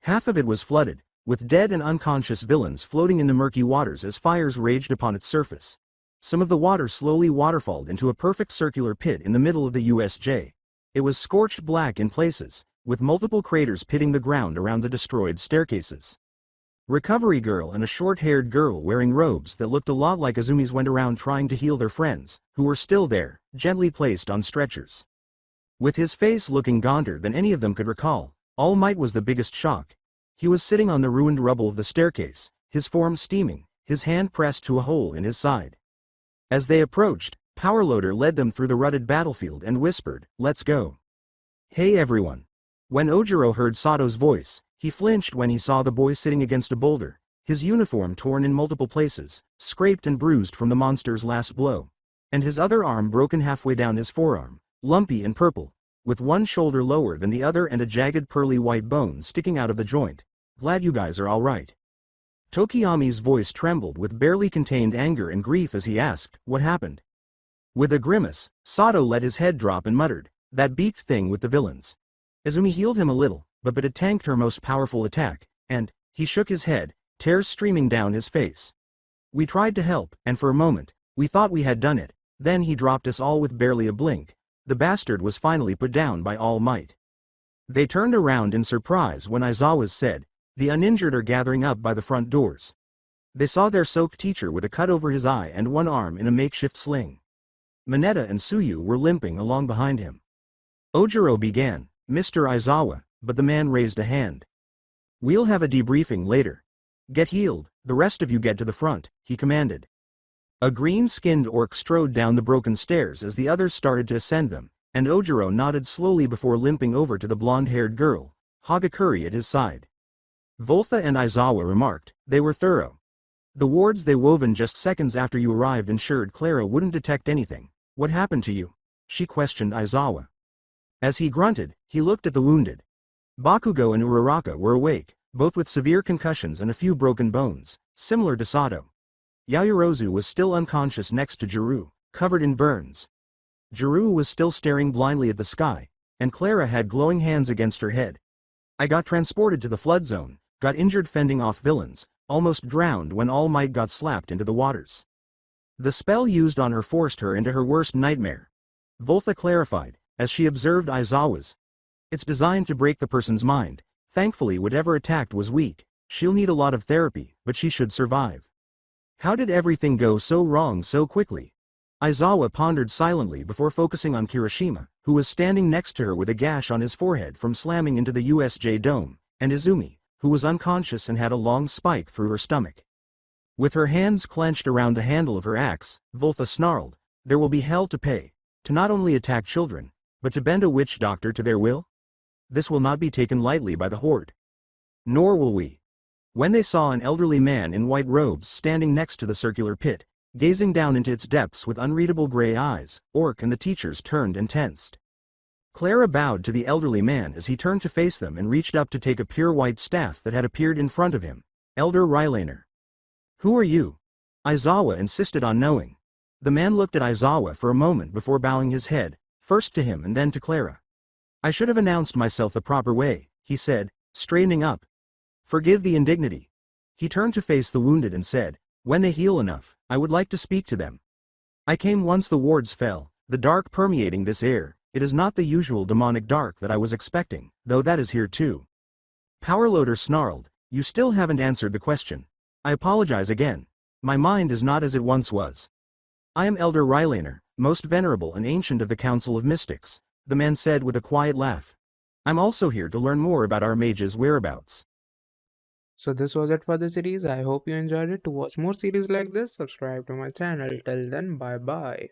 Half of it was flooded, with dead and unconscious villains floating in the murky waters as fires raged upon its surface. Some of the water slowly waterfalled into a perfect circular pit in the middle of the USJ. It was scorched black in places, with multiple craters pitting the ground around the destroyed staircases. Recovery girl and a short-haired girl wearing robes that looked a lot like Izumi's went around trying to heal their friends, who were still there, gently placed on stretchers. With his face looking gaunter than any of them could recall, All Might was the biggest shock. He was sitting on the ruined rubble of the staircase, his form steaming, his hand pressed to a hole in his side. As they approached, Powerloader led them through the rutted battlefield and whispered, let's go. Hey everyone. When Ojiro heard Sato's voice, he flinched when he saw the boy sitting against a boulder, his uniform torn in multiple places, scraped and bruised from the monster's last blow. and his other arm broken halfway down his forearm, lumpy and purple, with one shoulder lower than the other and a jagged pearly white bone sticking out of the joint. Glad you guys are all right. Tokiyami's voice trembled with barely contained anger and grief as he asked, what happened? With a grimace, Sato let his head drop and muttered, that beaked thing with the villains. Izumi healed him a little, but it tanked her most powerful attack, and, he shook his head, tears streaming down his face. We tried to help, and for a moment, we thought we had done it, then he dropped us all with barely a blink. The bastard was finally put down by All Might. They turned around in surprise when Aizawa said, the uninjured are gathering up by the front doors. They saw their soaked teacher with a cut over his eye and one arm in a makeshift sling. Mineta and Suyu were limping along behind him. Ojiro began, Mr. Aizawa, but the man raised a hand. We'll have a debriefing later. Get healed, the rest of you get to the front, he commanded. A green-skinned orc strode down the broken stairs as the others started to ascend them, and Ojiro nodded slowly before limping over to the blonde-haired girl, Hagakuri at his side. Voltha and Aizawa remarked, they were thorough. The wards they woven just seconds after you arrived ensured Clara wouldn't detect anything. What happened to you? She questioned Aizawa. As he grunted, he looked at the wounded. Bakugo and Uraraka were awake, both with severe concussions and a few broken bones, similar to Sato. Yaoyorozu was still unconscious next to Juru, covered in burns. Juru was still staring blindly at the sky, and Clara had glowing hands against her head. I got transported to the flood zone, got injured fending off villains, almost drowned when All Might got slapped into the waters. The spell used on her forced her into her worst nightmare. Voltha clarified, as she observed Aizawa's. It's designed to break the person's mind. Thankfully whatever attacked was weak. She'll need a lot of therapy, but she should survive. How did everything go so wrong so quickly? Aizawa pondered silently before focusing on Kirishima, who was standing next to her with a gash on his forehead from slamming into the USJ dome, and Izumi, who was unconscious and had a long spike through her stomach. With her hands clenched around the handle of her axe, Voltha snarled, there will be hell to pay, to not only attack children, but to bend a witch doctor to their will? This will not be taken lightly by the Horde. Nor will we. When they saw an elderly man in white robes standing next to the circular pit, gazing down into its depths with unreadable gray eyes, Orc and the teachers turned and tensed. Clara bowed to the elderly man as he turned to face them and reached up to take a pure white staff that had appeared in front of him. Elder Rylaner. Who are you? Aizawa insisted on knowing. The man looked at Aizawa for a moment before bowing his head, first to him and then to Clara. I should have announced myself the proper way, he said, straightening up. Forgive the indignity. He turned to face the wounded and said, when they heal enough, I would like to speak to them. I came once the wards fell, the dark permeating this air. It is not the usual demonic dark that I was expecting, though that is here too. Powerloader snarled, you still haven't answered the question. I apologize again. My mind is not as it once was. I am Elder Rylaner, most venerable and ancient of the Council of Mystics, the man said with a quiet laugh. I'm also here to learn more about our mage's whereabouts. So this was it for the series. I hope you enjoyed it. To watch more series like this, subscribe to my channel. Till then, bye bye.